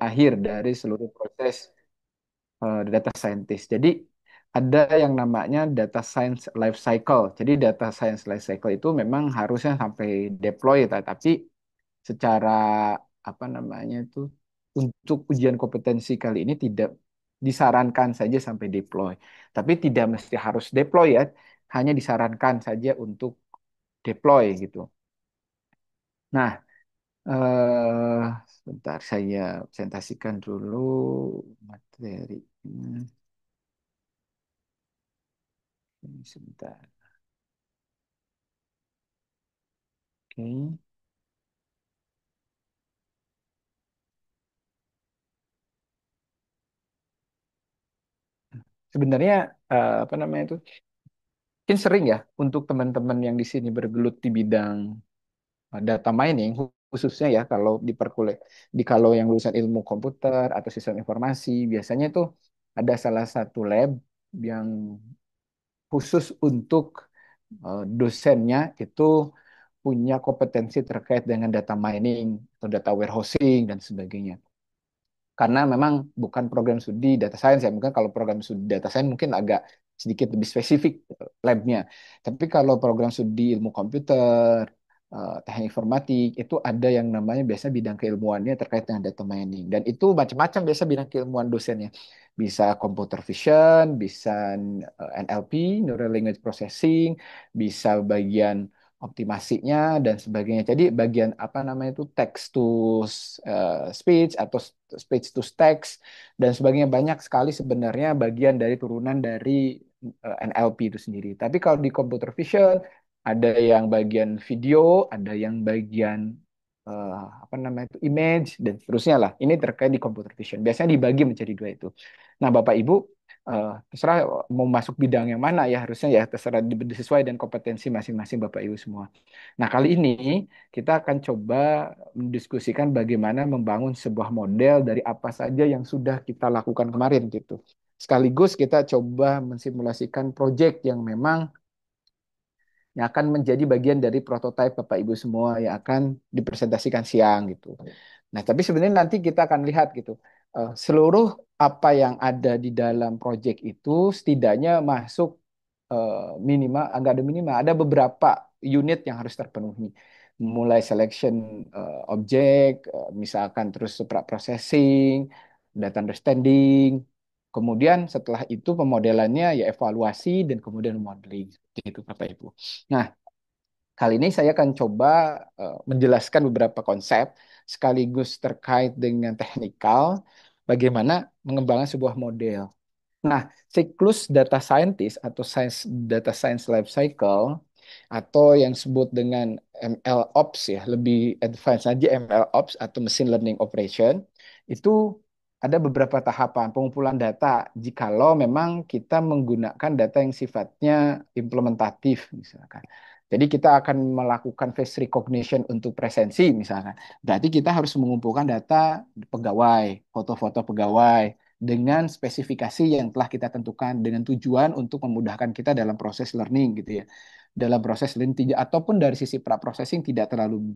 akhir dari seluruh proses data scientist. Jadi ada yang namanya data science life cycle. Jadi data science life cycle itu memang harusnya sampai deploy, tapi secara apa namanya itu untuk ujian kompetensi kali ini tidak disarankan saja sampai deploy. Tapi tidak mesti harus deploy ya, hanya disarankan saja untuk deploy gitu. Nah, sebentar saya presentasikan dulu materi. Ini sebentar. Oke. Sebenarnya apa namanya itu? Mungkin sering ya untuk teman-teman yang di sini bergelut di bidang data mining khususnya ya kalau di kalau yang lulusan ilmu komputer atau sistem informasi biasanya itu ada salah satu lab yang khusus untuk dosennya itu punya kompetensi terkait dengan data mining atau data warehousing dan sebagainya. Karena memang bukan program studi data science ya. Mungkin kalau program studi data science mungkin agak sedikit lebih spesifik labnya. Tapi kalau program studi ilmu komputer, teknik informatik, itu ada yang namanya biasa bidang keilmuannya terkait dengan data mining. Dan itu macam-macam biasa bidang keilmuan dosennya. Bisa computer vision, bisa NLP, Neural Language Processing, bisa bagian optimasinya dan sebagainya. Jadi bagian apa namanya itu text to speech atau speech to text dan sebagainya banyak sekali sebenarnya bagian dari turunan dari NLP itu sendiri. Tapi kalau di computer vision ada yang bagian video, ada yang bagian apa namanya itu image dan seterusnya lah. Ini terkait di computer vision. Biasanya dibagi menjadi dua itu. Nah, Bapak Ibu terserah mau masuk bidang yang mana ya harusnya ya terserah sesuai dan kompetensi masing-masing Bapak Ibu semua. Nah, kali ini kita akan coba mendiskusikan bagaimana membangun sebuah model dari apa saja yang sudah kita lakukan kemarin gitu. Sekaligus kita coba mensimulasikan proyek yang memang yang akan menjadi bagian dari prototipe Bapak Ibu semua yang akan dipresentasikan siang gitu. Nah, tapi sebenarnya nanti kita akan lihat gitu, seluruh apa yang ada di dalam proyek itu setidaknya masuk minimal, enggak ada minimal, ada beberapa unit yang harus terpenuhi. Mulai selection objek, misalkan terus processing, data understanding, kemudian setelah itu pemodelannya ya evaluasi dan kemudian modeling. Seperti itu Bapak Ibu. Nah, kali ini saya akan coba menjelaskan beberapa konsep sekaligus terkait dengan teknikal bagaimana mengembangkan sebuah model. Nah, siklus data scientist atau data science life cycle atau yang disebut dengan ML Ops ya, lebih advance aja ML Ops atau machine learning operation itu ada beberapa tahapan pengumpulan data jikalau memang kita menggunakan data yang sifatnya implementatif misalkan. Jadi kita akan melakukan face recognition untuk presensi misalkan. Berarti kita harus mengumpulkan data pegawai, foto-foto pegawai, dengan spesifikasi yang telah kita tentukan dengan tujuan untuk memudahkan kita dalam proses learning gitu ya. Dalam proses learning tidak ataupun dari sisi pra-processing tidak terlalu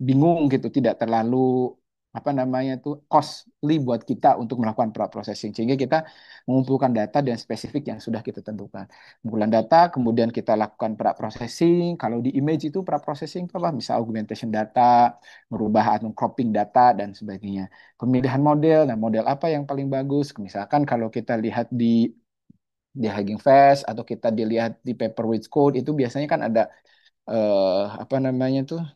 bingung gitu, tidak terlalu apa namanya itu costly buat kita untuk melakukan pra-processing sehingga kita mengumpulkan data dan spesifik yang sudah kita tentukan. Pengumpulan data, kemudian kita lakukan pra-processing. Kalau di image itu pra-processing itu apa? Bisa augmentation data, merubah atau cropping data dan sebagainya. Pemilihan model, nah model apa yang paling bagus? Misalkan kalau kita lihat di Hugging Face atau kita dilihat di paper with code itu biasanya kan ada apa namanya tuh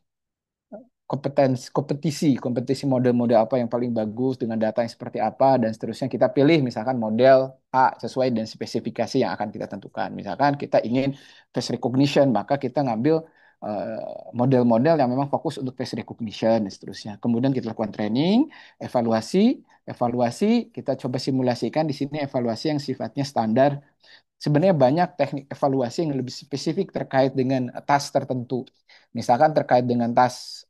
kompetisi model-model apa yang paling bagus dengan data yang seperti apa dan seterusnya kita pilih misalkan model A sesuai dengan spesifikasi yang akan kita tentukan. Misalkan kita ingin face recognition, maka kita ngambil model-model yang memang fokus untuk face recognition dan seterusnya. Kemudian kita lakukan training, evaluasi, evaluasi kita coba simulasikan di sini evaluasi yang sifatnya standar. Sebenarnya banyak teknik evaluasi yang lebih spesifik terkait dengan tas tertentu. Misalkan terkait dengan tas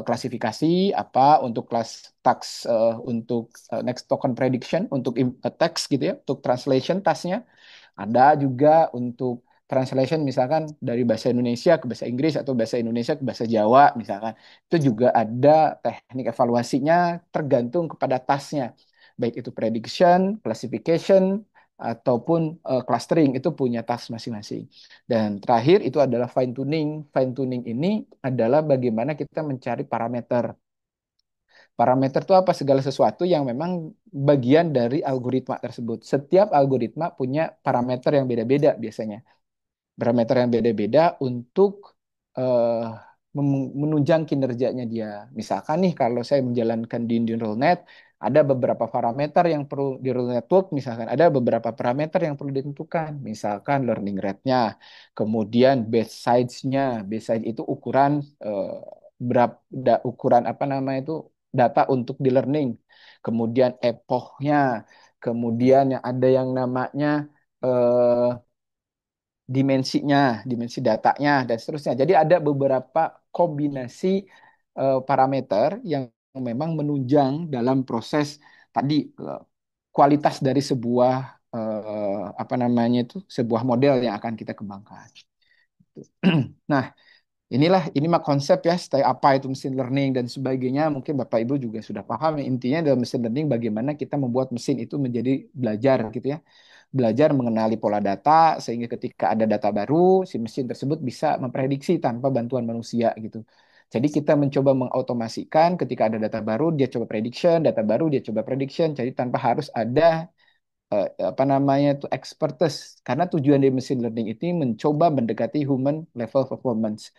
klasifikasi apa untuk kelas tax untuk next token prediction untuk teks gitu ya, untuk translation tasnya. Ada juga untuk translation misalkan dari bahasa Indonesia ke bahasa Inggris atau bahasa Indonesia ke bahasa Jawa misalkan. Itu juga ada teknik evaluasinya tergantung kepada tasnya. Baik itu prediction, classification, ataupun clustering itu punya tas masing-masing. Dan terakhir itu adalah fine tuning. Fine tuning ini adalah bagaimana kita mencari parameter. Parameter itu apa? Segala sesuatu yang memang bagian dari algoritma tersebut. Setiap algoritma punya parameter yang beda-beda biasanya. Parameter yang beda-beda untuk eh, menunjang kinerjanya dia. Misalkan nih kalau saya menjalankan di neural net, ada beberapa parameter yang perlu di neural network, misalkan ada beberapa parameter yang perlu ditentukan. Misalkan learning rate-nya, kemudian base size-nya. Base size itu ukuran berapa ukuran apa namanya itu data untuk di learning. Kemudian epochnya, kemudian yang ada yang namanya eh, dimensinya, dimensi datanya, dan seterusnya. Jadi ada beberapa kombinasi parameter yang memang menunjang dalam proses tadi kualitas dari sebuah apa namanya itu sebuah model yang akan kita kembangkan. Nah, ini mah konsep ya, stay apa itu machine learning dan sebagainya. Mungkin Bapak Ibu juga sudah paham ya. Intinya dalam machine learning bagaimana kita membuat mesin itu menjadi belajar gitu ya. Belajar mengenali pola data sehingga ketika ada data baru, si mesin tersebut bisa memprediksi tanpa bantuan manusia gitu. Jadi kita mencoba mengautomasikan ketika ada data baru, dia coba prediction, data baru dia coba prediction. Jadi tanpa harus ada apa namanya itu expertise karena tujuan dari machine learning itu mencoba mendekati human level performance.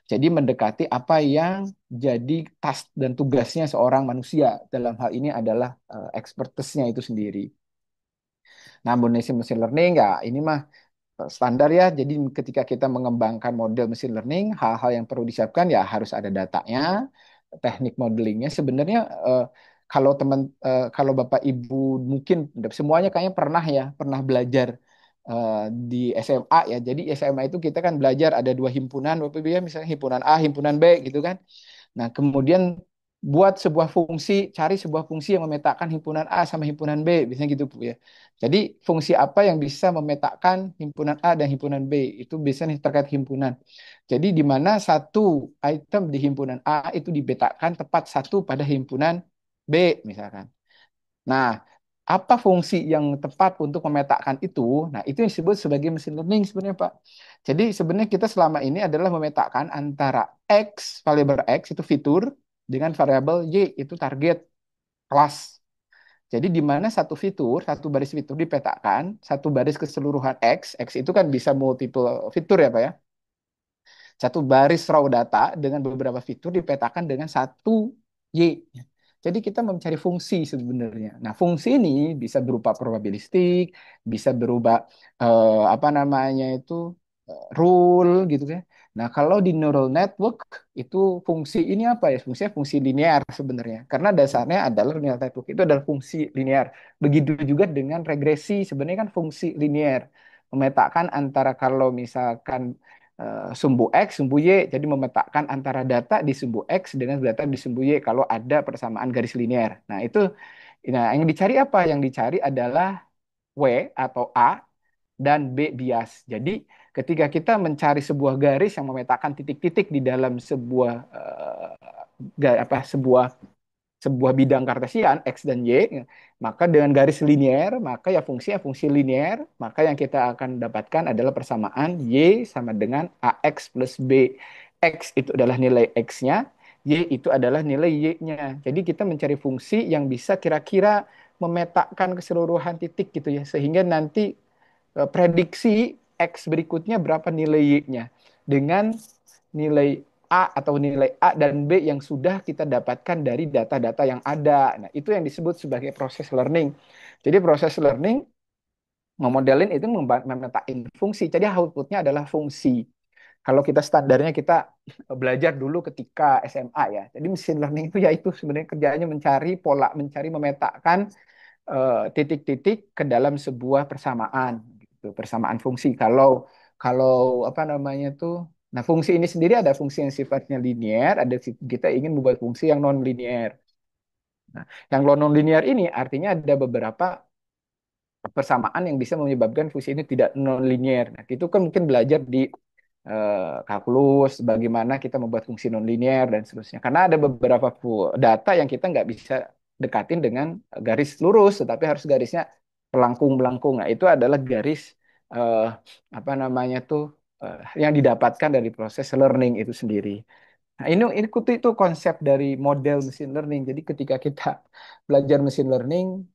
Jadi mendekati apa yang jadi task dan tugasnya seorang manusia dalam hal ini adalah expertise-nya itu sendiri. Nah, Indonesia machine learning ya ini mah standar ya. Jadi ketika kita mengembangkan model machine learning, hal-hal yang perlu disiapkan ya harus ada datanya, teknik modelingnya. Sebenarnya kalau kalau Bapak Ibu mungkin semuanya kayaknya pernah ya, pernah belajar di SMA ya. Jadi SMA itu kita kan belajar ada dua himpunan, Bapak Ibu ya, misalnya himpunan A, himpunan B gitu kan. Nah, kemudian buat sebuah fungsi, cari sebuah fungsi yang memetakan himpunan A sama himpunan B, biasanya gitu Bu ya. Jadi fungsi apa yang bisa memetakan himpunan A dan himpunan B itu biasanya terkait himpunan. Jadi di mana satu item di himpunan A itu dipetakan tepat satu pada himpunan B misalkan. Nah, apa fungsi yang tepat untuk memetakan itu? Nah, itu yang disebut sebagai machine learning sebenarnya, Pak. Jadi sebenarnya kita selama ini adalah memetakan antara X, variabel X itu fitur, dengan variabel Y itu target kelas. Jadi di mana satu fitur, satu baris fitur dipetakan, satu baris keseluruhan X, X itu kan bisa multiple fitur ya Pak ya. Satu baris raw data dengan beberapa fitur dipetakan dengan satu Y. Jadi kita mencari fungsi sebenarnya. Nah, fungsi ini bisa berupa probabilistik, bisa berupa apa namanya itu rule gitu ya. Nah, kalau di neural network itu fungsi ini apa ya? Fungsinya fungsi linear sebenarnya. Karena dasarnya adalah neural network itu adalah fungsi linear. Begitu juga dengan regresi, sebenarnya kan fungsi linear. Memetakan antara kalau misalkan sumbu X, sumbu Y, jadi memetakan antara data di sumbu X dengan data di sumbu Y kalau ada persamaan garis linear. Nah, yang dicari apa? Yang dicari adalah W atau A dan B bias. Jadi ketika kita mencari sebuah garis yang memetakan titik-titik di dalam sebuah apa sebuah bidang kartesian X dan Y, maka dengan garis linear, maka ya fungsinya fungsi linear, maka yang kita akan dapatkan adalah persamaan Y sama dengan AX plus B. X itu adalah nilai X-nya, Y itu adalah nilai Y-nya. Jadi kita mencari fungsi yang bisa kira-kira memetakan keseluruhan titik gitu ya, sehingga nanti prediksi X berikutnya berapa nilai Y-nya dengan nilai A atau nilai A dan B yang sudah kita dapatkan dari data-data yang ada. Nah, itu yang disebut sebagai proses learning. Jadi proses learning memodelin itu memetain fungsi. Jadi outputnya adalah fungsi. Kalau kita standarnya kita belajar dulu ketika SMA ya. Jadi machine learning itu ya itu sebenarnya kerjanya mencari pola, mencari memetakan titik-titik ke dalam sebuah persamaan gitu, persamaan fungsi. Kalau kalau apa namanya tuh nah fungsi ini sendiri ada fungsi yang sifatnya linear, ada kita ingin membuat fungsi yang non linear. Nah, yang non linear ini artinya ada beberapa persamaan yang bisa menyebabkan fungsi ini tidak nonlinear. Nah, itu kan mungkin belajar di kalkulus, bagaimana kita membuat fungsi nonlinear dan seterusnya. Karena ada beberapa data yang kita nggak bisa dekatin dengan garis lurus, tetapi harus garisnya melengkung-melengkung. Nah, itu adalah garis eh, apa namanya tuh yang didapatkan dari proses learning itu sendiri. Nah, ini itu konsep dari model machine learning. Jadi ketika kita belajar machine learning,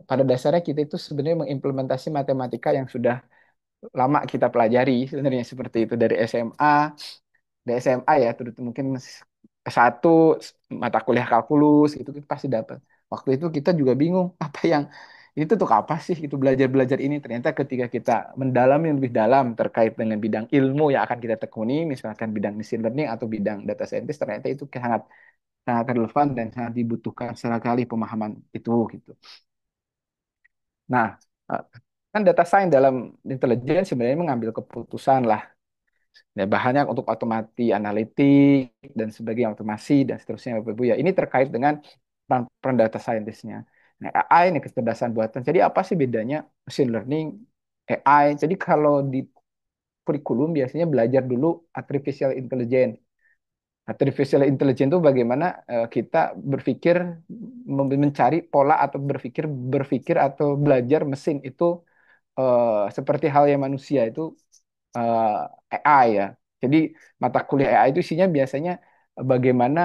pada dasarnya kita itu sebenarnya mengimplementasi matematika yang sudah lama kita pelajari sebenarnya seperti itu dari SMA, dari SMA ya, terus mungkin satu mata kuliah kalkulus itu kita pasti dapat. Waktu itu kita juga bingung apa yang itu tuh apa sih itu belajar-belajar ini. Ternyata ketika kita mendalami lebih dalam terkait dengan bidang ilmu yang akan kita tekuni, misalkan bidang machine learning atau bidang data scientist, ternyata itu sangat sangat relevan dan sangat dibutuhkan sekali pemahaman itu gitu. Nah, eh, kan data science dalam intelijen sebenarnya mengambil keputusan lah. Ya, bahannya untuk otomasi analitik dan sebagainya otomasi dan seterusnya Bapak Ibu ya. Ini terkait dengan peran data scientist-nya. Nah, AI ini kecerdasan buatan. Jadi apa sih bedanya machine learning, AI? Jadi kalau di kurikulum biasanya belajar dulu artificial intelligence. Artificial intelligence itu bagaimana kita berpikir mencari pola atau berpikir berpikir atau belajar mesin itu seperti hal yang manusia itu AI ya. Jadi mata kuliah AI itu isinya biasanya bagaimana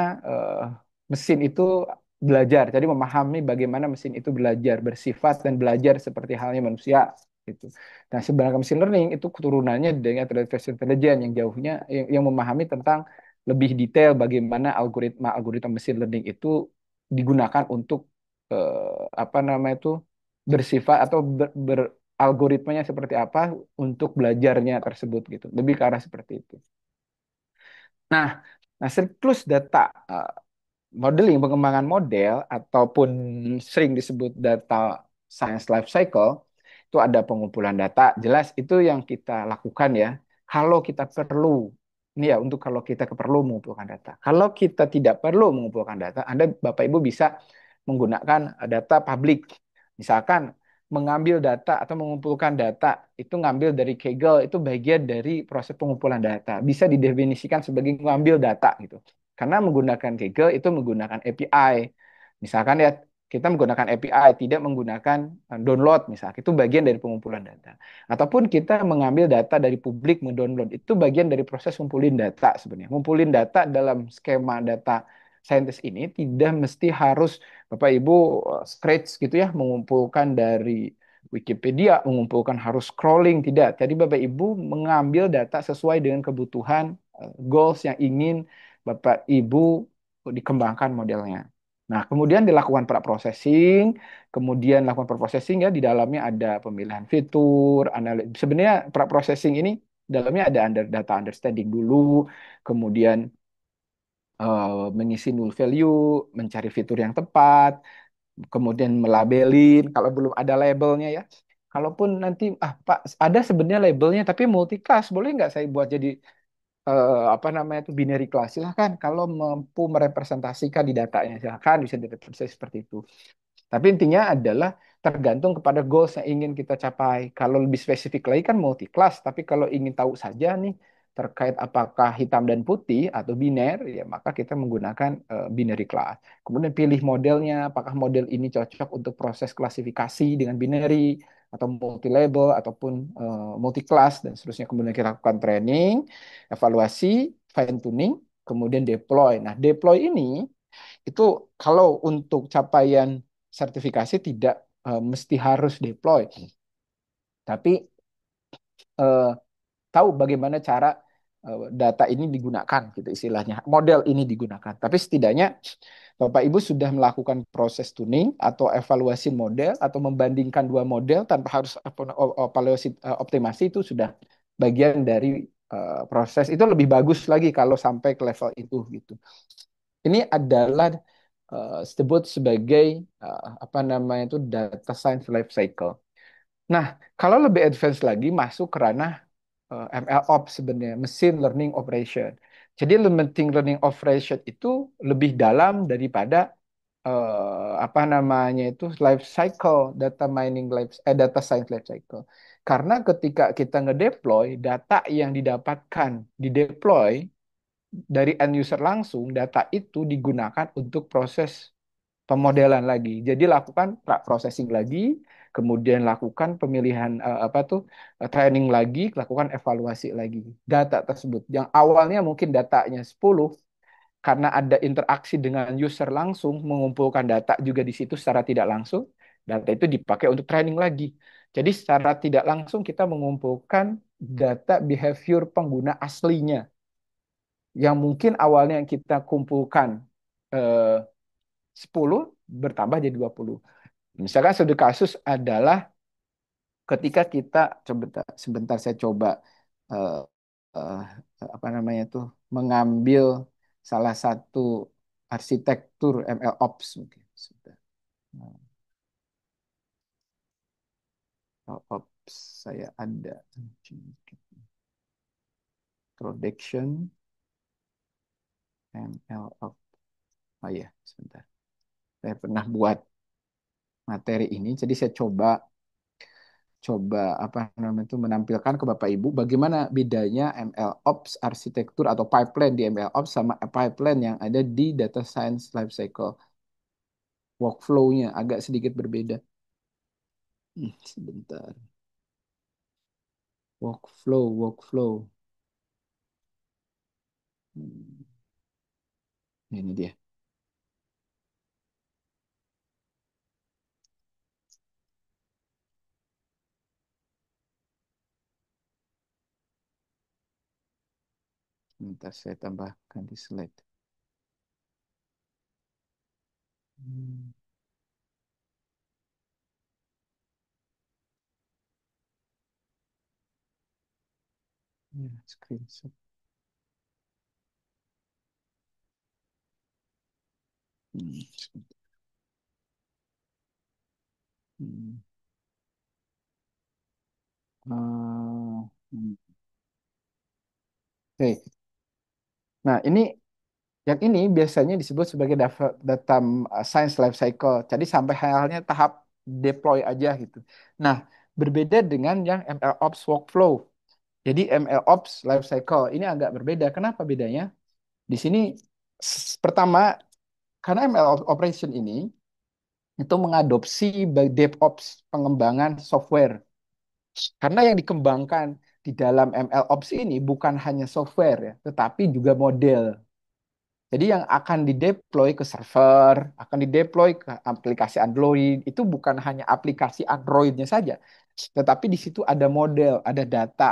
mesin itu belajar. Jadi memahami bagaimana mesin itu belajar, bersifat dan belajar seperti halnya manusia gitu. Nah, sebenarnya machine learning itu keturunannya dengan artificial intelligence yang jauhnya yang memahami tentang lebih detail bagaimana algoritma machine learning itu digunakan untuk apa namanya itu bersifat atau algoritmanya seperti apa untuk belajarnya tersebut gitu. Lebih ke arah seperti itu. Nah, nah siklus data modeling pengembangan model ataupun sering disebut data science life cycle itu ada pengumpulan data. Jelas itu yang kita lakukan ya. Kalau kita perlu ini ya untuk kalau kita perlu mengumpulkan data. Kalau kita tidak perlu mengumpulkan data, Anda Bapak Ibu bisa menggunakan data publik. Misalkan mengambil data atau mengumpulkan data itu ngambil dari Kaggle itu bagian dari proses pengumpulan data. Bisa didefinisikan sebagai mengambil data gitu. Karena menggunakan Kaggle itu menggunakan API. Misalkan ya kita menggunakan API, tidak menggunakan download misalnya. Itu bagian dari pengumpulan data. Ataupun kita mengambil data dari publik mendownload. Itu bagian dari proses ngumpulin data sebenarnya. Ngumpulin data dalam skema data scientist ini tidak mesti harus Bapak Ibu scratch gitu ya, mengumpulkan dari Wikipedia, mengumpulkan harus scrolling, tidak. Jadi Bapak Ibu mengambil data sesuai dengan kebutuhan goals yang ingin Bapak Ibu dikembangkan modelnya. Nah, kemudian dilakukan pra-processing, kemudian lakukan pra-processing ya di dalamnya ada pemilihan fitur, sebenarnya pra-processing ini dalamnya ada data understanding dulu, kemudian mengisi null value, mencari fitur yang tepat, kemudian melabelin kalau belum ada labelnya ya. Kalaupun nanti Pak ada sebenarnya labelnya tapi multi class boleh nggak saya buat jadi apa namanya itu binary class silahkan kalau mampu merepresentasikan di datanya silahkan bisa direpresentasi seperti itu. Tapi intinya adalah tergantung kepada goals yang ingin kita capai. Kalau lebih spesifik lagi kan multi class, tapi kalau ingin tahu saja nih terkait apakah hitam dan putih atau biner, ya maka kita menggunakan binary class. Kemudian pilih modelnya, apakah model ini cocok untuk proses klasifikasi dengan binary atau multi label ataupun multi class dan seterusnya. Kemudian kita lakukan training, evaluasi, fine tuning, kemudian deploy. Nah, deploy ini itu kalau untuk capaian sertifikasi tidak mesti harus deploy, tapi eh, tahu bagaimana cara data ini digunakan, gitu istilahnya, model ini digunakan. Tapi setidaknya Bapak Ibu sudah melakukan proses tuning atau evaluasi model atau membandingkan dua model tanpa harus evaluasi optimasi itu sudah bagian dari proses. Itu lebih bagus lagi kalau sampai ke level itu gitu. Ini adalah disebut sebagai apa namanya itu data science life cycle. Nah, kalau lebih advance lagi masuk ke ranah MLOps sebenarnya, machine learning operation. Jadi machine learning operation itu lebih dalam daripada apa namanya itu life cycle data mining data science life cycle. Karena ketika kita ngedeploy data yang didapatkan di deploy dari end user langsung, data itu digunakan untuk proses pemodelan lagi. Jadi lakukan processing lagi, kemudian lakukan pemilihan apa tuh training lagi, lakukan evaluasi lagi. Data tersebut yang awalnya mungkin datanya 10 karena ada interaksi dengan user langsung, mengumpulkan data juga di situ secara tidak langsung, data itu dipakai untuk training lagi. Jadi secara tidak langsung kita mengumpulkan data behavior pengguna aslinya yang mungkin awalnya yang kita kumpulkan eh, 10 bertambah jadi 20. Misalkan studi kasus adalah ketika kita sebentar saya coba eh, eh, apa namanya tuh mengambil salah satu arsitektur ML Ops mungkin. Sebentar. Ops saya ada production ML Ops. Oh ya, sebentar. Saya pernah buat materi ini, jadi saya coba coba apa namanya itu menampilkan ke Bapak Ibu bagaimana bedanya ML Ops arsitektur atau pipeline di ML Ops sama pipeline yang ada di data science life cycle. Workflow-nya agak sedikit berbeda. Sebentar. Workflow. Hmm, ini dia. Sebentar saya tambahkan di slide. Hmm, ya, screenshot. Sebentar. Hmm. Hmm. Oke. Nah, yang ini biasanya disebut sebagai data science life cycle. Jadi sampai halnya tahap deploy aja gitu. Nah, berbeda dengan yang MLOps workflow. Jadi MLOps life cycle ini agak berbeda. Kenapa bedanya? Di sini pertama karena ML operation ini itu mengadopsi DevOps pengembangan software. Karena yang dikembangkan di dalam MLOps ini bukan hanya software ya, tetapi juga model. Jadi yang akan dideploy ke server, akan dideploy ke aplikasi Android, itu bukan hanya aplikasi Androidnya saja, tetapi di situ ada model, ada data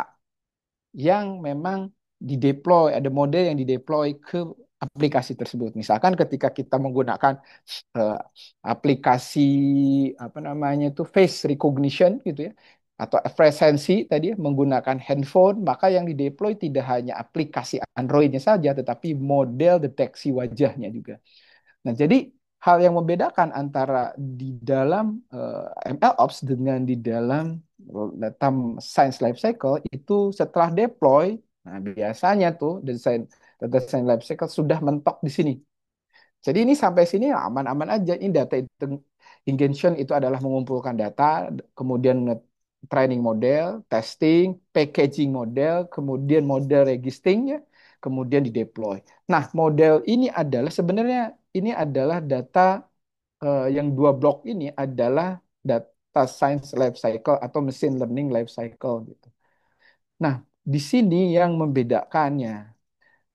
yang memang dideploy, ada model yang dideploy ke aplikasi tersebut. Misalkan ketika kita menggunakan eh, aplikasi apa namanya itu face recognition gitu ya, atau presensi tadi ya, menggunakan handphone, maka yang dideploy tidak hanya aplikasi Androidnya saja, tetapi model deteksi wajahnya juga. Nah, jadi hal yang membedakan antara di dalam MLOps dengan di dalam data science life cycle itu setelah deploy, nah biasanya tuh desain data science life cycle sudah mentok di sini. Jadi ini sampai sini ya aman-aman aja. Ini data ingestion itu adalah mengumpulkan data, kemudian training model, testing, packaging model, kemudian model registering ya, kemudian dideploy. Nah, model ini adalah sebenarnya ini adalah data yang dua blok ini adalah data science life cycle atau machine learning life cycle gitu. Nah, di sini yang membedakannya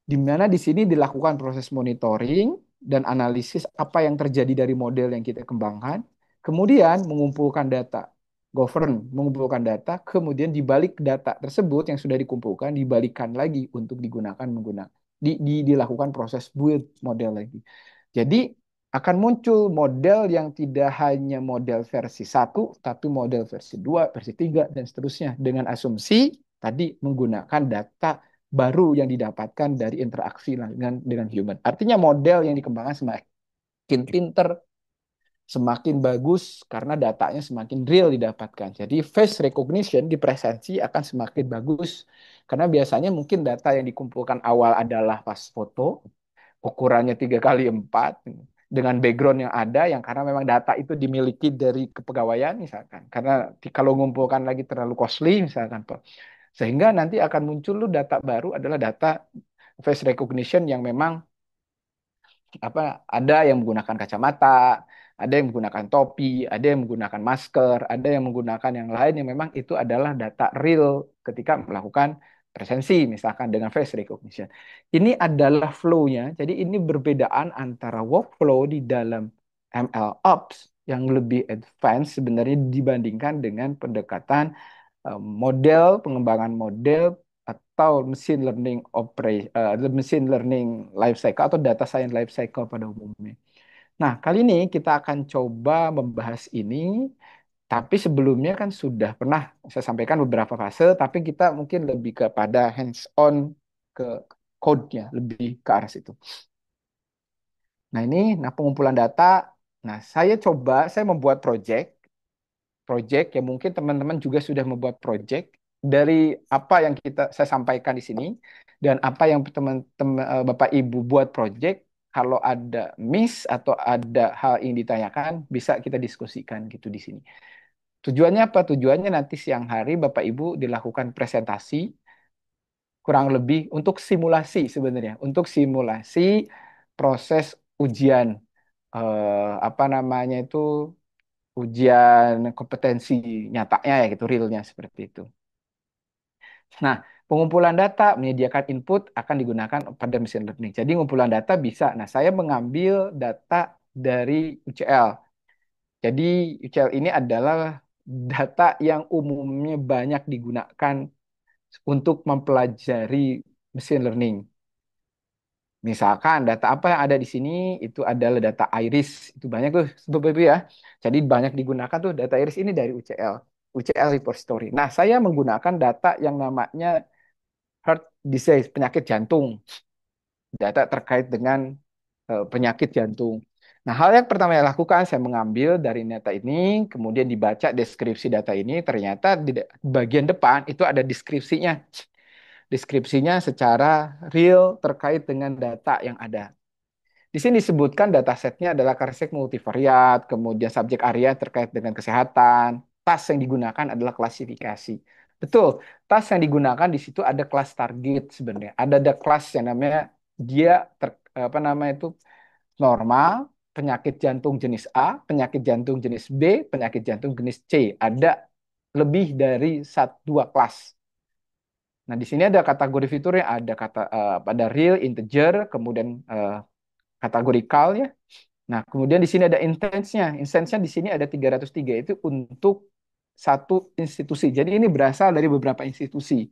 di mana di sini dilakukan proses monitoring dan analisis apa yang terjadi dari model yang kita kembangkan, kemudian mengumpulkan data, mengumpulkan data, kemudian dibalik data tersebut yang sudah dikumpulkan, dibalikkan lagi untuk digunakan dilakukan proses build model lagi. Jadi akan muncul model yang tidak hanya model versi satu, tapi model versi 2, versi 3, dan seterusnya dengan asumsi tadi menggunakan data baru yang didapatkan dari interaksi dengan human. Artinya model yang dikembangkan semakin pinter, semakin bagus karena datanya semakin real didapatkan. Jadi face recognition di presensi akan semakin bagus karena biasanya mungkin data yang dikumpulkan awal adalah pas foto, ukurannya 3 kali 4. dengan background yang ada yang karena memang data itu dimiliki dari kepegawaian misalkan. Karena kalau ngumpulkan lagi terlalu costly misalkan, Pak. Sehingga nanti akan muncul data baru adalah data face recognition yang memang apa ada yang menggunakan kacamata, ada yang menggunakan topi, ada yang menggunakan masker, ada yang menggunakan yang lain yang memang itu adalah data real ketika melakukan presensi misalkan dengan face recognition. Ini adalah flow-nya. Jadi ini perbedaan antara workflow di dalam ML Ops yang lebih advance sebenarnya dibandingkan dengan pendekatan model, pengembangan model atau machine learning operation, machine learning life cycle atau data science life cycle pada umumnya. Nah, kali ini kita akan coba membahas ini, tapi sebelumnya kan sudah pernah saya sampaikan beberapa fase, tapi kita mungkin lebih kepada hands-on ke code-nya, lebih ke arah situ. Nah, ini pengumpulan data. Nah, saya membuat project yang mungkin teman-teman juga sudah membuat project dari apa yang saya sampaikan di sini dan apa yang teman-teman Bapak Ibu buat project. Kalau ada miss atau ada hal yang ditanyakan bisa kita diskusikan gitu di sini. Tujuannya apa? Tujuannya nanti siang hari Bapak Ibu dilakukan presentasi kurang lebih untuk simulasi sebenarnya, untuk simulasi proses ujian apa namanya itu ujian kompetensi nyatanya ya gitu, realnya seperti itu. Nah, pengumpulan data menyediakan input akan digunakan pada machine learning. Jadi pengumpulan data bisa. Nah, saya mengambil data dari UCL. Jadi UCL ini adalah data yang umumnya banyak digunakan untuk mempelajari machine learning. Misalkan data apa yang ada di sini itu adalah data iris. Itu banyak tuh, Bapak Ibu ya. Jadi banyak digunakan tuh data iris ini dari UCL. UCL repository. Nah, saya menggunakan data yang namanya heart disease, penyakit jantung. Data terkait dengan penyakit jantung. Nah, hal yang pertama yang lakukan, saya mengambil dari data ini, kemudian dibaca deskripsi data ini, ternyata di bagian depan itu ada deskripsinya. Deskripsinya secara real terkait dengan data yang ada. Di sini disebutkan datasetnya adalah karsek multivariat, kemudian subjek area terkait dengan kesehatan, tas yang digunakan adalah klasifikasi. Betul, tas yang digunakan di situ ada kelas target sebenarnya. Ada kelas yang namanya dia apa namanya itu normal, penyakit jantung jenis A, penyakit jantung jenis B, penyakit jantung jenis C. Ada lebih dari dua kelas. Nah, di sini ada kategori fiturnya, ada real, integer, kemudian kategorikal ya. Nah, kemudian di sini ada instance-nya. Instance-nya di sini ada 303 itu untuk satu institusi. Jadi ini berasal dari beberapa institusi.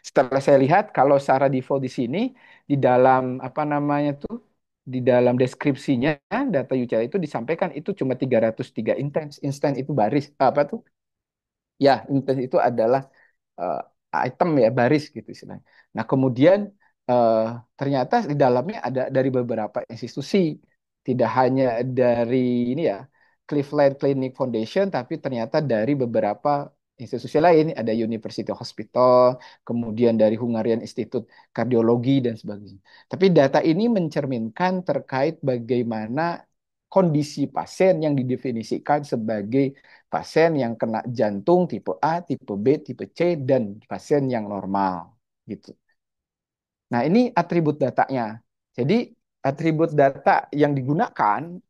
Setelah saya lihat kalau secara default di sini di dalam apa namanya tuh di dalam deskripsinya data UCL itu disampaikan itu cuma 303 instance. Instance itu baris apa tuh? Ya, instance itu adalah eh, item ya, baris gitu istilahnya. Nah, kemudian eh, ternyata di dalamnya ada dari beberapa institusi, tidak hanya dari ini ya, Cleveland Clinic Foundation, tapi ternyata dari beberapa institusi lain, ada University Hospital, kemudian dari Hungarian Institute Kardiologi dan sebagainya. Tapi data ini mencerminkan terkait bagaimana kondisi pasien yang didefinisikan sebagai pasien yang kena jantung tipe A, tipe B, tipe C, dan pasien yang normal gitu. Nah, ini atribut datanya. Jadi atribut data yang digunakan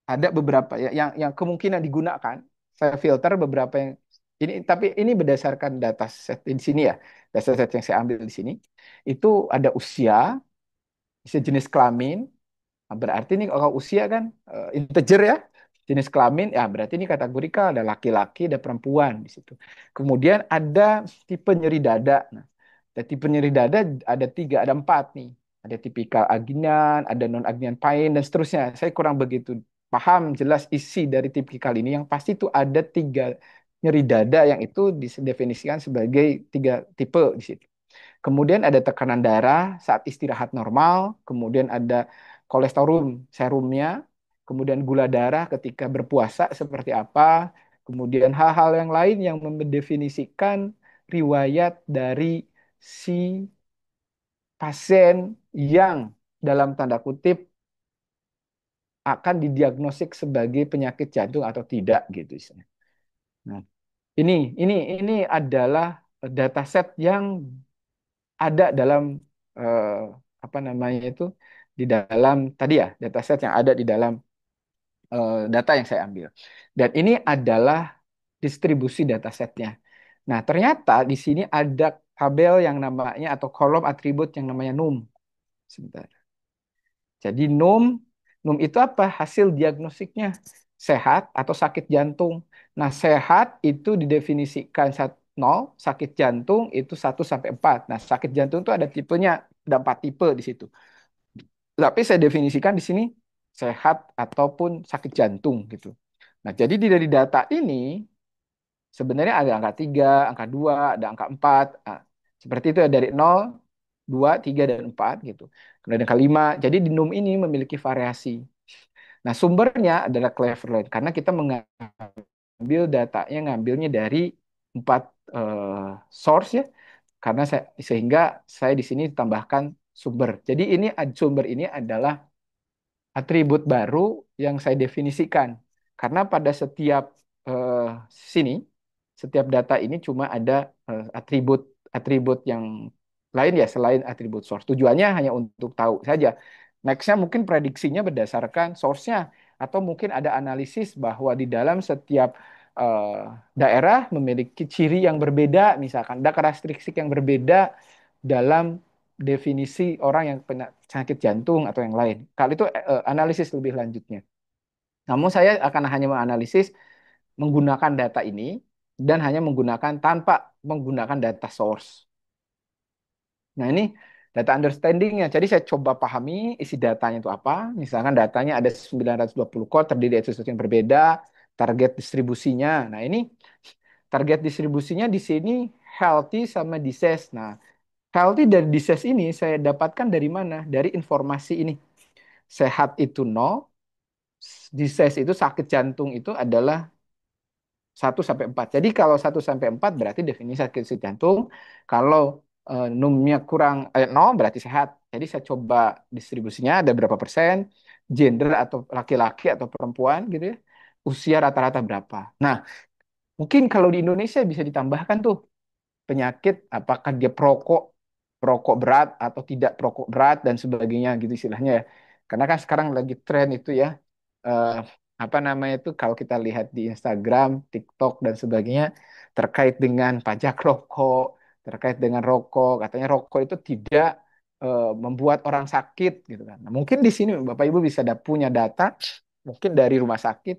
ada beberapa ya yang kemungkinan digunakan. Saya filter beberapa yang ini tapi ini berdasarkan data set di sini ya. Data set yang saya ambil di sini itu ada usia, jenis kelamin. Nah, berarti ini kalau usia kan integer ya. Jenis kelamin ya berarti ini kategorikal ada laki-laki ada perempuan di situ. Kemudian ada tipe nyeri dada. Nah, ada tipe nyeri dada ada tiga, ada empat nih. Ada tipikal aginan, ada non aginan pain dan seterusnya. Saya kurang begitu paham jelas isi dari tipikal ini. Yang pasti itu ada tiga nyeri dada yang itu didefinisikan sebagai tiga tipe di situ. Kemudian ada tekanan darah saat istirahat normal, kemudian ada kolesterol serumnya, kemudian gula darah ketika berpuasa seperti apa, kemudian hal-hal yang lain yang mendefinisikan riwayat dari si pasien yang dalam tanda kutip akan didiagnostik sebagai penyakit jantung atau tidak gitu istilahnya. Nah, ini ini adalah dataset yang ada dalam eh, apa namanya itu di dalam tadi ya dataset yang ada di dalam data yang saya ambil. Dan ini adalah distribusi datasetnya. Nah, ternyata di sini ada tabel yang namanya atau kolom atribut yang namanya num. Sebentar. Jadi num itu apa? Hasil diagnosiknya sehat atau sakit jantung. Nah, sehat itu didefinisikan 0, sakit jantung itu 1 sampai 4. Nah, sakit jantung itu ada tipenya, ada 4 tipe di situ. Tapi saya definisikan di sini sehat ataupun sakit jantung gitu. Nah, jadi dari data ini sebenarnya ada angka 3, angka 2, ada angka 4. Nah, seperti itu ya dari 0, 2, 3, dan 4 gitu. Kemudian angka 5. Jadi di NUM ini memiliki variasi. Nah, sumbernya adalah Cleverland karena kita mengambil datanya ngambilnya dari 4 source ya. Karena sehingga saya di sini tambahkan sumber. Jadi ini sumber ini adalah atribut baru yang saya definisikan. Karena pada setiap eh, sini, setiap data ini cuma ada atribut atribut yang lain ya selain atribut source. Tujuannya hanya untuk tahu saja. Nextnya mungkin prediksinya berdasarkan source-nya atau mungkin ada analisis bahwa di dalam setiap eh, daerah memiliki ciri yang berbeda, misalkan ada karakteristik yang berbeda dalam definisi orang yang sakit jantung atau yang lain. Kalau itu analisis lebih lanjutnya. Namun saya akan hanya menganalisis menggunakan data ini dan hanya menggunakan tanpa menggunakan data source. Nah, ini data understanding-nya. Jadi saya coba pahami isi datanya itu apa. Misalkan datanya ada 920 core terdiri dari sesuatu yang berbeda, target distribusinya. Nah, ini target distribusinya di sini healthy sama disease. Nah, healthy dari disease ini saya dapatkan dari mana? Dari informasi ini. Sehat itu 0, disease itu sakit jantung itu adalah 1 sampai 4. Jadi kalau 1 sampai 4 berarti definisi sakit jantung. Kalau numnya kurang 0 berarti sehat. Jadi saya coba distribusinya ada berapa persen, gender atau laki-laki atau perempuan gitu ya. Usia rata-rata berapa. Nah, mungkin kalau di Indonesia bisa ditambahkan tuh penyakit, apakah dia perokok, perokok berat atau tidak perokok berat dan sebagainya gitu istilahnya ya. Karena kan sekarang lagi tren itu ya, eh, apa namanya itu kalau kita lihat di Instagram, TikTok dan sebagainya terkait dengan pajak rokok, terkait dengan rokok, katanya rokok itu tidak membuat orang sakit gitu kan. Nah, mungkin di sini Bapak Ibu bisa ada punya data mungkin dari rumah sakit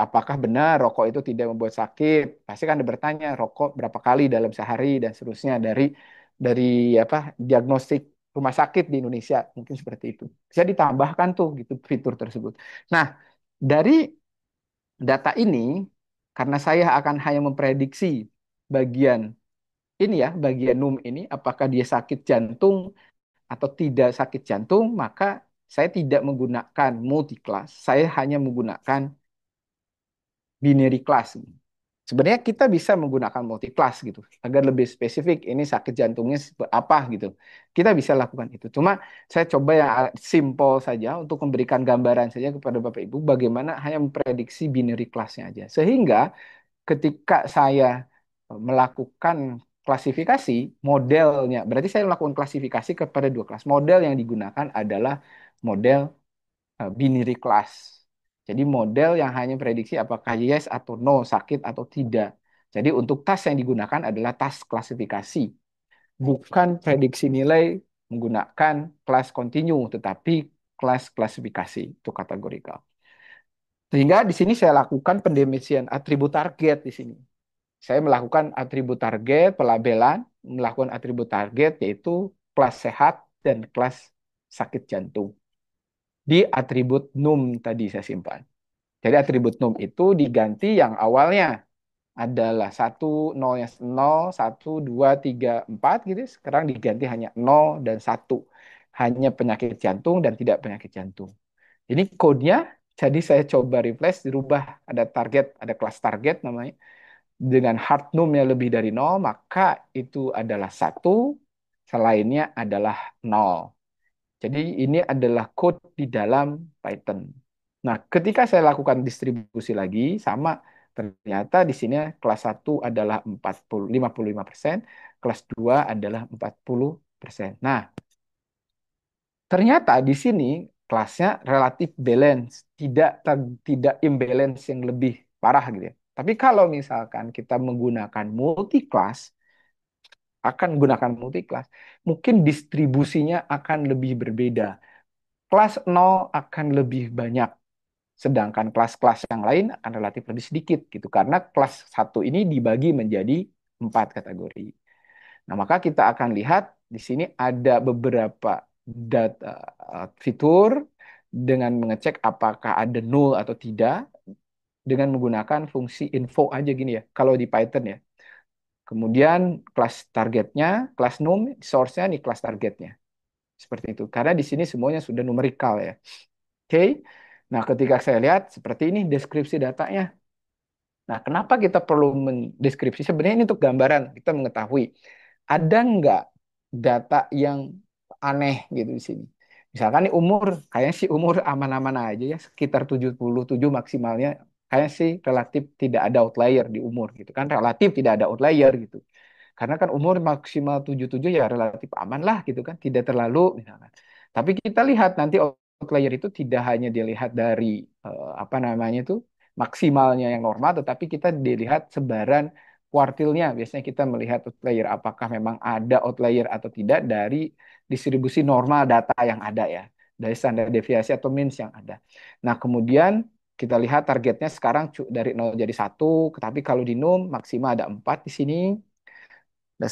apakah benar rokok itu tidak membuat sakit? Pasti kan ada bertanya rokok berapa kali dalam sehari dan seterusnya dari apa diagnostik rumah sakit di Indonesia mungkin seperti itu. Bisa ditambahkan tuh gitu fitur tersebut. Nah, dari data ini karena saya akan hanya memprediksi bagian ini ya, bagian NUM ini apakah dia sakit jantung atau tidak sakit jantung, maka saya tidak menggunakan multi class, saya hanya menggunakan binary class. Sebenarnya kita bisa menggunakan multi class gitu agar lebih spesifik ini sakit jantungnya apa gitu. Kita bisa lakukan itu. Cuma saya coba yang simple saja untuk memberikan gambaran saja kepada Bapak Ibu bagaimana hanya memprediksi binary class-nya aja. Sehingga ketika saya melakukan klasifikasi modelnya, berarti saya melakukan klasifikasi kepada 2 kelas. Model yang digunakan adalah model binary class. Jadi model yang hanya prediksi apakah yes atau no, sakit atau tidak. Jadi untuk task yang digunakan adalah task klasifikasi, bukan prediksi nilai menggunakan kelas continue, tetapi kelas klasifikasi itu kategorikal. Sehingga di sini saya lakukan pendefinisian atribut target di sini. Saya melakukan atribut target, pelabelan, melakukan atribut target yaitu kelas sehat dan kelas sakit jantung di atribut num tadi saya simpan. Jadi atribut num itu diganti yang awalnya adalah 1, 0-nya 0, 1, 2, 3, 4 gitu. Sekarang diganti hanya 0 dan 1. Hanya penyakit jantung dan tidak penyakit jantung. Ini kodenya, jadi saya coba replace, dirubah ada target, ada kelas target namanya. Dengan hard num-nya lebih dari 0, maka itu adalah 1, selainnya adalah 0. Jadi ini adalah code di dalam Python. Nah, ketika saya lakukan distribusi lagi, sama ternyata di sini kelas 1 adalah 55%, kelas 2 adalah 40%. Nah, ternyata di sini kelasnya relatif balance, tidak imbalance yang lebih parah gitu ya. Tapi kalau misalkan kita menggunakan multi class, akan menggunakan multi class, mungkin distribusinya akan lebih berbeda. Kelas nol akan lebih banyak, sedangkan kelas-kelas yang lain akan relatif lebih sedikit gitu. Karena kelas satu ini dibagi menjadi 4 kategori. Nah, maka kita akan lihat di sini ada beberapa data fitur dengan mengecek apakah ada null atau tidak dengan menggunakan fungsi info aja gini ya. Kalau di Python ya. Kemudian kelas targetnya, kelas num, source-nya nih kelas targetnya. Seperti itu. Karena di sini semuanya sudah numerikal ya. Oke. Nah, ketika saya lihat seperti ini deskripsi datanya. Nah, kenapa kita perlu mendeskripsi? Sebenarnya ini untuk gambaran, kita mengetahui ada nggak data yang aneh gitu di sini. Misalkan nih umur, kayaknya sih umur aman-aman aja ya, sekitar 77 maksimalnya. Kayaknya sih relatif tidak ada outlier di umur gitu kan, relatif tidak ada outlier gitu. Karena kan umur maksimal 77 ya relatif aman lah gitu kan, tidak terlalu misalkan. Tapi kita lihat nanti outlier itu tidak hanya dilihat dari apa namanya itu maksimalnya yang normal, tetapi kita dilihat sebaran kuartilnya. Biasanya kita melihat outlier apakah memang ada outlier atau tidak dari distribusi normal data yang ada ya, dari standar deviasi atau means yang ada. Nah, kemudian kita lihat targetnya sekarang dari 0 jadi 1, tapi kalau di num maksimal ada 4 di sini. Nah,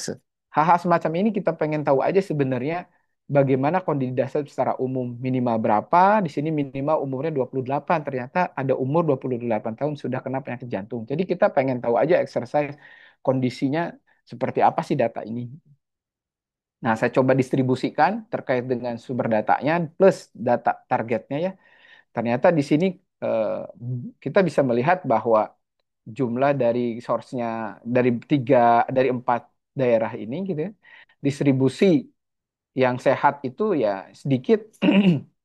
hal-hal semacam ini kita pengen tahu aja sebenarnya bagaimana kondisi dasar secara umum minimal berapa. Di sini minimal umurnya 28. Ternyata ada umur 28 tahun sudah kena penyakit jantung. Jadi kita pengen tahu aja exercise kondisinya seperti apa sih data ini. Nah, saya coba distribusikan terkait dengan sumber datanya plus data targetnya ya. Ternyata di sini eh, kita bisa melihat bahwa jumlah dari source-nya dari 4 daerah ini gitu ya. Distribusi yang sehat itu ya sedikit.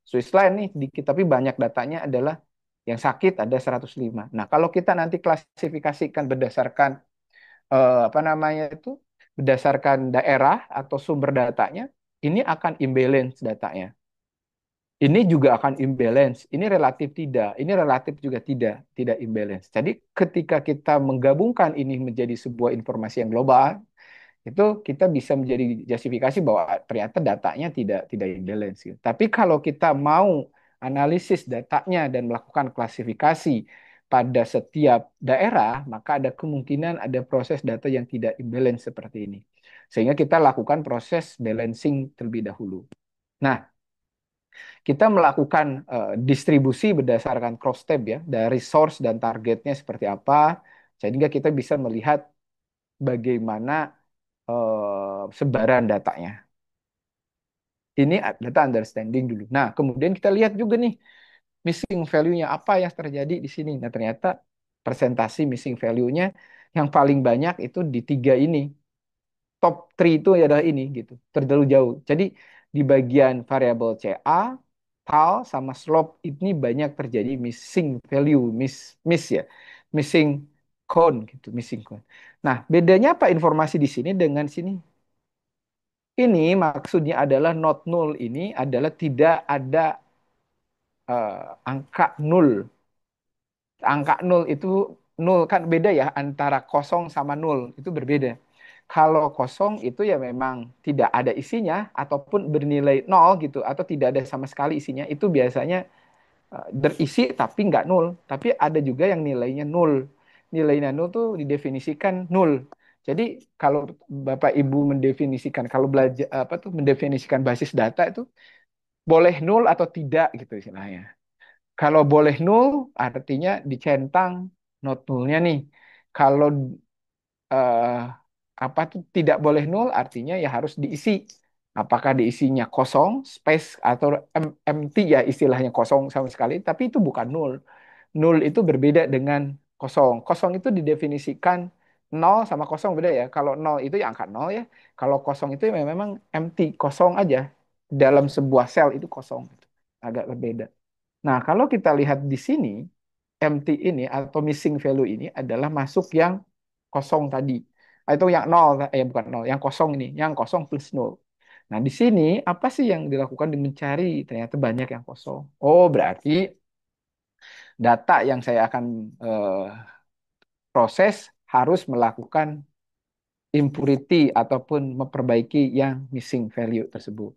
Switzerland nih sedikit tapi banyak datanya adalah yang sakit ada 105. Nah, kalau kita nanti klasifikasikan berdasarkan apa namanya itu berdasarkan daerah atau sumber datanya, ini akan imbalance datanya. Ini juga akan imbalance. Ini relatif tidak. Ini relatif juga tidak imbalance. Jadi ketika kita menggabungkan ini menjadi sebuah informasi yang global, itu kita bisa menjadi justifikasi bahwa ternyata datanya tidak imbalance gitu. Tapi kalau kita mau analisis datanya dan melakukan klasifikasi pada setiap daerah, maka ada kemungkinan ada proses data yang tidak imbalance seperti ini. Sehingga kita lakukan proses balancing terlebih dahulu. Nah, kita melakukan distribusi berdasarkan cross tab ya, dari source dan targetnya seperti apa, sehingga kita bisa melihat bagaimana sebaran datanya. Ini data understanding dulu. Nah, kemudian kita lihat juga nih missing value-nya apa yang terjadi di sini. Nah, ternyata presentasi missing value-nya yang paling banyak itu di 3 ini. Top 3 itu adalah ini gitu, terlalu jauh. Jadi di bagian variabel CA, tal sama slope ini banyak terjadi missing value, miss ya, missing cone gitu, missing cone. Nah, bedanya apa informasi di sini dengan sini? Ini maksudnya adalah not null ini adalah tidak ada angka nul. Angka nul itu nul kan beda ya antara kosong sama nul itu berbeda. Kalau kosong itu ya memang tidak ada isinya ataupun bernilai nol gitu atau tidak ada sama sekali isinya itu biasanya berisi tapi nggak nul. Tapi ada juga yang nilainya nul. Nilainya nul tuh didefinisikan nul. Jadi kalau Bapak Ibu mendefinisikan kalau belajar apa tuh mendefinisikan basis data itu boleh nul atau tidak gitu istilahnya. Kalau boleh nul artinya dicentang not nulnya nih. Kalau eh, apa tuh tidak boleh nul artinya ya harus diisi. Apakah diisinya kosong, space atau empty ya istilahnya kosong sama sekali, tapi itu bukan nul. Nul itu berbeda dengan kosong. Kosong itu didefinisikan nol sama kosong beda ya. Kalau nol itu ya angka nol ya. Kalau kosong itu ya memang empty, kosong aja. dalam sebuah sel itu kosong. Gitu. Agak berbeda. Nah, kalau kita lihat di sini, empty ini atau missing value ini adalah masuk yang kosong tadi. Itu yang nol, bukan nol, yang kosong ini, yang kosong plus nol. Nah, di sini apa sih yang dilakukan di mencari? Ternyata banyak yang kosong. Oh, berarti data yang saya akan proses harus melakukan impurity ataupun memperbaiki yang missing value tersebut.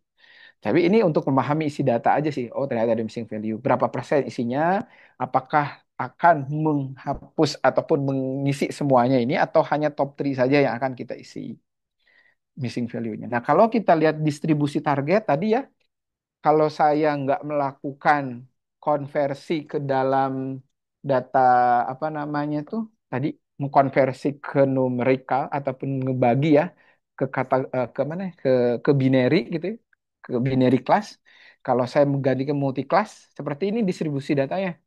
Tapi ini untuk memahami isi data aja sih. Oh, ternyata ada missing value. Berapa persen isinya? Apakah akan menghapus ataupun mengisi semuanya ini atau hanya top 3 saja yang akan kita isi missing value-nya. Nah, kalau kita lihat distribusi target tadi ya, kalau saya nggak melakukan konversi ke dalam data apa namanya tuh tadi mengkonversi ke numerikal ataupun ngebagi ya ke kata ke mana ya, ke binary gitu ya, ke binary class. Kalau saya mengganti ke multi class seperti ini distribusi datanya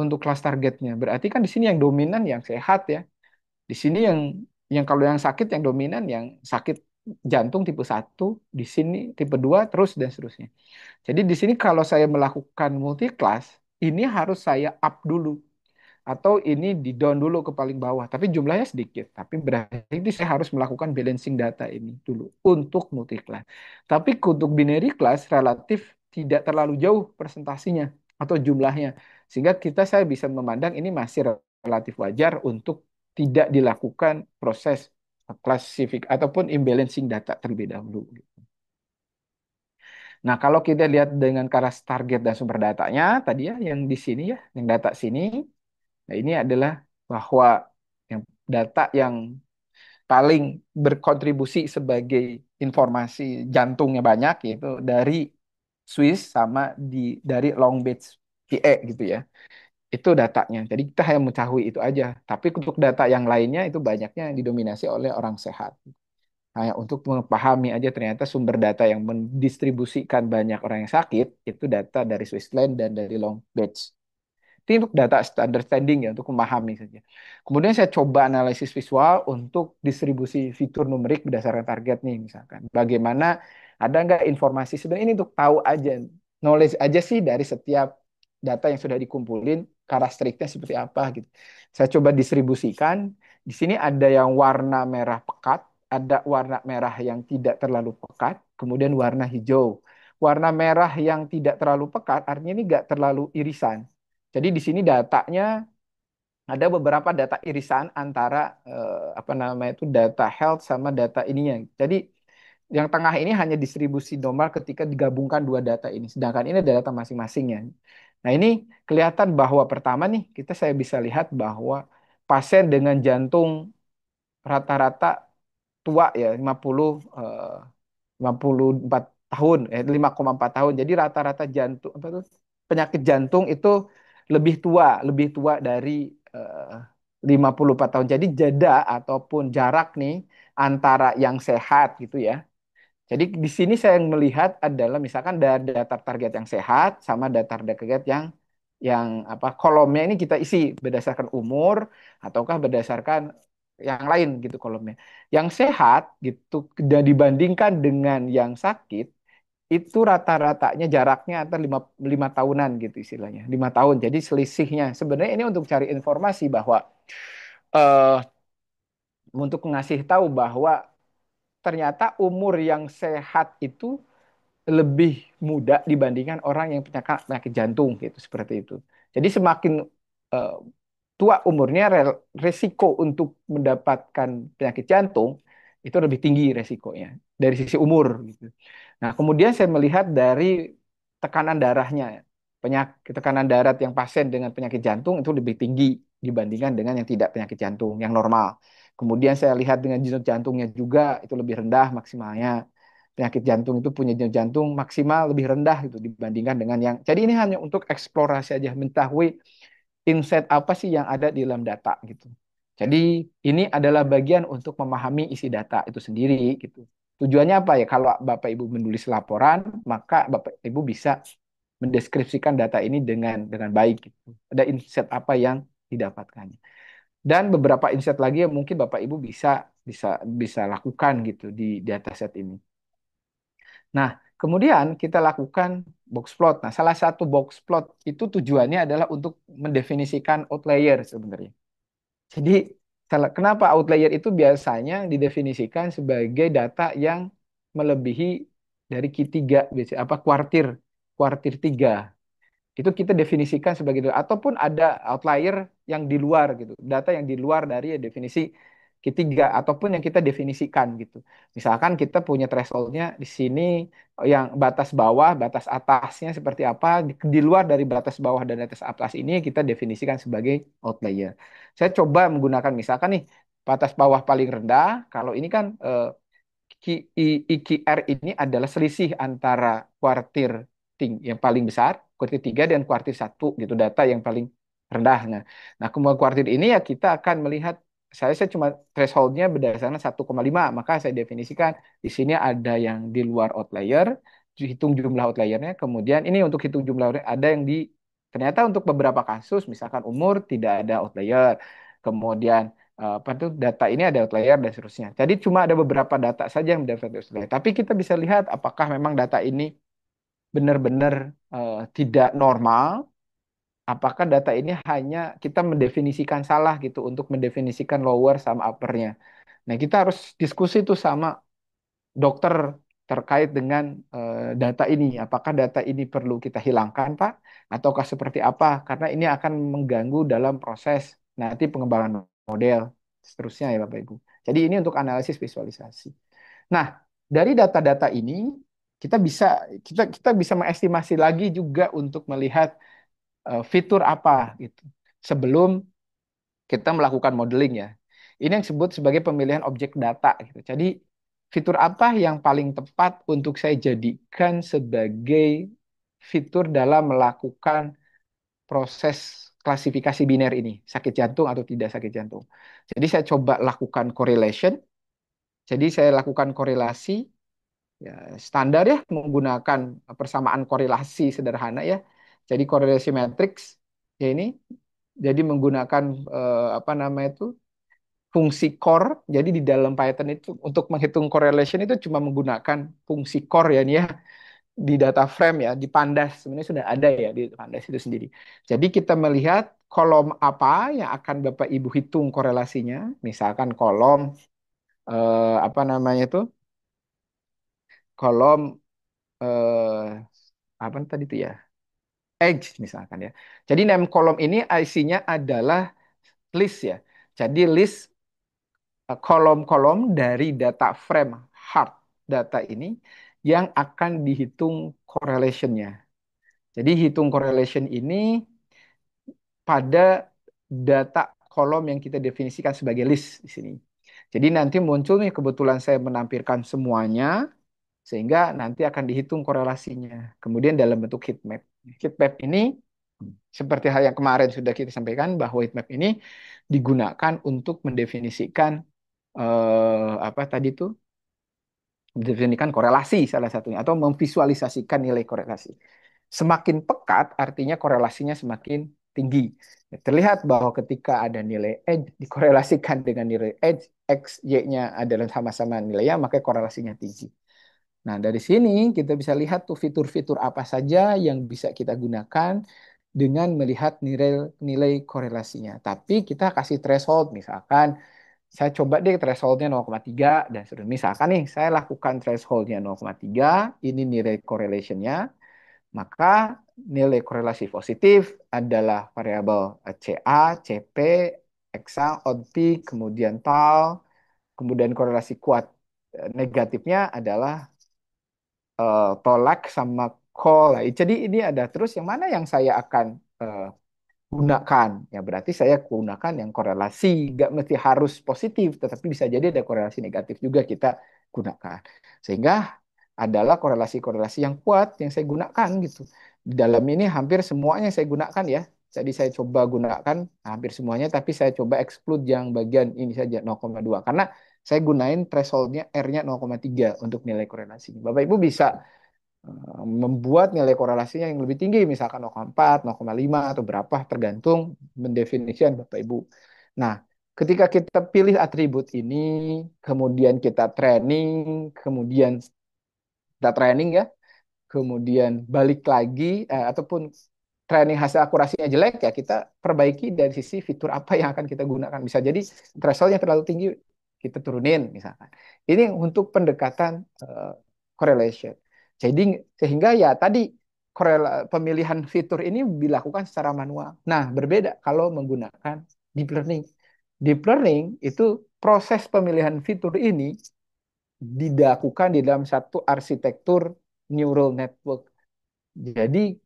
untuk kelas targetnya. Berarti kan di sini yang dominan yang sehat ya. Di sini yang kalau yang sakit yang dominan yang sakit jantung tipe 1, di sini tipe 2 terus dan seterusnya. Jadi di sini kalau saya melakukan multi class, ini harus saya up dulu atau ini di down dulu ke paling bawah. Tapi jumlahnya sedikit. Tapi berarti saya harus melakukan balancing data ini dulu untuk multi class. Tapi untuk binary class relatif tidak terlalu jauh presentasinya atau jumlahnya. Sehingga saya bisa memandang ini masih relatif wajar untuk tidak dilakukan proses klasifik ataupun imbalancing data terlebih dahulu. Nah, kalau kita lihat dengan kelas target dan sumber datanya, tadi ya, yang di sini ya, yang data sini, nah ini adalah bahwa yang data yang paling berkontribusi sebagai informasi jantungnya banyak, yaitu dari Swiss sama dari Long Beach PA gitu ya. Itu datanya. Jadi kita hanya mengetahui itu aja. Tapi untuk data yang lainnya itu banyaknya didominasi oleh orang sehat. Hanya untuk memahami aja ternyata sumber data yang mendistribusikan banyak orang yang sakit itu data dari Switzerland dan dari Long Beach. Itu untuk data understanding ya, untuk memahami saja. Kemudian saya coba analisis visual untuk distribusi fitur numerik berdasarkan target nih misalkan. Bagaimana ada nggak informasi sebenarnya ini untuk tahu aja, knowledge aja sih dari setiap data yang sudah dikumpulin, karakteristiknya seperti apa gitu. Saya coba distribusikan. Di sini ada yang warna merah pekat, ada warna merah yang tidak terlalu pekat, kemudian warna hijau. Warna merah yang tidak terlalu pekat artinya ini nggak terlalu irisan. Jadi di sini datanya ada beberapa data irisan antara apa namanya itu data health sama data ininya. Jadi yang tengah ini hanya distribusi normal ketika digabungkan dua data ini. Sedangkan ini ada data masing-masingnya. Nah ini kelihatan bahwa pertama nih saya bisa lihat bahwa pasien dengan jantung rata-rata tua ya 54 tahun 5,4 tahun. Jadi rata-rata jantung apa tuh penyakit jantung itu lebih tua dari 54 tahun. Jadi jeda ataupun jarak nih antara yang sehat gitu ya. Jadi di sini saya melihat adalah misalkan dari data target yang sehat sama data target yang apa kolomnya ini kita isi berdasarkan umur ataukah berdasarkan yang lain gitu kolomnya. Yang sehat gitu dan dibandingkan dengan yang sakit itu rata-ratanya jaraknya antara lima tahunan gitu istilahnya 5 tahun. Jadi selisihnya sebenarnya ini untuk cari informasi bahwa eh, untuk ngasih tahu bahwa ternyata umur yang sehat itu lebih muda dibandingkan orang yang punya penyakit jantung gitu seperti itu. Jadi semakin eh, tua umurnya resiko untuk mendapatkan penyakit jantung itu lebih tinggi resikonya dari sisi umur gitu. Nah, kemudian saya melihat dari tekanan darahnya. Tekanan darat yang pasien dengan penyakit jantung itu lebih tinggi dibandingkan dengan yang tidak penyakit jantung, yang normal. Kemudian saya lihat dengan denyut jantungnya juga itu lebih rendah maksimalnya. Penyakit jantung itu punya denyut jantung maksimal lebih rendah itu dibandingkan dengan yang. Jadi ini hanya untuk eksplorasi aja, mengetahui insight apa sih yang ada di dalam data gitu. Jadi ini adalah bagian untuk memahami isi data itu sendiri gitu. Tujuannya apa ya? Kalau Bapak Ibu menulis laporan, maka Bapak Ibu bisa mendeskripsikan data ini dengan baik gitu. Ada insight apa yang didapatkan. Dan beberapa insight lagi yang mungkin Bapak Ibu bisa bisa bisa lakukan gitu di dataset ini. Nah, Kemudian kita lakukan box plot. Nah, salah satu box plot itu tujuannya adalah untuk mendefinisikan outlier sebenarnya. Jadi, kenapa outlier itu biasanya didefinisikan sebagai data yang melebihi dari Q3, biasanya apa kuartir, kuartir 3 itu kita definisikan sebagai itu ataupun ada outlier yang di luar gitu data yang di luar dari definisi ketiga ataupun yang kita definisikan gitu misalkan kita punya thresholdnya di sini yang batas bawah batas atasnya seperti apa di luar dari batas bawah dan batas atas ini kita definisikan sebagai outlier. Saya coba menggunakan misalkan nih batas bawah paling rendah kalau ini kan IQR ini adalah selisih antara kuartir yang paling besar, kuartir 3 dan kuartir 1 gitu, data yang paling rendah. Nah, kemudian kuartir ini ya kita akan melihat saya cuma thresholdnya berdasarkan 1,5, maka saya definisikan di sini ada yang di luar outlier, hitung jumlah outliernya, kemudian ini untuk hitung jumlah outlier, ada yang di ternyata untuk beberapa kasus misalkan umur tidak ada outlier, kemudian apa tuh data ini ada outlier dan seterusnya. Jadi cuma ada beberapa data saja yang mendapat outlier. Tapi kita bisa lihat apakah memang data ini benar-benar tidak normal, apakah data ini hanya kita mendefinisikan salah gitu untuk mendefinisikan lower sama uppernya. Nah, kita harus diskusi tuh sama dokter terkait dengan data ini. Apakah data ini perlu kita hilangkan, Pak? Ataukah seperti apa? Karena ini akan mengganggu dalam proses nanti pengembangan model, seterusnya ya Bapak Ibu. Jadi ini untuk analisis visualisasi. Nah, dari data-data ini kita bisa mengestimasi lagi juga untuk melihat fitur apa gitu sebelum kita melakukan modeling ya. Ini yang disebut sebagai pemilihan objek data gitu. Jadi fitur apa yang paling tepat untuk saya jadikan sebagai fitur dalam melakukan proses klasifikasi biner ini, sakit jantung atau tidak sakit jantung. Jadi saya coba lakukan correlation. Jadi saya lakukan korelasi ya, standar ya menggunakan persamaan korelasi sederhana ya. Jadi korelasi matrix ya ini jadi menggunakan apa namanya itu fungsi core. Jadi di dalam Python itu untuk menghitung correlation itu cuma menggunakan fungsi core ya ini ya di data frame ya di Pandas sebenarnya sudah ada ya di Pandas itu sendiri. Jadi kita melihat kolom apa yang akan Bapak Ibu hitung korelasinya. Misalkan kolom apa namanya itu kolom apa tadi itu ya edge misalkan ya. Jadi name kolom ini isinya adalah list ya. Jadi list kolom-kolom dari data frame hard data ini yang akan dihitung correlation-nya. Jadi hitung correlation ini pada data kolom yang kita definisikan sebagai list di sini. Jadi nanti muncul nih kebetulan saya menampilkan semuanya sehingga nanti akan dihitung korelasinya. Kemudian dalam bentuk heat map. Heat map ini seperti hal yang kemarin sudah kita sampaikan bahwa heat map ini digunakan untuk mendefinisikan apa tadi itu mendefinisikan korelasi salah satunya atau memvisualisasikan nilai korelasi. Semakin pekat artinya korelasinya semakin tinggi. Terlihat bahwa ketika ada nilai edge dikorelasikan dengan nilai edge x, y-nya adalah sama-sama nilainya, maka korelasinya tinggi. Nah, dari sini kita bisa lihat tuh fitur-fitur apa saja yang bisa kita gunakan dengan melihat nilai nilai korelasinya. Tapi kita kasih threshold, misalkan saya coba deh thresholdnya 0,3 dan seterusnya. Misalkan nih, saya lakukan thresholdnya 0,3, ini nilai correlationnya, maka nilai korelasi positif adalah variabel CA, CP, EXA, ODP, kemudian TAL, kemudian korelasi kuat negatifnya adalah tolak sama call. Jadi ini ada terus yang mana yang saya akan gunakan. Ya berarti saya gunakan yang korelasi. Nggak mesti harus positif, tetapi bisa jadi ada korelasi negatif juga kita gunakan. Sehingga adalah korelasi-korelasi yang kuat yang saya gunakan gitu. Di dalam ini hampir semuanya saya gunakan ya. Jadi saya coba gunakan hampir semuanya, tapi saya coba exclude yang bagian ini saja 0,2. Karena saya gunain thresholdnya R-nya 0,3 untuk nilai korelasi. Bapak Ibu bisa membuat nilai korelasinya yang lebih tinggi, misalkan 0,4, 0,5, atau berapa, tergantung mendefinisikan Bapak Ibu. Nah, ketika kita pilih atribut ini, kemudian kita training ya, kemudian balik lagi, ataupun training hasil akurasinya jelek, ya kita perbaiki dari sisi fitur apa yang akan kita gunakan. Bisa jadi thresholdnya terlalu tinggi, kita turunin misalkan. Ini untuk pendekatan correlation. Jadi sehingga ya tadi pemilihan fitur ini dilakukan secara manual. Nah, berbeda kalau menggunakan deep learning. Deep learning itu proses pemilihan fitur ini dilakukan di dalam satu arsitektur neural network. Jadi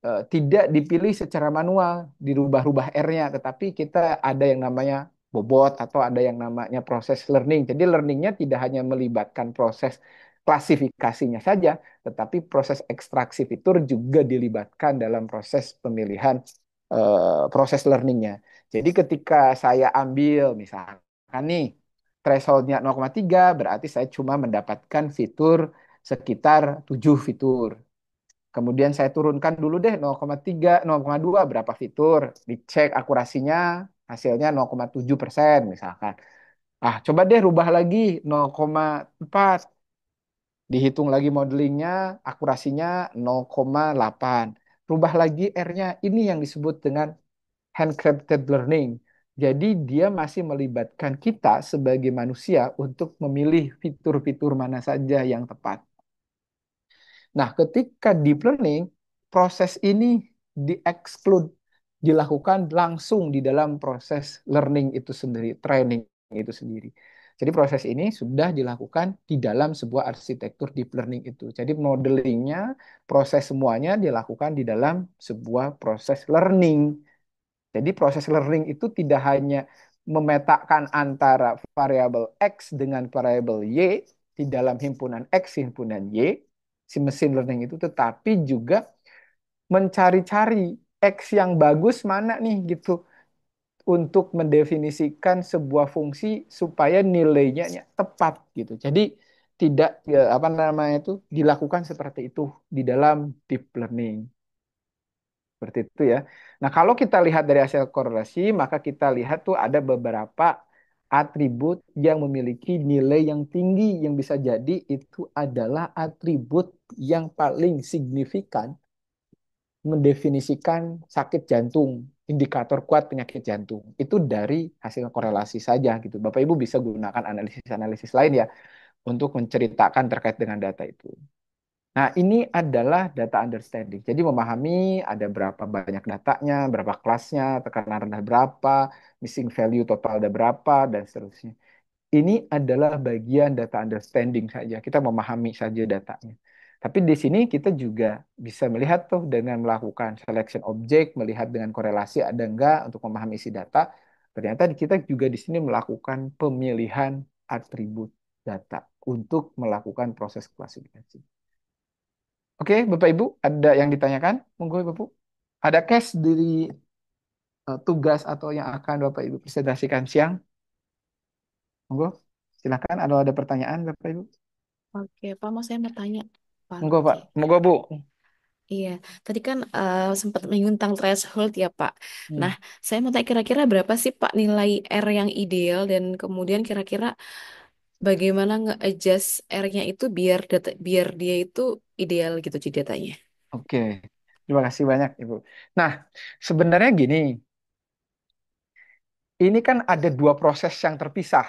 tidak dipilih secara manual, dirubah-rubah R-nya, tetapi kita ada yang namanya bobot atau ada yang namanya proses learning. Jadi learningnya tidak hanya melibatkan proses klasifikasinya saja, tetapi proses ekstraksi fitur juga dilibatkan dalam proses pemilihan proses learningnya. Jadi ketika saya ambil misalkan nih thresholdnya 0,3, berarti saya cuma mendapatkan fitur sekitar 7 fitur. Kemudian saya turunkan dulu deh 0,3, 0,2 berapa fitur. Dicek akurasinya, hasilnya 0,7% misalkan. Ah, coba deh rubah lagi 0,4. Dihitung lagi modelingnya, akurasinya 0,8. Rubah lagi R-nya. Ini yang disebut dengan handcrafted learning. Jadi dia masih melibatkan kita sebagai manusia untuk memilih fitur-fitur mana saja yang tepat. Nah, ketika deep learning, proses ini di-exclude, dilakukan langsung di dalam proses learning itu sendiri, training itu sendiri. Jadi proses ini sudah dilakukan di dalam sebuah arsitektur deep learning itu. Jadi modelingnya, proses semuanya dilakukan di dalam sebuah proses learning. Jadi proses learning itu tidak hanya memetakan antara variabel X dengan variabel Y di dalam himpunan X, himpunan Y, si mesin learning itu, tetapi juga mencari-cari X yang bagus mana nih gitu untuk mendefinisikan sebuah fungsi supaya nilainya tepat gitu. Jadi tidak ya, apa namanya itu dilakukan seperti itu di dalam deep learning. Seperti itu ya. Nah, kalau kita lihat dari hasil korelasi, maka kita lihat tuh ada beberapa atribut yang memiliki nilai yang tinggi, yang bisa jadi itu adalah atribut yang paling signifikan mendefinisikan sakit jantung, indikator kuat penyakit jantung. Itu dari hasil korelasi saja gitu. Bapak Ibu bisa gunakan analisis-analisis lain ya untuk menceritakan terkait dengan data itu. Nah, ini adalah data understanding. Jadi memahami ada berapa banyak datanya, berapa kelasnya, tekanan rendah berapa, missing value total ada berapa, dan seterusnya. Ini adalah bagian data understanding saja. Kita memahami saja datanya. Tapi di sini kita juga bisa melihat tuh dengan melakukan selection object, melihat dengan korelasi ada enggak untuk memahami isi data. Ternyata kita juga di sini melakukan pemilihan atribut data untuk melakukan proses klasifikasi. Oke, Bapak Ibu, ada yang ditanyakan? Monggo, Bapak. Ada case dari tugas atau yang akan Bapak Ibu presentasikan siang? Monggo, silakan. Ada pertanyaan, Bapak Ibu? Oke, Pak, mau saya mau tanya, Pak Monggo, Lutfi. Pak. Monggo, Bu. Iya, tadi kan sempat menyinggung tentang threshold ya, Pak. Hmm. Nah, saya mau tanya kira-kira berapa sih, Pak, nilai R yang ideal dan kemudian kira-kira bagaimana nge-adjust R-nya itu biar dia itu ideal gitu di datanya. Oke, terima kasih banyak, Ibu. Nah, sebenarnya gini, ini kan ada dua proses yang terpisah.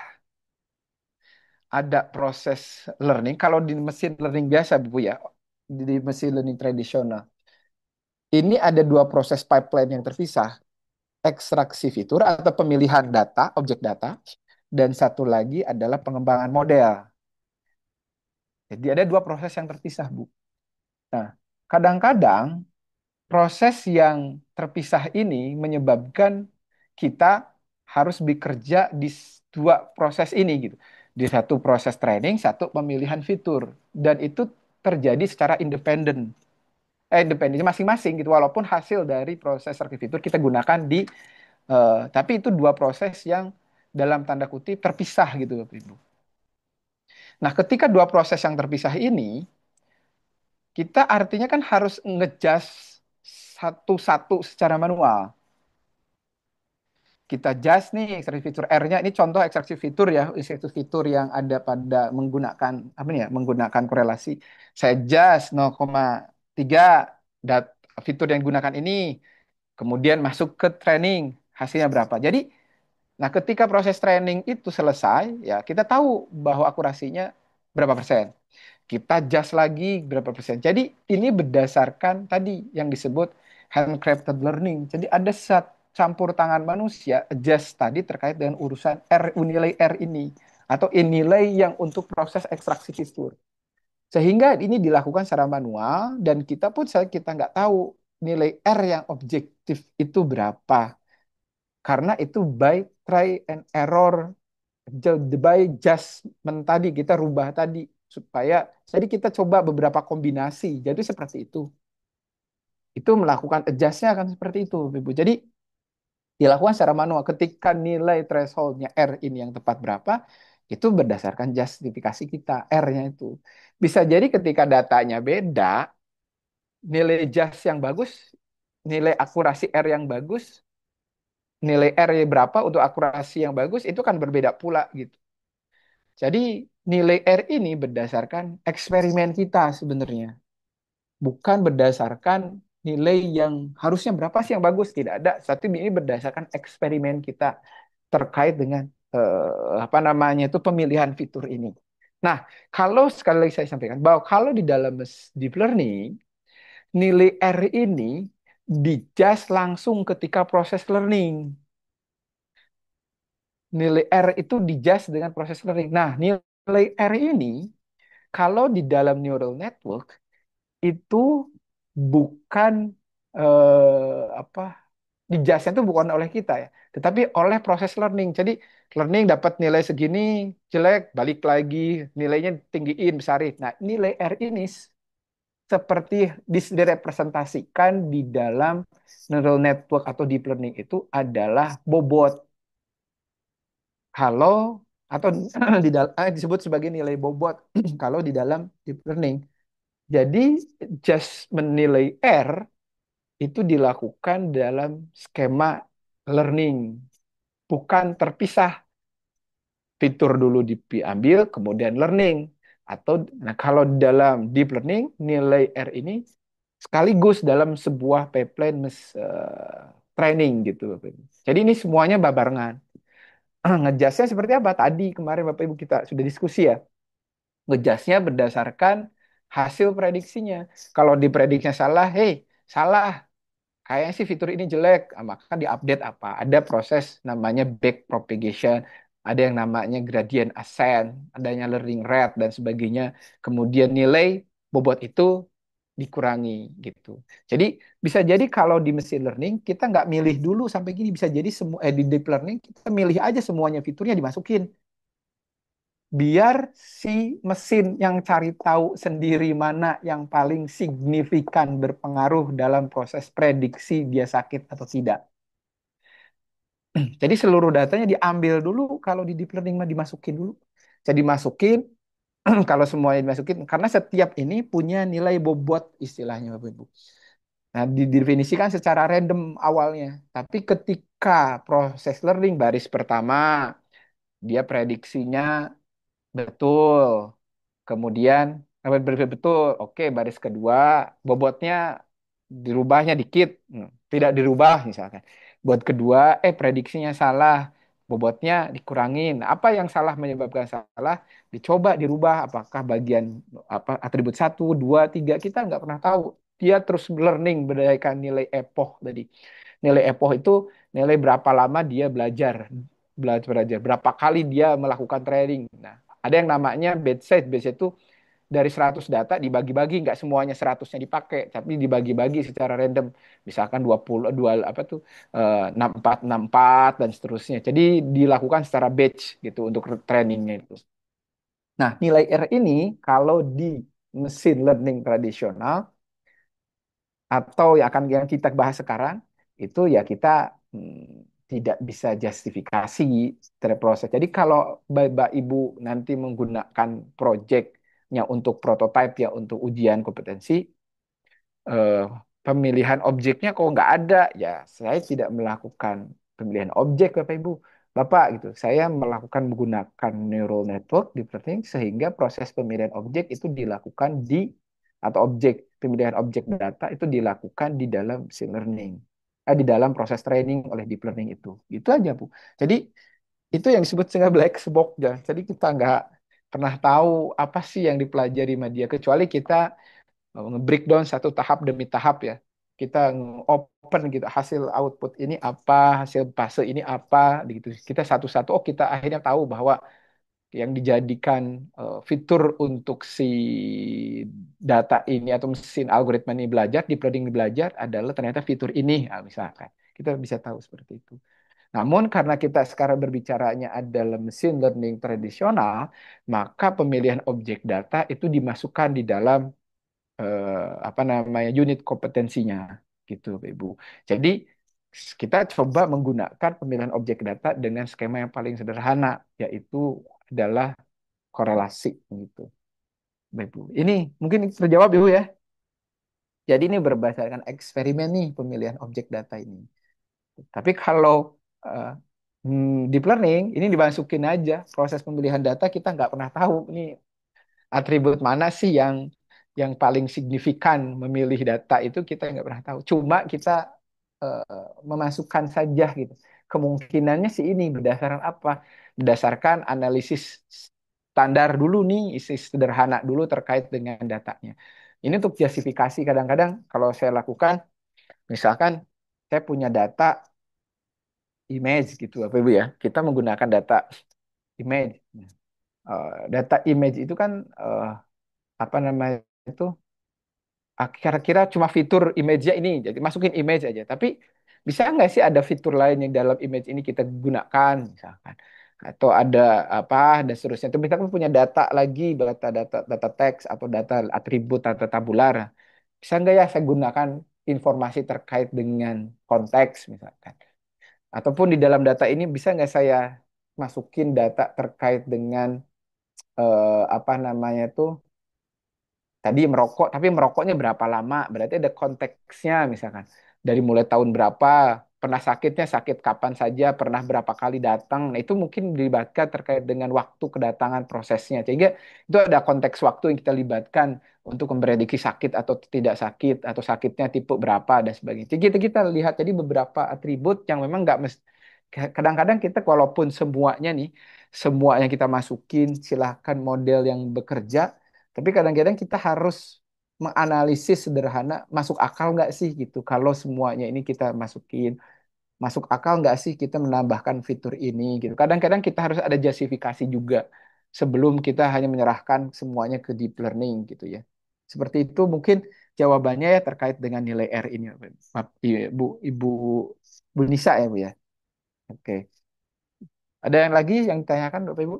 Ada proses learning, kalau di mesin learning biasa, Bu ya, di mesin learning tradisional. Ini ada dua proses pipeline yang terpisah. Ekstraksi fitur atau pemilihan data, objek data, dan satu lagi adalah pengembangan model. Jadi ada dua proses yang terpisah, Bu. Nah, kadang-kadang proses yang terpisah ini menyebabkan kita harus bekerja di dua proses ini gitu. Di satu proses training, satu pemilihan fitur. Dan itu terjadi secara independen. Independen masing-masing gitu. Walaupun hasil dari proses servis fitur kita gunakan di tapi itu dua proses yang dalam tanda kutip terpisah gitu Bapak Ibu. Nah, ketika dua proses yang terpisah ini, kita artinya kan harus ngejust satu-satu secara manual. kita just nih ekstraksi fitur R-nya. Ini contoh ekstraksi fitur ya, ekstraksi fitur yang ada pada menggunakan apa nih ya, menggunakan korelasi. Saya just 0,3 dat fitur yang digunakan ini, kemudian masuk ke training, hasilnya berapa. Jadi, nah ketika proses training itu selesai, ya kita tahu bahwa akurasinya berapa persen. Kita adjust lagi berapa persen. Jadi ini berdasarkan tadi yang disebut handcrafted learning. Jadi ada campur tangan manusia adjust tadi terkait dengan urusan R, nilai R ini atau nilai yang untuk proses ekstraksi fitur. Sehingga ini dilakukan secara manual dan kita pun kita nggak tahu nilai R yang objektif itu berapa. Karena itu by try and error, by adjustment tadi kita rubah tadi supaya jadi kita coba beberapa kombinasi. Jadi seperti itu. Itu melakukan adjustnya akan seperti itu, Ibu. Jadi dilakukan secara manual. Ketika nilai thresholdnya R ini yang tepat berapa, itu berdasarkan justifikasi kita R-nya itu. Bisa jadi ketika datanya beda, nilai just yang bagus, nilai akurasi R yang bagus, nilai R berapa untuk akurasi yang bagus, itu kan berbeda pula gitu. Jadi nilai R ini berdasarkan eksperimen kita sebenarnya, bukan berdasarkan nilai yang harusnya berapa sih yang bagus, tidak ada. Tapi ini berdasarkan eksperimen kita terkait dengan apa namanya itu pemilihan fitur ini. Nah, kalau sekali lagi saya sampaikan bahwa kalau di dalam deep learning nilai R ini dijust langsung ketika proses learning. Nilai R itu dijust dengan proses learning. Nah, nilai R ini kalau di dalam neural network itu bukan apa dijustnya itu bukan oleh kita ya, tetapi oleh proses learning. Jadi learning dapat nilai segini jelek, balik lagi nilainya tinggiin, besarin. Nah, nilai R ini seperti direpresentasikan di dalam neural network atau deep learning itu adalah bobot. Kalau atau disebut sebagai nilai bobot kalau di dalam deep learning. Jadi just menilai R itu dilakukan dalam skema learning, bukan terpisah. Fitur dulu diambil, kemudian learning. Atau nah kalau dalam deep learning nilai R ini sekaligus dalam sebuah pipeline training gitu. Jadi ini semuanya babarengan. Ngejasnya seperti apa? Tadi kemarin Bapak Ibu kita sudah diskusi ya. Ngejasnya berdasarkan hasil prediksinya. Kalau diprediksinya salah, hey, salah. Kayaknya sih fitur ini jelek, maka diupdate apa? Ada proses namanya back propagation, ada yang namanya gradient ascent, adanya learning rate dan sebagainya. Kemudian nilai bobot itu dikurangi gitu. Jadi bisa jadi kalau di machine learning kita nggak milih dulu sampai gini, bisa jadi semua di deep learning kita milih aja semuanya fiturnya dimasukin biar si mesin yang cari tahu sendiri mana yang paling signifikan berpengaruh dalam proses prediksi dia sakit atau tidak. Jadi seluruh datanya diambil dulu kalau di deep learning mah dimasukin dulu. Jadi masukin kalau semuanya dimasukin karena setiap ini punya nilai bobot istilahnya Bapak Ibu. Nah, didefinisikan secara random awalnya. Tapi ketika proses learning baris pertama dia prediksinya betul. Kemudian betul, oke baris kedua bobotnya dirubahnya dikit, tidak dirubah misalkan. Buat kedua, prediksinya salah, bobotnya dikurangin. Apa yang salah menyebabkan salah? Dicoba dirubah, apakah bagian apa atribut satu, dua, tiga kita nggak pernah tahu. Dia terus learning berdasarkan nilai epoch tadi. Nilai epoch itu nilai berapa lama dia belajar, belajar berapa kali dia melakukan training. Nah, ada yang namanya batch size. Batch itu dari 100 data dibagi-bagi, nggak semuanya 100-nya dipakai, tapi dibagi-bagi secara random. Misalkan 20, dua, apa tuh, 64, 64, dan seterusnya. Jadi dilakukan secara batch gitu untuk trainingnya itu. Nah, nilai R ini kalau di mesin learning tradisional atau yang kita bahas sekarang, itu ya kita tidak bisa justifikasi terproses. Jadi kalau Bapak Ibu nanti menggunakan projectnya untuk prototype ya untuk ujian kompetensi, eh, pemilihan objeknya kok nggak ada, ya saya tidak melakukan pemilihan objek Bapak Ibu. Bapak gitu, saya melakukan menggunakan neural network deep learning sehingga proses pemilihan objek itu dilakukan di atau pemilihan objek data itu dilakukan di dalam machine learning. Di dalam proses training oleh deep learning itu. Itu aja, Bu. Jadi itu yang disebut dengan black box ya. Jadi kita nggak pernah tahu apa sih yang dipelajari sama dia kecuali kita nge-breakdown satu tahap demi tahap ya. Kita open gitu hasil output ini apa, hasil fase ini apa gitu. Kita satu-satu kita akhirnya tahu bahwa yang dijadikan fitur untuk si data ini atau mesin algoritma ini belajar, deep learning ini belajar adalah ternyata fitur ini, nah, misalkan. Kita bisa tahu seperti itu. Namun karena kita sekarang berbicaranya adalah mesin learning tradisional, maka pemilihan objek data itu dimasukkan di dalam apa namanya unit kompetensinya gitu, Bapak Ibu. Jadi kita coba menggunakan pemilihan objek data dengan skema yang paling sederhana, yaitu adalah korelasi gitu, Bapak Ibu. Ini mungkin terjawab Ibu ya. Jadi ini berdasarkan eksperimen nih pemilihan objek data ini. Tapi kalau eh, deep learning ini dimasukin aja proses pemilihan data kita nggak pernah tahu ini atribut mana sih yang paling signifikan memilih data itu kita nggak pernah tahu. Cuma kita memasukkan saja gitu. Kemungkinannya sih ini berdasarkan apa? Berdasarkan analisis standar dulu nih, isi sederhana dulu terkait dengan datanya. Ini untuk justifikasi kadang-kadang kalau saya lakukan, misalkan saya punya data image gitu, Bapak Ibu ya. Kita menggunakan data image. Data image itu kan apa namanya itu kira-kira cuma fitur image-nya ini, jadi masukin image aja. Tapi bisa nggak sih ada fitur lain yang dalam image ini kita gunakan, misalkan, atau ada apa dan seterusnya. Itu misalkan punya data lagi, data teks atau data atribut, data tabular. Bisa nggak ya saya gunakan informasi terkait dengan konteks, misalkan. Ataupun di dalam data ini bisa nggak saya masukin data terkait dengan apa namanya itu tadi merokok, tapi merokoknya berapa lama? Berarti ada konteksnya misalkan. Dari mulai tahun berapa, pernah sakitnya sakit kapan saja, pernah berapa kali datang. Nah, itu mungkin dilibatkan terkait dengan waktu kedatangan prosesnya. Sehingga itu ada konteks waktu yang kita libatkan untuk memprediksi sakit atau tidak sakit, atau sakitnya tipe berapa, dan sebagainya. Jadi kita lihat jadi beberapa atribut yang memang nggak mesti, kadang-kadang kita walaupun semuanya nih, semuanya kita masukin, silahkan model yang bekerja, tapi kadang-kadang kita harus menganalisis sederhana, masuk akal nggak sih gitu. Kalau semuanya ini kita masukin, masuk akal nggak sih kita menambahkan fitur ini gitu. Kadang-kadang kita harus ada justifikasi juga sebelum kita hanya menyerahkan semuanya ke deep learning gitu ya. Seperti itu mungkin jawabannya ya terkait dengan nilai R ini, Ibu, Ibu, Bu Nisa ya Bu ya. Oke. Ada yang lagi yang ditanyakan Bapak Ibu?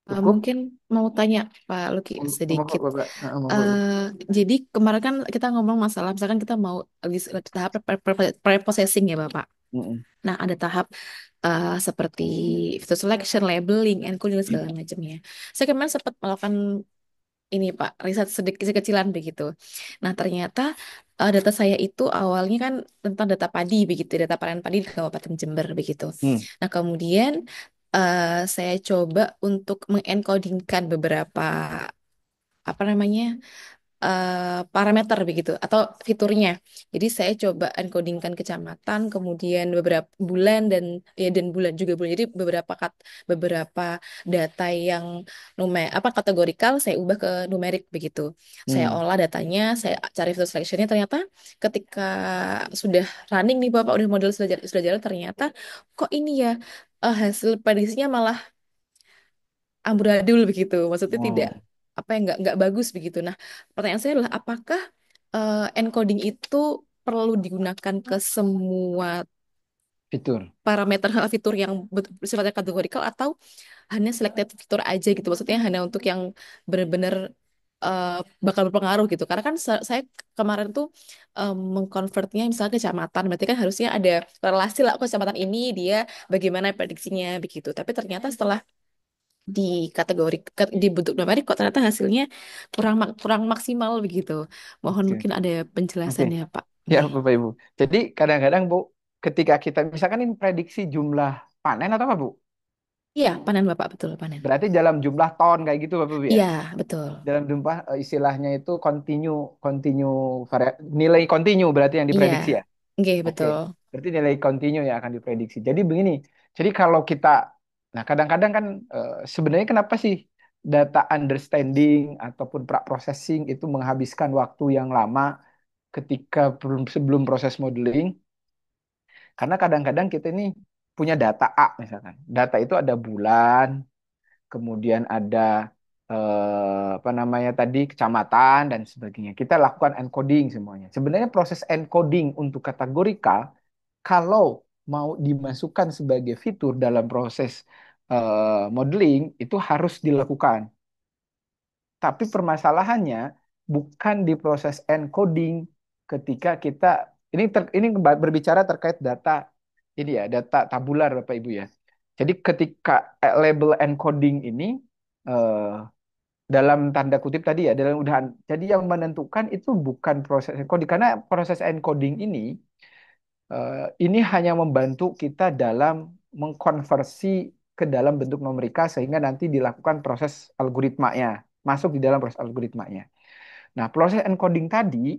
Cukup? Mungkin mau tanya Pak Luki Bapak, sedikit. Bapak, Bapak. eh jadi kemarin kan kita ngomong masalah, misalkan kita mau di tahap preprocessing ya Bapak. Mm-mm. Nah, ada tahap seperti feature selection, labeling, encoding, dan segala macamnya. Saya kemarin sempat melakukan ini Pak, riset sedikit kecilan begitu. Nah, ternyata data saya itu awalnya kan tentang data padi begitu, data panen padi di Kabupaten Jember begitu. Hmm. Nah, kemudian saya coba untuk mengencodingkan beberapa apa namanya parameter begitu atau fiturnya. Jadi saya coba encodingkan kecamatan, kemudian beberapa bulan dan ya dan bulan juga bulan. Jadi beberapa data yang apa kategorikal saya ubah ke numerik begitu. Saya Hmm. olah datanya, saya cari fitur selectionnya. Ternyata ketika sudah running nih Bapak, udah model sudah jalan, ternyata kok ini ya hasil prediksinya malah amburadul begitu. Maksudnya tidak Oh, apa yang nggak bagus begitu. Nah, pertanyaan saya adalah apakah encoding itu perlu digunakan ke semua fitur. parameter fitur yang sifatnya kategorikal atau hanya selected fitur aja gitu. Maksudnya hanya untuk yang benar-benar eh, bakal berpengaruh gitu. Karena kan saya kemarin tuh mengkonvertnya misalnya ke kecamatan, berarti kan harusnya ada relasi lah ke kecamatan ini dia bagaimana prediksinya begitu. Tapi ternyata setelah di kategori dibentuk numerik kok ternyata hasilnya kurang maksimal begitu. Mohon Oke, mungkin ada oke. penjelasannya, Pak. Ya, Nggih. Bapak Ibu. Jadi kadang-kadang Bu, ketika kita misalkan ini prediksi jumlah panen atau apa Bu? Iya, panen Bapak betul panen. Berarti dalam jumlah ton kayak gitu Bapak Ibu ya? Iya, betul. Dalam jumlah istilahnya itu continue continue nilai continue berarti yang Iya. diprediksi ya. Nggih, Oke. betul. Berarti nilai continue yang akan diprediksi. Jadi begini. Jadi kalau kita nah kadang-kadang kan sebenarnya kenapa sih data understanding ataupun processing itu menghabiskan waktu yang lama ketika sebelum proses modeling? Karena kadang-kadang kita ini punya data A misalkan. Data itu ada bulan, kemudian ada apa namanya tadi kecamatan dan sebagainya. Kita lakukan encoding semuanya. Sebenarnya proses encoding untuk kategorikal kalau mau dimasukkan sebagai fitur dalam proses modeling itu harus dilakukan. Tapi permasalahannya bukan di proses encoding ketika kita ini berbicara terkait data ini ya, data tabular Bapak Ibu ya. Jadi ketika label encoding ini eh, dalam tanda kutip tadi ya, dalam udahan. Jadi yang menentukan itu bukan proses encoding karena proses encoding ini hanya membantu kita dalam mengkonversi ke dalam bentuk numerika sehingga nanti dilakukan proses algoritmanya, masuk di dalam proses algoritmanya. Nah, proses encoding tadi,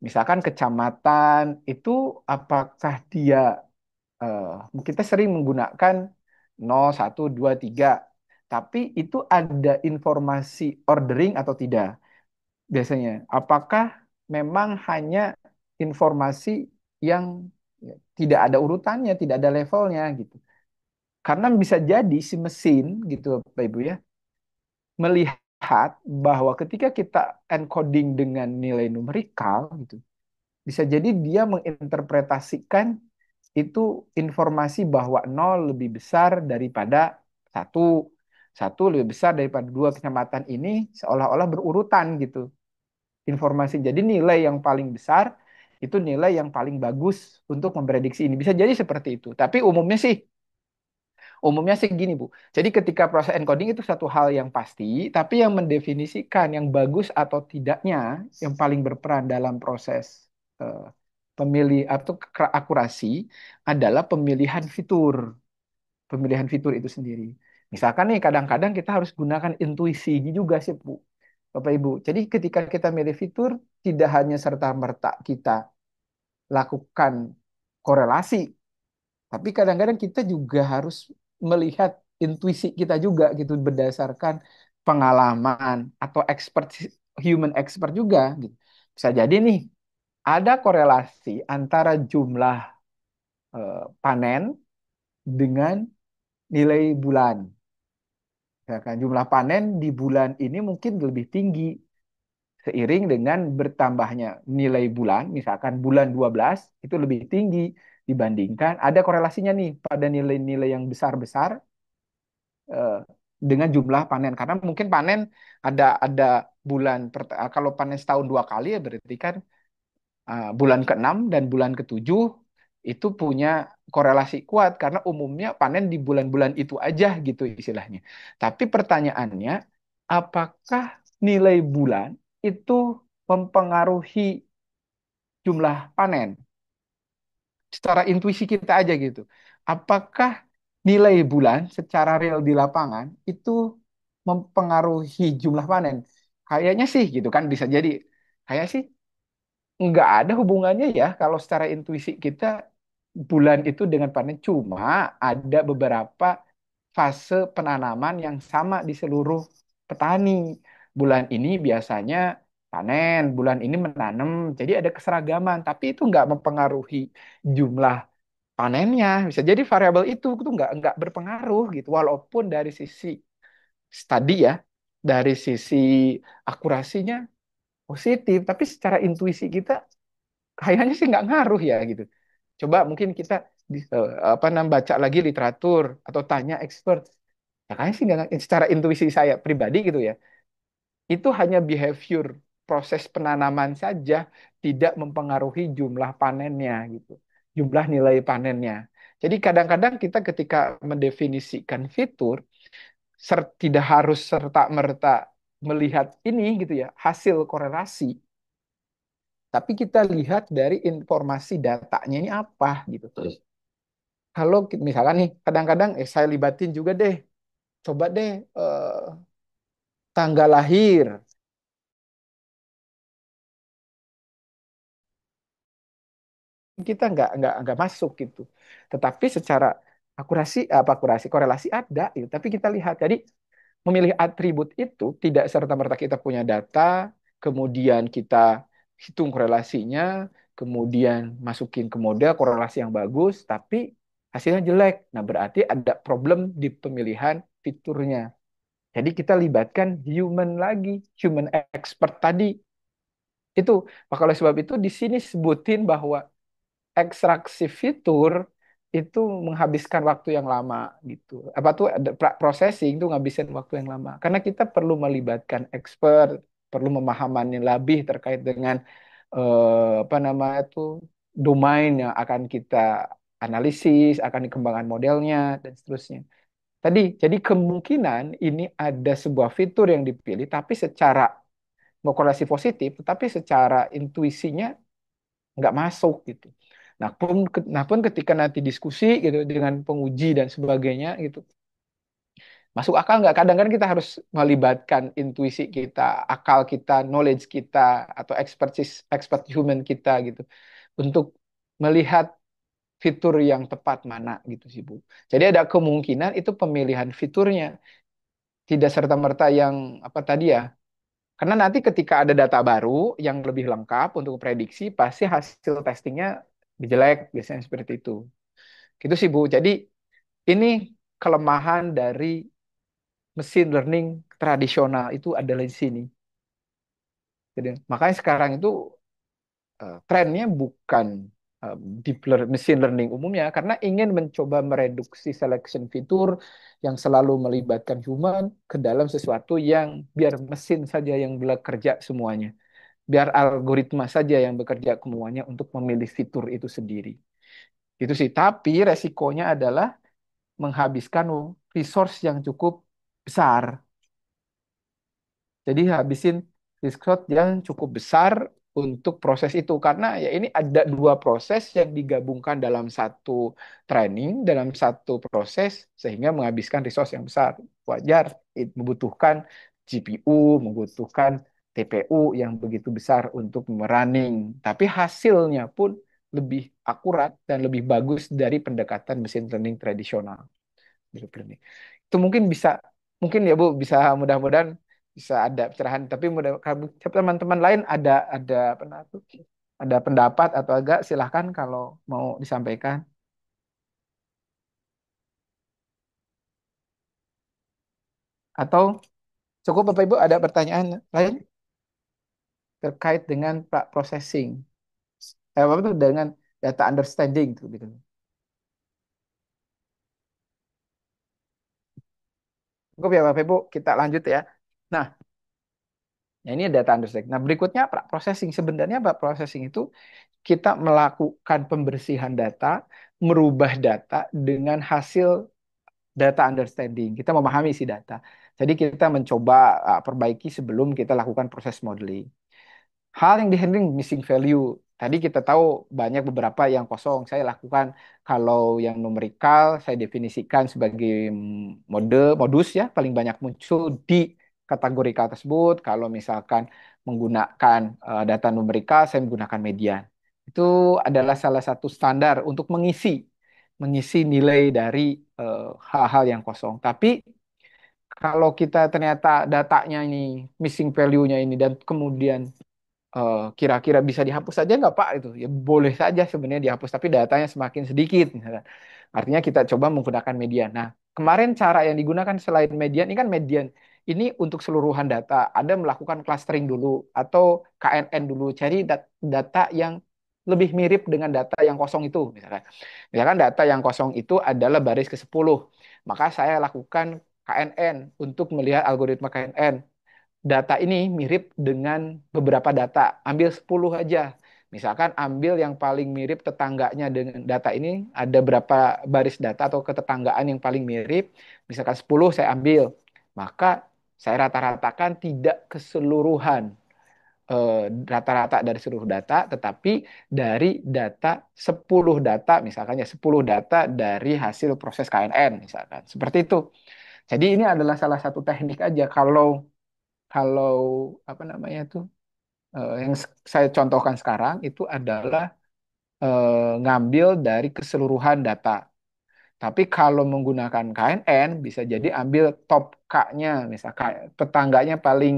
misalkan kecamatan itu apakah dia kita sering menggunakan 0, 1, 2, 3, tapi itu ada informasi ordering atau tidak biasanya? Apakah memang hanya informasi yang ya, tidak ada urutannya, tidak ada levelnya gitu. Karena bisa jadi si mesin gitu Bapak Ibu ya, melihat bahwa ketika kita encoding dengan nilai numerikal gitu, bisa jadi dia menginterpretasikan itu informasi bahwa nol lebih besar daripada satu, satu lebih besar daripada dua kecamatan ini seolah-olah berurutan gitu informasi. Jadi nilai yang paling besar itu nilai yang paling bagus untuk memprediksi ini. Bisa jadi seperti itu. Tapi umumnya sih gini, Bu. Jadi ketika proses encoding itu satu hal yang pasti, tapi yang mendefinisikan yang bagus atau tidaknya, yang paling berperan dalam proses eh, pemilih atau akurasi adalah pemilihan fitur itu sendiri. Misalkan nih kadang-kadang kita harus gunakan intuisi juga sih, Bu. Bapak Ibu. Jadi ketika kita milih fitur, tidak hanya serta-merta kita lakukan korelasi, tapi kadang-kadang kita juga harus melihat intuisi kita juga gitu berdasarkan pengalaman atau human expert juga gitu. Bisa jadi nih ada korelasi antara jumlah panen dengan nilai bulan. Misalkan jumlah panen di bulan ini mungkin lebih tinggi seiring dengan bertambahnya nilai bulan, misalkan bulan 12 itu lebih tinggi dibandingkan ada korelasinya nih pada nilai-nilai yang besar-besar eh, dengan jumlah panen karena mungkin panen ada bulan kalau panen setahun dua kali ya berarti kan bulan ke-6 dan bulan ke-7 itu punya korelasi kuat karena umumnya panen di bulan-bulan itu aja gitu istilahnya. Tapi pertanyaannya, apakah nilai bulan itu mempengaruhi jumlah panen? Secara intuisi kita aja gitu. Apakah nilai bulan secara real di lapangan itu mempengaruhi jumlah panen? Kayaknya sih gitu kan bisa jadi. Kayak sih nggak ada hubungannya ya kalau secara intuisi kita bulan itu dengan panen cuma ada beberapa fase penanaman yang sama di seluruh petani. Bulan ini biasanya panen, bulan ini menanam, jadi ada keseragaman, tapi itu nggak mempengaruhi jumlah panennya. Bisa jadi variabel itu nggak berpengaruh gitu, walaupun dari sisi studi ya, dari sisi akurasinya positif, tapi secara intuisi kita kayaknya sih nggak ngaruh ya gitu. Coba mungkin kita apa namanya baca lagi literatur atau tanya expert. Ya kayaknya sih nggak secara intuisi saya pribadi gitu ya. Itu hanya behavior proses penanaman saja tidak mempengaruhi jumlah panennya gitu. Jumlah nilai panennya. Jadi kadang-kadang kita ketika mendefinisikan fitur tidak harus serta-merta melihat ini gitu ya, hasil korelasi, tapi kita lihat dari informasi datanya ini apa gitu. Kalau misalkan nih, kadang-kadang saya libatin juga deh, coba deh tanggal lahir. Kita nggak masuk gitu. Tetapi secara akurasi korelasi ada gitu. Tapi kita lihat. Jadi memilih atribut itu tidak serta-merta kita punya data, kemudian kita hitung korelasinya, kemudian masukin ke model korelasi yang bagus, tapi hasilnya jelek. Nah, berarti ada problem di pemilihan fiturnya. Jadi kita libatkan human lagi, human expert tadi. Itu, maka oleh sebab itu di sini sebutin bahwa ekstraksi fitur itu menghabiskan waktu yang lama gitu. Apa tuh ada processing itu ngabisin waktu yang lama. Karena kita perlu melibatkan expert, perlu memahami lebih terkait dengan apa namanya itu domain yang akan kita analisis, akan dikembangkan modelnya dan seterusnya. Tadi, jadi kemungkinan ini ada sebuah fitur yang dipilih, tapi secara mau korelasi positif, tetapi secara intuisinya nggak masuk gitu. Nah pun ketika nanti diskusi gitu dengan penguji dan sebagainya gitu, masuk akal nggak? Kadang kan kita harus melibatkan intuisi kita, akal kita, knowledge kita, atau expert human kita gitu, untuk melihat fitur yang tepat mana gitu sih Bu. Jadi ada kemungkinan itu pemilihan fiturnya tidak serta-merta yang apa tadi ya. Karena nanti ketika ada data baru yang lebih lengkap untuk prediksi, pasti hasil testingnya jelek, biasanya seperti itu. Gitu sih Bu. Jadi ini kelemahan dari mesin learning tradisional itu adalah di sini. Jadi makanya sekarang itu trennya bukan machine learning umumnya karena ingin mencoba mereduksi selection fitur yang selalu melibatkan human ke dalam sesuatu yang biar mesin saja yang bekerja semuanya. Biar algoritma saja yang bekerja semuanya untuk memilih fitur itu sendiri. Itu sih. Tapi resikonya adalah menghabiskan resource yang cukup besar. Jadi habisin resource yang cukup besar untuk proses itu. Karena ya ini ada dua proses yang digabungkan dalam satu training, dalam satu proses, sehingga menghabiskan resource yang besar. Wajar, membutuhkan GPU, membutuhkan TPU yang begitu besar untuk merunning. Tapi hasilnya pun lebih akurat dan lebih bagus dari pendekatan mesin learning tradisional. Deep learning. Itu mungkin bisa, mungkin ya Bu, bisa mudah-mudahan bisa ada pencerahan. Tapi mudah kalau teman-teman lain ada apa tuh, ada pendapat atau agak silahkan kalau mau disampaikan. Atau cukup Bapak Ibu ada pertanyaan lain terkait dengan processing. Apa itu dengan data understanding gitu. Cukup ya Bapak Ibu, kita lanjut ya. Nah, ya ini data understanding. Nah, berikutnya processing. Sebenarnya Pak processing itu kita melakukan pembersihan data, merubah data dengan hasil data understanding. Kita memahami isi data. Jadi kita mencoba perbaiki sebelum kita lakukan proses modeling. Hal yang dihandling missing value. Tadi kita tahu banyak beberapa yang kosong. Saya lakukan kalau yang numerikal saya definisikan sebagai modus ya paling banyak muncul di kategorikal tersebut. Kalau misalkan menggunakan data numerikal saya menggunakan median. Itu adalah salah satu standar untuk mengisi nilai dari hal-hal yang kosong. Tapi kalau kita ternyata datanya ini missing value-nya ini dan kemudian kira-kira bisa dihapus saja nggak Pak itu ya boleh saja sebenarnya dihapus tapi datanya semakin sedikit misalkan. Artinya kita coba menggunakan median. Nah kemarin cara yang digunakan selain median ini kan median ini untuk seluruhan data ada melakukan clustering dulu atau KNN dulu cari data yang lebih mirip dengan data yang kosong itu misalkan data yang kosong itu adalah baris ke-10 maka saya lakukan KNN untuk melihat algoritma KNN data ini mirip dengan beberapa data. Ambil 10 aja. Misalkan ambil yang paling mirip tetangganya dengan data ini, ada berapa baris data atau ketetanggaan yang paling mirip. Misalkan 10 saya ambil. maka saya rata-ratakan tidak keseluruhan rata-rata dari seluruh data, tetapi dari data 10 data, misalkan ya 10 data dari hasil proses KNN, misalkan. Seperti itu. Jadi ini adalah salah satu teknik aja. Kalau apa namanya itu yang saya contohkan sekarang itu adalah ngambil dari keseluruhan data. Tapi kalau menggunakan KNN bisa jadi ambil top K-nya, misalkan tetangganya paling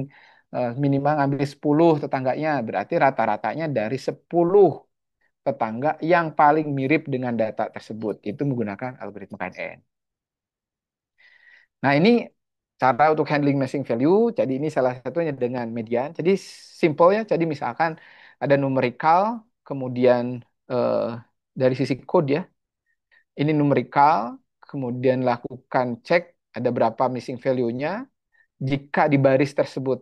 minimal ngambil 10 tetangganya, berarti rata-ratanya dari 10 tetangga yang paling mirip dengan data tersebut. Itu menggunakan algoritma KNN. Nah, ini cara untuk handling missing value. Jadi ini salah satunya dengan median. Jadi simpelnya, jadi misalkan ada numerical, kemudian eh, dari sisi code ya, ini numerical, kemudian lakukan cek ada berapa missing value-nya. Jika di baris tersebut,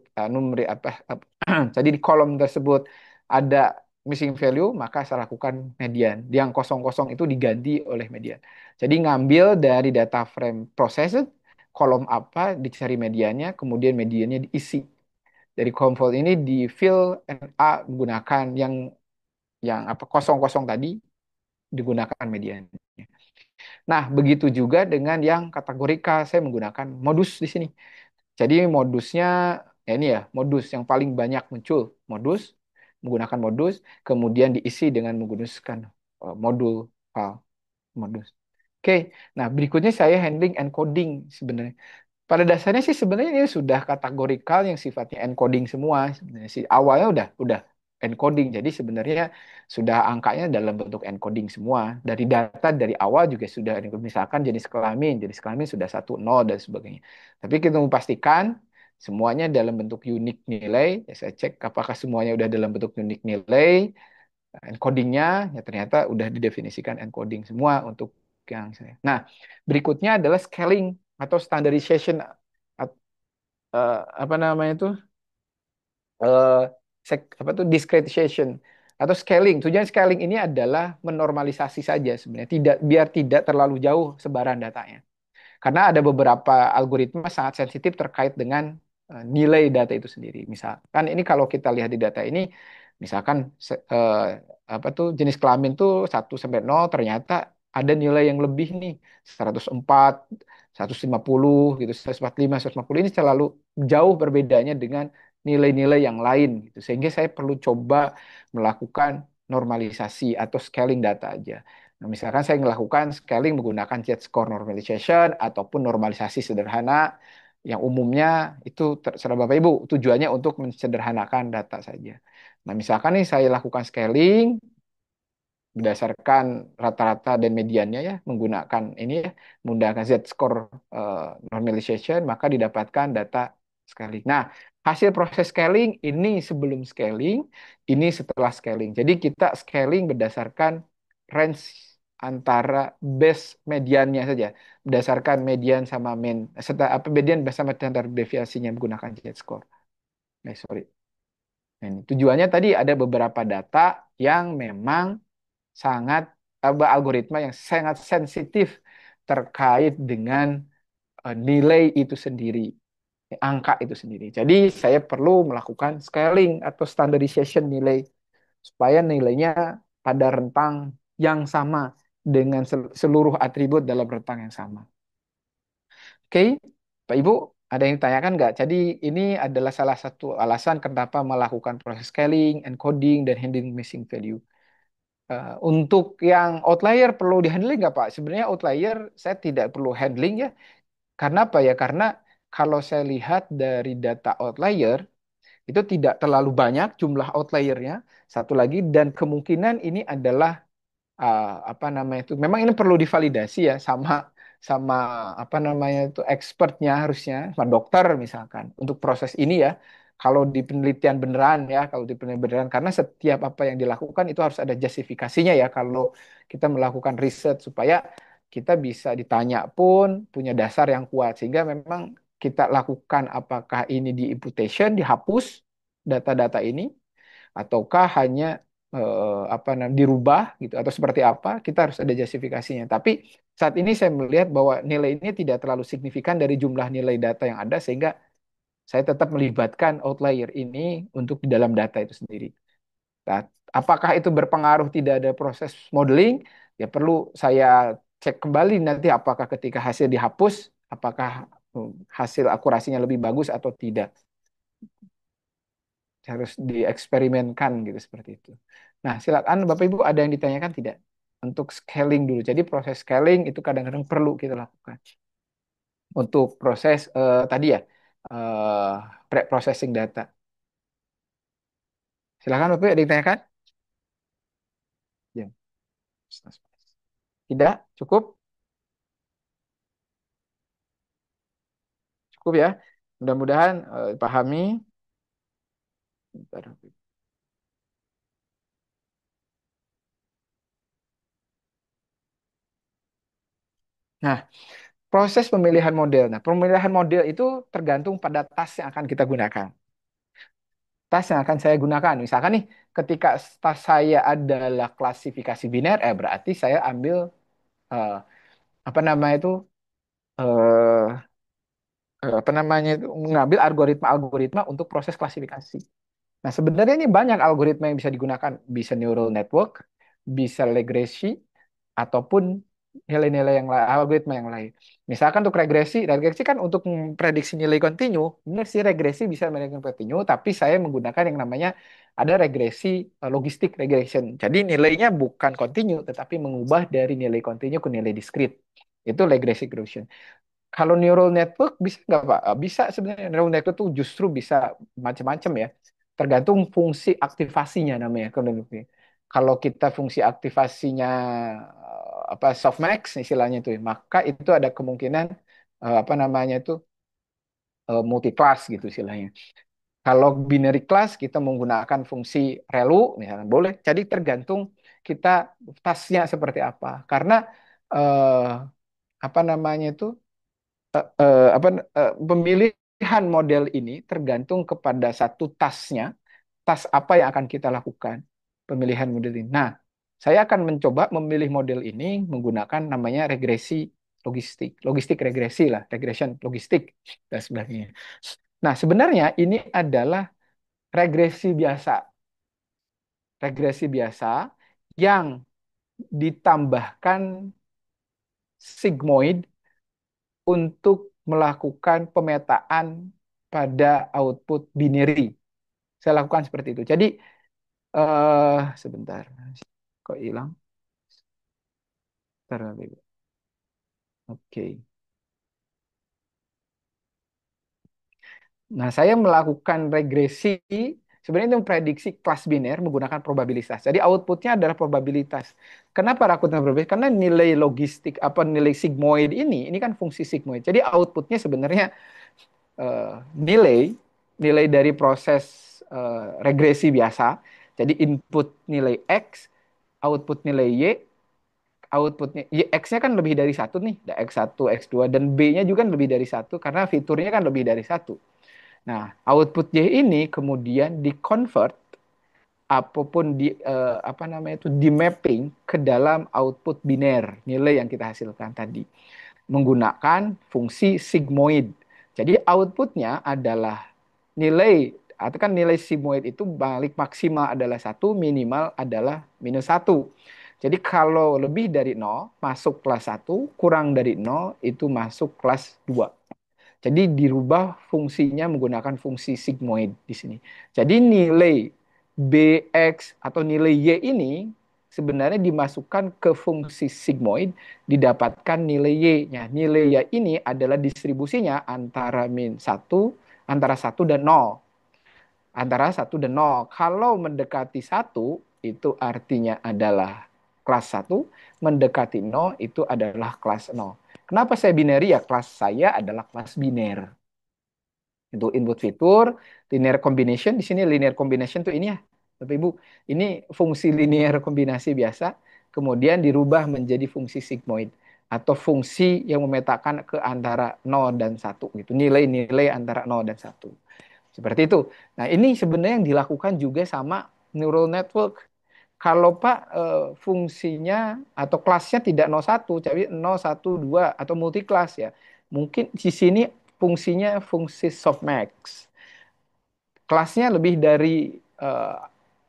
jadi di kolom tersebut ada missing value, maka saya lakukan median. Yang kosong-kosong itu diganti oleh median. Jadi ngambil dari data frame processed, kolom apa, dicari mediannya, kemudian mediannya diisi. Dari kolom ini di fill NA menggunakan yang apa kosong-kosong tadi digunakan mediannya. Nah, begitu juga dengan yang kategorikal, saya menggunakan modus di sini. Jadi modusnya, ya ini ya, modus yang paling banyak muncul. Modus, menggunakan modus, kemudian diisi dengan menggunakan modul file modus. Oke, nah berikutnya saya handling encoding sebenarnya. Pada dasarnya sih sebenarnya ini sudah kategorikal yang sifatnya encoding semua. Sebenarnya sih awalnya udah encoding. Jadi sebenarnya sudah angkanya dalam bentuk encoding semua. Dari data dari awal juga sudah misalkan jenis kelamin sudah 1 0 dan sebagainya. Tapi kita mau pastikan semuanya dalam bentuk unik nilai. Ya, saya cek apakah semuanya udah dalam bentuk unik nilai. Encodingnya ya ternyata udah didefinisikan encoding semua untuk yang saya. Nah, berikutnya adalah scaling atau standardization apa namanya itu eh, apa tuh discretization atau scaling. Tujuan scaling ini adalah menormalisasi saja sebenarnya, tidak biar tidak terlalu jauh sebaran datanya. Karena ada beberapa algoritma sangat sensitif terkait dengan nilai data itu sendiri. Misalkan ini kalau kita lihat di data ini, misalkan apa tuh jenis kelamin tuh 1 sampai 0 ternyata ada nilai yang lebih nih 104, 150 gitu, 145, 150 ini selalu jauh berbedanya dengan nilai-nilai yang lain gitu. Sehingga saya perlu coba melakukan normalisasi atau scaling data aja. Nah, misalkan saya melakukan scaling menggunakan Z-score normalization ataupun normalisasi sederhana yang umumnya itu terserah Bapak Ibu. Tujuannya untuk mensederhanakan data saja. Nah, misalkan nih saya lakukan scaling berdasarkan rata-rata dan mediannya ya, menggunakan ini ya, menggunakan Z-score normalization, maka didapatkan data scaling. Nah, hasil proses scaling ini sebelum scaling, ini setelah scaling. Jadi kita scaling berdasarkan range antara base mediannya saja, berdasarkan median sama mean, serta apa median sama standar deviasinya menggunakan Z-score. Sorry. Nah, ini tujuannya tadi ada beberapa data yang memang sangat algoritma yang sangat sensitif terkait dengan nilai itu sendiri, angka itu sendiri. Jadi saya perlu melakukan scaling atau standardization nilai supaya nilainya pada rentang yang sama dengan seluruh atribut dalam rentang yang sama. Oke, Pak Ibu, ada yang ditanyakan nggak? Jadi ini adalah salah satu alasan kenapa melakukan proses scaling, encoding, dan handling missing value. Untuk yang outlier perlu di-handling nggak Pak? Sebenarnya outlier saya tidak perlu handling ya. Karena apa ya? Karena kalau saya lihat dari data outlier, itu tidak terlalu banyak jumlah outliernya. Satu lagi, dan kemungkinan ini adalah apa namanya itu memang ini perlu divalidasi ya sama sama apa namanya itu expertnya harusnya sama dokter misalkan untuk proses ini ya kalau di penelitian beneran ya kalau di penelitian beneran karena setiap apa yang dilakukan itu harus ada justifikasinya ya kalau kita melakukan riset supaya kita bisa ditanya pun punya dasar yang kuat sehingga memang kita lakukan apakah ini di imputation dihapus data-data ini ataukah hanya apa namanya dirubah gitu atau seperti apa, kita harus ada justifikasinya. Tapi saat ini saya melihat bahwa nilai ini tidak terlalu signifikan dari jumlah nilai data yang ada, sehingga saya tetap melibatkan outlier ini untuk di dalam data itu sendiri. Nah, apakah itu berpengaruh tidak ada proses modeling? Ya perlu saya cek kembali nanti apakah ketika hasil dihapus, apakah hasil akurasinya lebih bagus atau tidak. Harus dieksperimenkan gitu seperti itu. Nah, silakan Bapak Ibu ada yang ditanyakan tidak? Untuk scaling dulu. Jadi proses scaling itu kadang-kadang perlu kita lakukan. Untuk proses tadi ya, eh, pre-processing data. Silakan Bapak Ibu ada yang ditanyakan? Ya. Tidak? Cukup? Cukup ya. Mudah-mudahan pahami. Bentar. Nah, proses pemilihan model. Nah, pemilihan model itu tergantung pada tas yang akan kita gunakan. Tas yang akan saya gunakan. Misalkan nih, ketika tas saya adalah klasifikasi biner, berarti saya ambil eh, apa namanya itu eh, apa namanya itu mengambil algoritma-algoritma untuk proses klasifikasi. Nah, sebenarnya ini banyak algoritma yang bisa digunakan, bisa neural network, bisa regresi, ataupun nilai-nilai yang lain, algoritma yang lain. Misalkan untuk regresi, regresi kan untuk memprediksi nilai kontinu, benar sih regresi bisa memprediksi kontinu, tapi saya menggunakan yang namanya ada regresi logistik regression. Jadi nilainya bukan kontinu, tetapi mengubah dari nilai kontinu ke nilai diskrit. Itu regresi regression. Kalau neural network bisa nggak Pak? Bisa sebenarnya. Neural network tuh justru bisa macam-macam ya. Tergantung fungsi aktivasinya namanya. Kalau kita fungsi aktivasinya apa softmax istilahnya itu, ya, maka itu ada kemungkinan apa namanya itu multi class gitu istilahnya. Kalau binary class kita menggunakan fungsi relu misalnya boleh. Jadi tergantung kita tasnya seperti apa. Karena eh, apa namanya itu pemilihan model ini tergantung kepada satu tasnya, tas apa yang akan kita lakukan pemilihan model ini. Nah, saya akan mencoba memilih model ini menggunakan namanya regresi logistik, logistik regresi lah, regression logistik dan sebagainya. Nah, sebenarnya ini adalah regresi biasa yang ditambahkan sigmoid untuk melakukan pemetaan pada output binary. Saya lakukan seperti itu. Jadi, sebentar. Kok hilang? Bentar, Oke. Nah, saya melakukan regresi, sebenarnya itu memprediksi kelas biner menggunakan probabilitas. Jadi outputnya adalah probabilitas. Kenapa lakukan probabilitas? Karena nilai logistik, apa nilai sigmoid ini kan fungsi sigmoid. Jadi outputnya sebenarnya nilai, nilai dari proses regresi biasa. Jadi input nilai X, output nilai Y, outputnya X-nya kan lebih dari satu nih, ada X1, X2, dan B-nya juga kan lebih dari satu karena fiturnya kan lebih dari satu. Nah, output Y ini kemudian di-convert apapun apa namanya itu di mapping ke dalam output biner nilai yang kita hasilkan tadi menggunakan fungsi sigmoid. Jadi outputnya adalah nilai atau kan nilai sigmoid itu balik maksimal adalah satu, minimal adalah minus satu. Jadi kalau lebih dari nol masuk kelas satu, kurang dari nol itu masuk kelas 2. Jadi dirubah fungsinya menggunakan fungsi sigmoid di sini. Jadi nilai bx atau nilai y ini sebenarnya dimasukkan ke fungsi sigmoid, didapatkan nilai y-nya. Nilai y ini adalah distribusinya antara min satu, antara satu dan nol. Antara satu dan nol. Kalau mendekati satu itu artinya adalah kelas satu, mendekati nol itu adalah kelas nol. Kenapa saya binary ya? Kelas saya adalah kelas biner. Untuk input fitur, linear combination, di sini linear combination tuh ini ya, Bapak Ibu, ini fungsi linear kombinasi biasa, kemudian dirubah menjadi fungsi sigmoid, atau fungsi yang memetakan ke antara 0 dan 1, gitu, nilai-nilai antara 0 dan 1. Seperti itu. Nah, ini sebenarnya yang dilakukan juga sama neural network. Kalau Pak fungsinya atau kelasnya tidak 01, tapi 012 atau multi kelas ya. Mungkin di sini fungsinya fungsi softmax. Kelasnya lebih dari eh,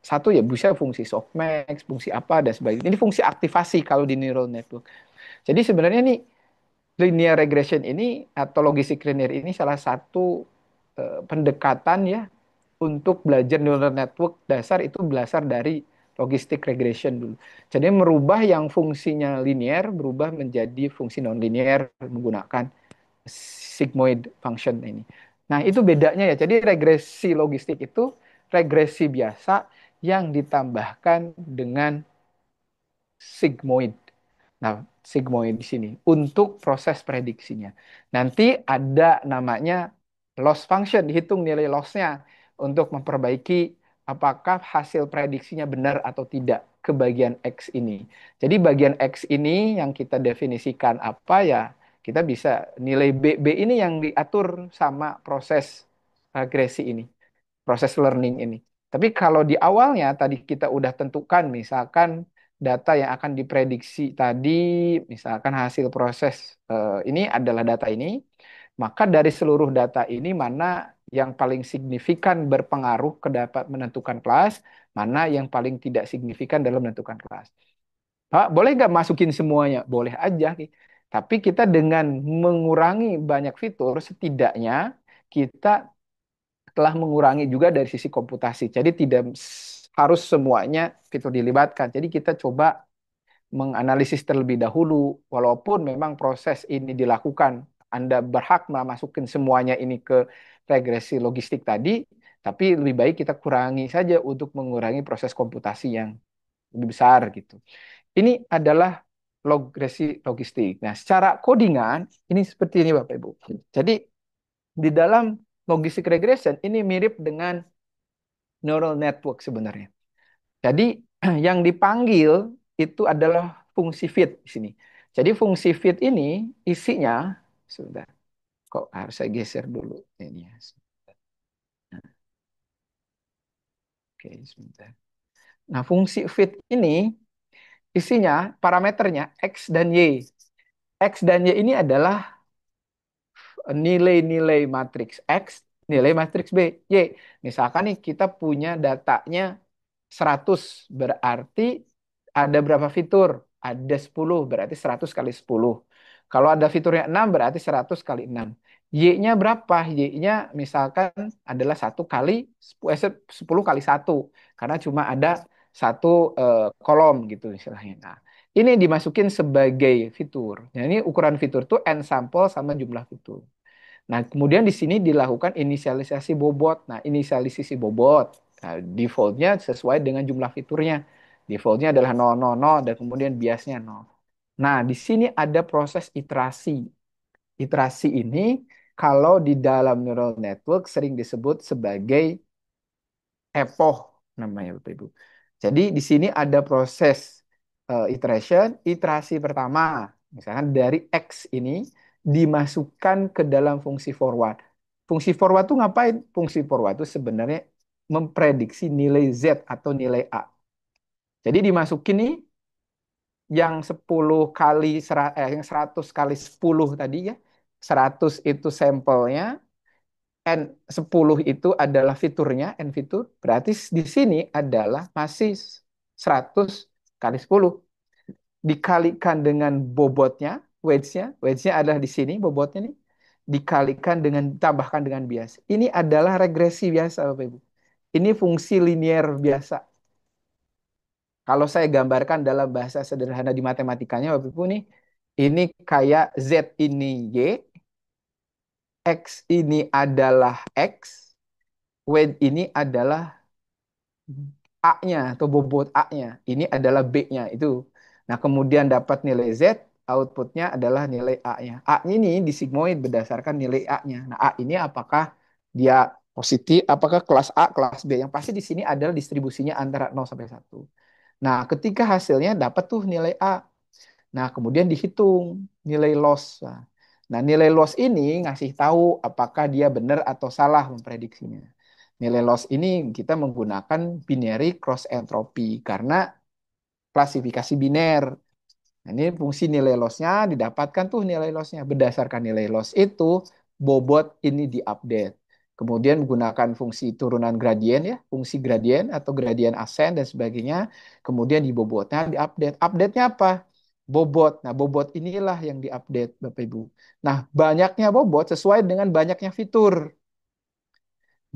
satu ya, bisa fungsi softmax, fungsi apa dan sebagainya. Ini fungsi aktivasi kalau di neural network. Jadi sebenarnya nih linear regression ini atau logistik linear ini salah satu pendekatan ya untuk belajar neural network dasar itu belajar dari logistik regression dulu. Jadi merubah yang fungsinya linear berubah menjadi fungsi non-linear menggunakan sigmoid function ini. Nah, itu bedanya ya. Jadi regresi logistik itu regresi biasa yang ditambahkan dengan sigmoid. Nah, sigmoid di sini untuk proses prediksinya. Nanti ada namanya loss function, dihitung nilai lossnya untuk memperbaiki apakah hasil prediksinya benar atau tidak ke bagian X ini. Jadi bagian X ini yang kita definisikan apa ya, kita bisa nilai B ini yang diatur sama proses regresi ini, proses learning ini. Tapi kalau di awalnya tadi kita udah tentukan misalkan data yang akan diprediksi tadi, misalkan hasil proses ini adalah data ini, maka dari seluruh data ini mana yang paling signifikan berpengaruh ke dapat menentukan kelas, mana yang paling tidak signifikan dalam menentukan kelas. Pak, boleh nggak masukin semuanya? Boleh aja. Tapi kita dengan mengurangi banyak fitur, setidaknya kita telah mengurangi juga dari sisi komputasi. Jadi tidak harus semuanya fitur dilibatkan. Jadi kita coba menganalisis terlebih dahulu, walaupun memang proses ini dilakukan, Anda berhak memasukin semuanya ini ke regresi logistik tadi, tapi lebih baik kita kurangi saja untuk mengurangi proses komputasi yang lebih besar gitu. Ini adalah regresi logistik. Nah, secara codingan ini seperti ini Bapak Ibu. Jadi di dalam logistic regression ini mirip dengan neural network sebenarnya. Jadi yang dipanggil itu adalah fungsi fit di sini. Jadi fungsi fit ini isinya sudah kok harus saya geser dulu ini ya. Nah, oke, sebentar. Nah, fungsi fit ini isinya parameternya X dan Y. X dan Y ini adalah nilai-nilai matriks X, nilai matriks B, Y. Misalkan nih kita punya datanya 100 berarti ada berapa fitur? Ada 10 berarti 100 kali 10. Kalau ada fiturnya 6 berarti 100 kali 6. Y-nya berapa? Y-nya misalkan adalah 10 kali 1 karena cuma ada satu kolom gitu istilahnya. Nah, ini dimasukin sebagai fitur. Nah, ini ukuran fitur tuh n sampel sama jumlah fitur. Nah, kemudian di sini dilakukan inisialisasi bobot. Nah, inisialisasi bobot. Nah, defaultnya sesuai dengan jumlah fiturnya. Defaultnya adalah 000 dan kemudian biasnya 0. Nah, di sini ada proses iterasi. Iterasi ini kalau di dalam neural network sering disebut sebagai epoch namanya Bapak Ibu. Jadi di sini ada proses iteration, iterasi pertama, misalkan dari X ini dimasukkan ke dalam fungsi forward. Fungsi forward itu ngapain? Fungsi forward itu sebenarnya memprediksi nilai Z atau nilai A. Jadi dimasukin nih yang 10 kali yang 100 kali 10 tadi ya. 100 itu sampelnya, N10 itu adalah fiturnya, N fitur. Berarti di sini adalah masih 100 kali 10. Dikalikan dengan bobotnya, wedge-nya adalah di sini, bobotnya nih. Dikalikan dengan, tambahkan dengan bias. Ini adalah regresi biasa, Bapak Ibu. Ini fungsi linear biasa. Kalau saya gambarkan dalam bahasa sederhana di matematikanya, Bapak Ibu nih, ini kayak Z ini Y, X ini adalah X, wedge ini adalah A-nya atau bobot A-nya. Ini adalah B-nya itu. Nah, kemudian dapat nilai Z, outputnya adalah nilai A-nya. A ini disigmoid berdasarkan nilai A-nya. Nah, A ini apakah dia positif, apakah kelas A, kelas B. Yang pasti di sini adalah distribusinya antara 0 sampai 1. Nah, ketika hasilnya dapat tuh nilai A. Nah, kemudian dihitung nilai loss. Nah, nilai loss ini ngasih tahu apakah dia benar atau salah memprediksinya. Nilai loss ini kita menggunakan binary cross entropy karena klasifikasi biner. Nah, ini fungsi nilai lossnya didapatkan tuh nilai lossnya. Berdasarkan nilai loss itu, bobot ini diupdate. Kemudian menggunakan fungsi turunan gradien ya, fungsi gradien atau gradien ascent dan sebagainya. Kemudian di bobotnya diupdate. Update-nya apa? Bobot. Nah, bobot inilah yang diupdate Bapak Ibu. Nah, banyaknya bobot sesuai dengan banyaknya fitur.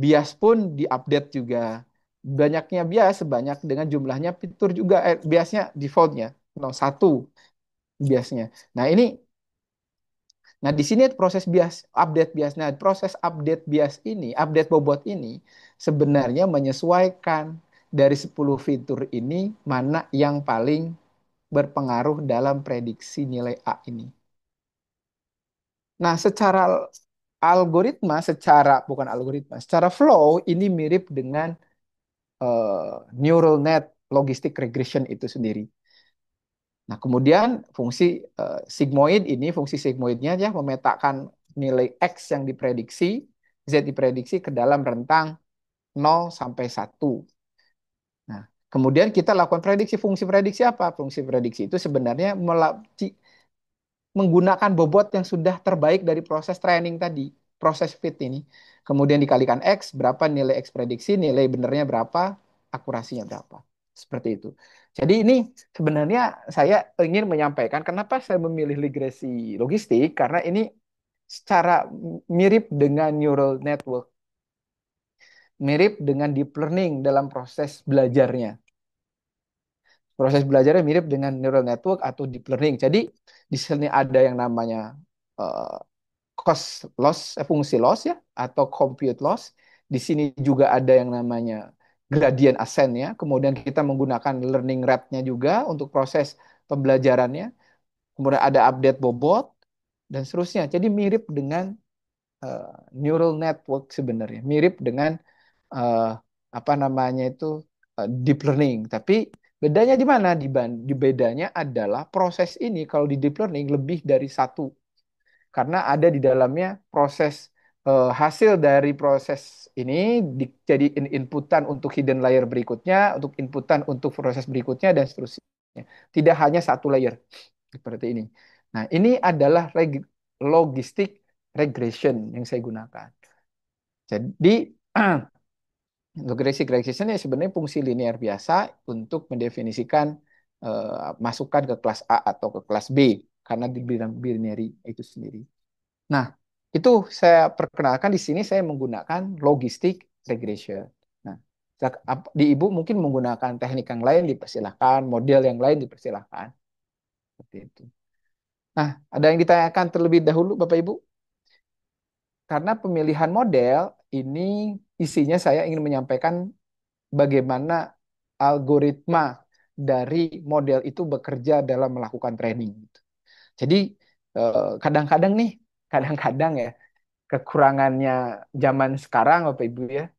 Bias pun diupdate juga. Banyaknya bias sebanyak dengan jumlahnya fitur juga. Biasnya defaultnya 01 biasnya. Nah, ini di sini proses bias update bias. Nah, proses update bias ini, update bobot ini sebenarnya menyesuaikan dari 10 fitur ini mana yang paling berpengaruh dalam prediksi nilai A ini. Nah, secara algoritma, bukan algoritma, secara flow ini mirip dengan neural net logistic regression itu sendiri. Nah, kemudian fungsi sigmoidnya ya memetakan nilai X yang diprediksi, Z diprediksi ke dalam rentang 0 sampai 1. Nah, kemudian kita lakukan prediksi. Fungsi prediksi apa? Fungsi prediksi itu sebenarnya menggunakan bobot yang sudah terbaik dari proses training tadi, proses fit ini. Kemudian dikalikan X, berapa nilai X prediksi, nilai benernya berapa, akurasinya berapa. Seperti itu. Jadi ini sebenarnya saya ingin menyampaikan kenapa saya memilih regresi logistik, karena ini secara mirip dengan neural network, mirip dengan deep learning dalam proses belajarnya. Proses belajarnya mirip dengan neural network atau deep learning. Jadi di sini ada yang namanya eh, cost loss, fungsi loss ya, atau compute loss. Di sini juga ada yang namanya gradient ascent ya. Kemudian kita menggunakan learning rate-nya juga untuk proses pembelajarannya. Kemudian ada update bobot dan seterusnya. Jadi mirip dengan eh, neural network sebenarnya. Mirip dengan eh, apa namanya itu deep learning. Tapi bedanya di mana? Di bedanya adalah proses ini kalau di deep learning lebih dari satu karena ada di dalamnya proses hasil dari proses ini dijadiin inputan untuk hidden layer berikutnya, untuk inputan untuk proses berikutnya dan seterusnya. Tidak hanya satu layer seperti ini. Nah, ini adalah logistic regression yang saya gunakan. Jadi logistic regression ya sebenarnya fungsi linear biasa untuk mendefinisikan masukan ke kelas A atau ke kelas B karena di bidang binary itu sendiri. Nah, itu saya perkenalkan di sini saya menggunakan logistic regression. Nah, di Ibu mungkin menggunakan teknik yang lain dipersilahkan, model yang lain dipersilahkan. Seperti itu. Nah, ada yang ditanyakan terlebih dahulu Bapak Ibu? Karena pemilihan model ini isinya saya ingin menyampaikan bagaimana algoritma dari model itu bekerja dalam melakukan training. Jadi kadang-kadang nih, kadang-kadang ya kekurangannya zaman sekarang Bapak Ibu ya.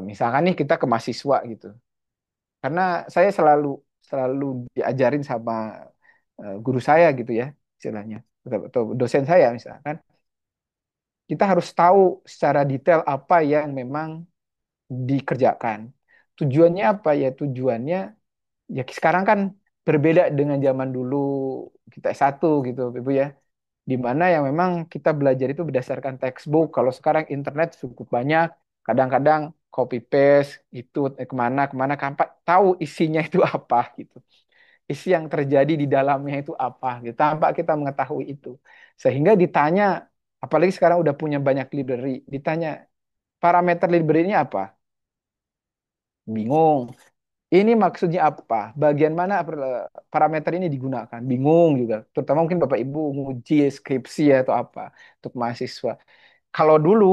Misalkan nih kita ke mahasiswa gitu. Karena saya selalu selalu diajarin sama guru saya gitu ya istilahnya atau dosen saya misalkan kita harus tahu secara detail apa yang memang dikerjakan. Tujuannya apa ya? Tujuannya ya sekarang kan berbeda dengan zaman dulu kita S1 gitu Ibu ya. Di mana yang memang kita belajar itu berdasarkan textbook. Kalau sekarang internet cukup banyak, kadang-kadang copy paste itu kemana kemana tahu isinya itu apa gitu. Isi yang terjadi di dalamnya itu apa gitu. Tanpa kita mengetahui itu, sehingga ditanya, apalagi sekarang udah punya banyak library, ditanya parameter library ini apa? Bingung. Ini maksudnya apa? Bagian mana parameter ini digunakan? Bingung juga. Terutama mungkin Bapak Ibu nguji skripsi atau apa untuk mahasiswa. Kalau dulu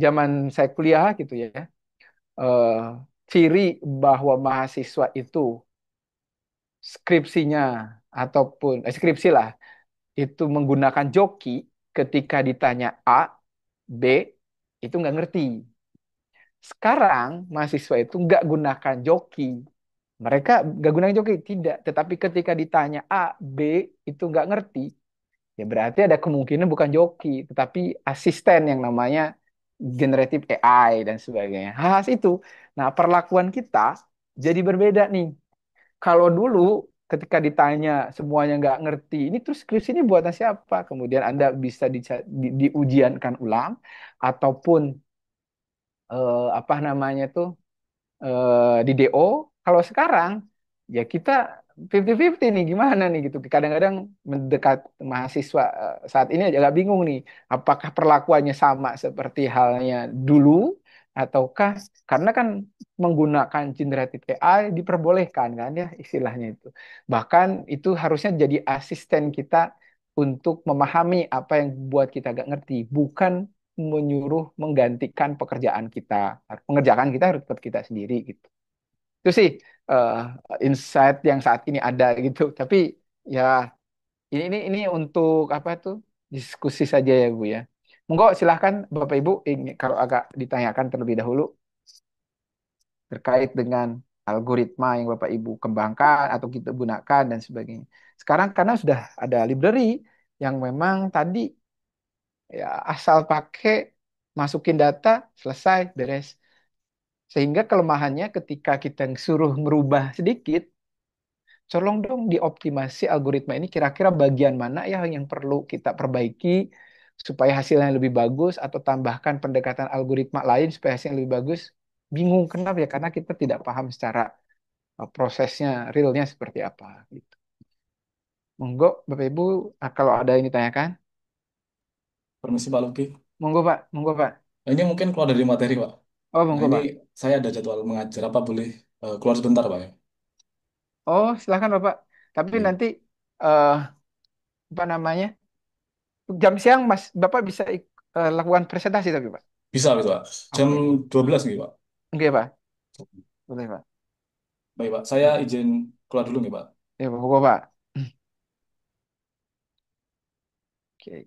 zaman saya kuliah gitu ya, eh, ciri bahwa mahasiswa itu skripsinya ataupun skripsi lah itu menggunakan joki ketika ditanya A, B itu nggak ngerti. Sekarang mahasiswa itu nggak gunakan joki. Mereka nggak gunakan joki, tidak. Tetapi ketika ditanya A, B itu nggak ngerti, ya berarti ada kemungkinan bukan joki, tetapi asisten yang namanya generative AI dan sebagainya. Hal itu. Nah, perlakuan kita jadi berbeda nih. kalau dulu ketika ditanya semuanya nggak ngerti, ini terus skripsi ini buatan siapa? Kemudian Anda bisa diujiankan ulang, ataupun apa namanya tuh di DO. Kalau sekarang ya kita 50-50 nih, gimana nih gitu. Kadang-kadang mendekat mahasiswa saat ini agak bingung nih, apakah perlakuannya sama seperti halnya dulu, ataukah karena kan menggunakan generative AI diperbolehkan kan ya istilahnya itu. Bahkan itu harusnya jadi asisten kita untuk memahami apa yang buat kita gak ngerti, bukan menyuruh menggantikan pekerjaan kita. Pengerjaan kita harus tetap kita sendiri gitu. Itu sih eh, insight yang saat ini ada gitu. Tapi ya ini untuk apa tuh diskusi saja ya Bu ya. Monggo silahkan Bapak Ibu ini kalau agak ditanyakan terlebih dahulu terkait dengan algoritma yang Bapak Ibu kembangkan atau kita gunakan dan sebagainya. Sekarang karena sudah ada library yang memang tadi ya asal pakai masukin data selesai beres. Sehingga kelemahannya ketika kita suruh merubah sedikit, tolong dong dioptimasi algoritma ini kira-kira bagian mana ya yang perlu kita perbaiki supaya hasilnya lebih bagus, atau tambahkan pendekatan algoritma lain supaya hasilnya lebih bagus. Bingung kenapa ya? Karena kita tidak paham secara prosesnya, realnya seperti apa gitu. Monggo Bapak Ibu, kalau ada yang ditanyakan, Permisi Pak Luki. monggo Pak, monggo Pak. Nah, ini mungkin keluar dari materi Pak. Oh, Nah monggo ini Pak. saya ada jadwal mengajar, apa boleh keluar sebentar Pak ya? Oh, silakan Bapak. Tapi Iya. nanti eh apa namanya? Jam siang Mas, Bapak bisa lakukan presentasi tapi Pak. Bisa, bisa Pak. Jam Oke. 12 nih Pak. Oke Pak. Boleh Pak. Baik Pak, saya Oke. izin keluar dulu nih Pak. Ya, Bapak Pak. Oke.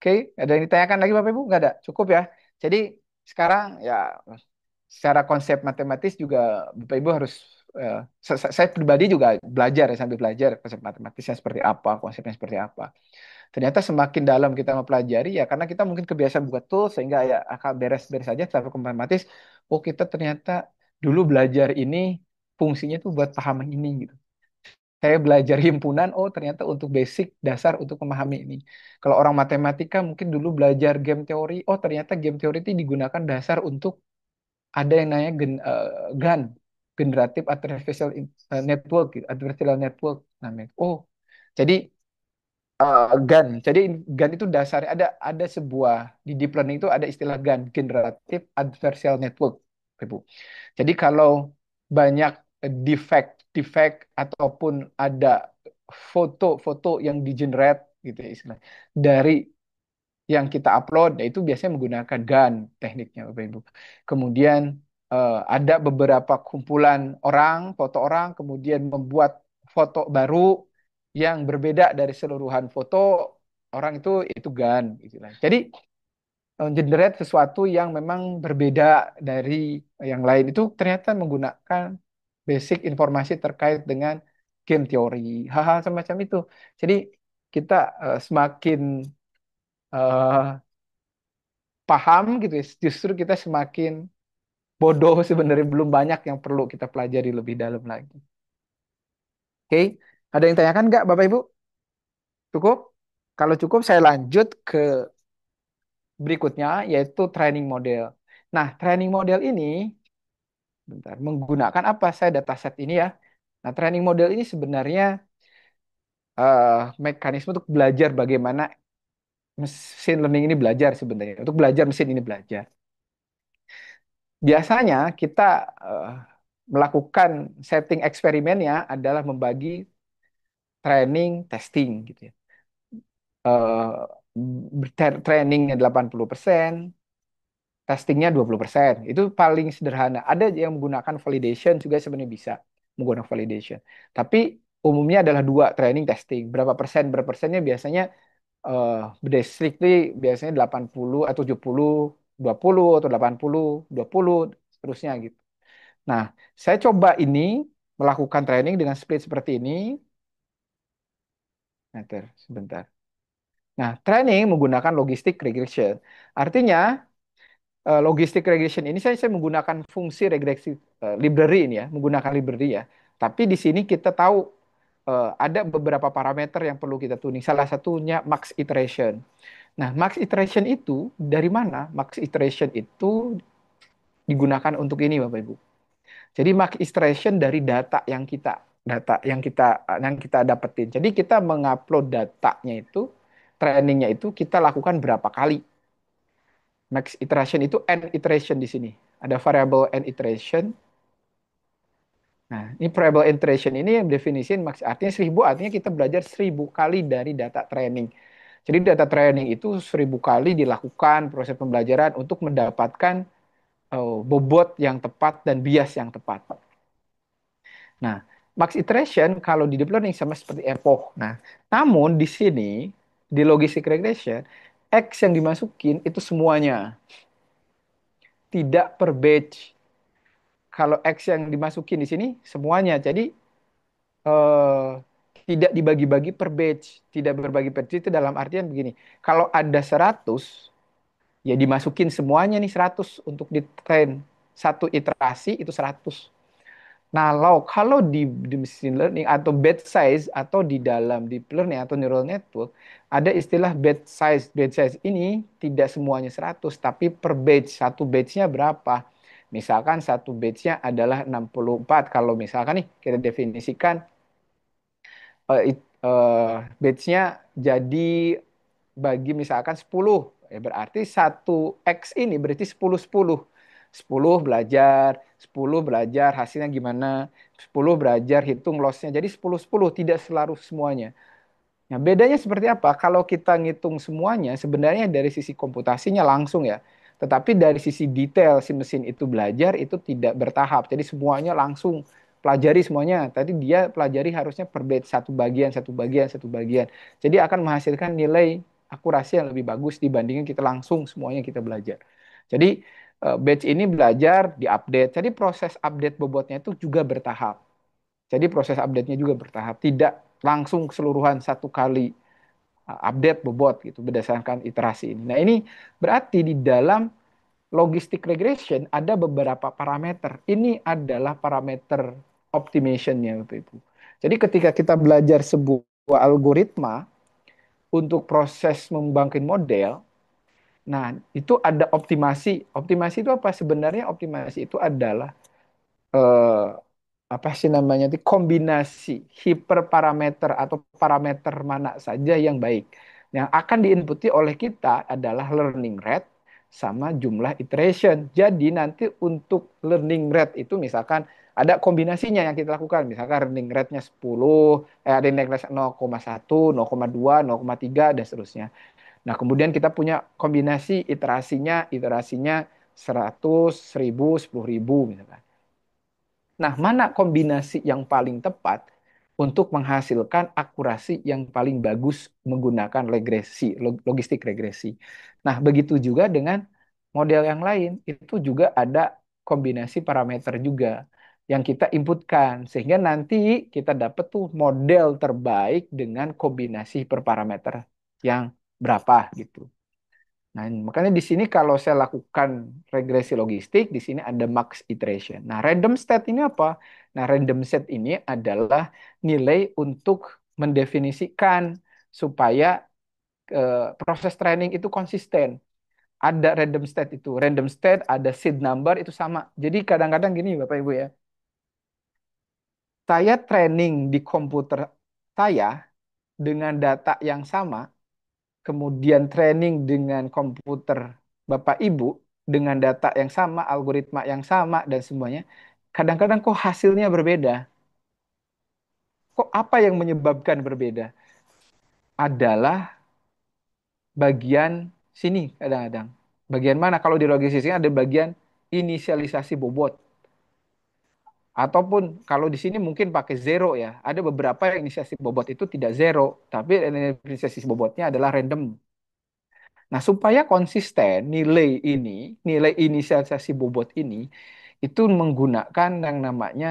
Oke, ada yang ditanyakan lagi Bapak Ibu? Nggak ada. Cukup ya. Jadi sekarang ya secara konsep matematis juga Bapak Ibu harus saya pribadi juga belajar ya, sambil belajar konsep matematisnya seperti apa, konsepnya seperti apa. Ternyata semakin dalam kita mempelajari ya karena kita mungkin kebiasaan buat tool sehingga ya akan beres-beres saja, tapi matematis oh kita ternyata dulu belajar ini fungsinya tuh buat paham ini gitu. Saya belajar himpunan, oh ternyata untuk basic dasar untuk memahami ini. Kalau orang matematika mungkin dulu belajar game teori, oh ternyata game teori itu digunakan dasar untuk ada yang namanya GAN, Generative Artificial Network, gitu, Artificial Network namanya. Oh, jadi GAN. Jadi GAN itu dasarnya ada sebuah di deep learning itu ada istilah GAN, Generative Adversarial Network, Ibu. Jadi kalau banyak defect ataupun ada foto-foto yang di-generate gitu ya istilah dari yang kita upload, ya itu biasanya menggunakan GAN tekniknya Bapak Ibu. Kemudian ada beberapa kumpulan orang, foto orang, kemudian membuat foto baru yang berbeda dari seluruhan foto orang itu GAN gitu lah. Jadi generate sesuatu yang memang berbeda dari yang lain itu ternyata menggunakan basic informasi terkait dengan game teori, hal-hal semacam itu. Jadi kita semakin eh, paham gitu ya, justru kita semakin bodoh sebenarnya belum banyak yang perlu kita pelajari lebih dalam lagi. Oke, ada yang tanyakan nggak Bapak Ibu? Cukup? Kalau cukup saya lanjut ke berikutnya yaitu training model. Nah, training model ini bentar, menggunakan apa saya dataset ini ya. Nah, training model ini sebenarnya mekanisme untuk belajar bagaimana mesin learning ini belajar sebenarnya. Untuk belajar mesin ini belajar. Biasanya kita eh, melakukan setting eksperimennya adalah membagi training, testing gitu ya. Trainingnya 80%, testingnya 20%. Itu paling sederhana. Ada yang menggunakan validation juga sebenarnya bisa menggunakan validation. Tapi umumnya adalah dua, training, testing. Berapa persennya biasanya strictly biasanya 80 atau 70, 20 atau 80, 20, seterusnya gitu. Nah, saya coba ini melakukan training dengan split seperti ini. Sebentar. Nah, training menggunakan logistic regression. Artinya, logistic regression ini saya menggunakan fungsi regresi library ini ya, menggunakan library ya. Tapi di sini kita tahu ada beberapa parameter yang perlu kita tuning. Salah satunya max iteration. Nah, max iteration itu dari mana? Max iteration itu digunakan untuk ini, Bapak Ibu. Jadi max iteration dari data yang kita dapetin. Jadi kita mengupload datanya itu, trainingnya itu kita lakukan berapa kali. Max iteration itu n iteration di sini. Ada variable n iteration. Nah, ini variable n iteration ini yang definisin max artinya 1000, artinya kita belajar 1000 kali dari data training. Jadi data training itu 1000 kali dilakukan proses pembelajaran untuk mendapatkan bobot yang tepat dan bias yang tepat. Nah, max iteration kalau di deep learning sama seperti epoch. Nah, namun di sini di logistic regression X yang dimasukin itu semuanya, tidak per batch. Kalau X yang dimasukin di sini semuanya. Jadi eh, tidak dibagi-bagi per batch, tidak berbagi per batch itu dalam artian begini. Kalau ada 100, ya dimasukin semuanya nih 100 untuk di train. Satu iterasi itu 100. Nah, kalau di machine learning atau batch size atau di dalam deep learning atau neural network ada istilah batch size. Batch size ini tidak semuanya 100 tapi per batch. Satu batchnya berapa? Misalkan satu batchnya adalah 64. Kalau misalkan nih kita definisikan batchnya jadi bagi misalkan 10. Ya, berarti satu X ini berarti 10-10. 10 belajar, 10 belajar hasilnya gimana, 10 belajar hitung lossnya. Jadi 10-10, tidak selalu semuanya. Nah, bedanya seperti apa? Kalau kita ngitung semuanya, sebenarnya dari sisi komputasinya langsung ya. Tetapi dari sisi detail si mesin itu belajar, itu tidak bertahap. Jadi semuanya langsung pelajari semuanya. Tadi dia pelajari harusnya per batch, satu bagian, satu bagian, satu bagian. Jadi akan menghasilkan nilai akurasi yang lebih bagus dibandingkan kita langsung semuanya kita belajar. Jadi batch ini belajar, diupdate. Jadi proses update bobotnya itu juga bertahap. Jadi proses update-nya juga bertahap, tidak langsung keseluruhan satu kali update bobot gitu berdasarkan iterasi ini. Nah, ini berarti di dalam logistic regression ada beberapa parameter. Ini adalah parameter optimation-nya, Bapak Ibu. Jadi ketika kita belajar sebuah algoritma untuk proses mengembangkan model, nah itu ada optimasi. Optimasi itu apa? Sebenarnya optimasi itu adalah eh, apa sih namanya itu kombinasi hiperparameter atau parameter mana saja yang baik. Yang akan diinputi oleh kita adalah learning rate sama jumlah iteration. Jadi nanti untuk learning rate itu misalkan ada kombinasinya yang kita lakukan. Misalkan learning rate-nya 10, learning rate 0,1, 0,2, 0,3 dan seterusnya. Nah, kemudian kita punya kombinasi iterasinya 100, 1000, 10.000 misalkan. Nah, mana kombinasi yang paling tepat untuk menghasilkan akurasi yang paling bagus menggunakan regresi, logistik regresi. Nah, begitu juga dengan model yang lain, itu juga ada kombinasi parameter juga yang kita inputkan, sehingga nanti kita dapat tuh model terbaik dengan kombinasi per parameter yang berapa gitu. Nah, makanya di sini kalau saya lakukan regresi logistik, di sini ada max iteration. Nah, random state ini apa? Nah, random set ini adalah nilai untuk mendefinisikan supaya proses training itu konsisten. Ada random state itu. Random state, ada seed number itu sama. Jadi kadang-kadang gini Bapak Ibu ya. Saya training di komputer saya dengan data yang sama, kemudian training dengan komputer Bapak Ibu dengan data yang sama, algoritma yang sama dan semuanya, kadang-kadang kok hasilnya berbeda. Kok apa yang menyebabkan berbeda? Adalah bagian sini kadang-kadang. Bagian mana? Kalau di logistik ada bagian inisialisasi bobot. Ataupun kalau di sini mungkin pakai zero ya. Ada beberapa yang inisialisasi bobot itu tidak zero, tapi inisialisasi bobotnya adalah random. Nah, supaya konsisten nilai inisialisasi bobot ini, itu menggunakan yang namanya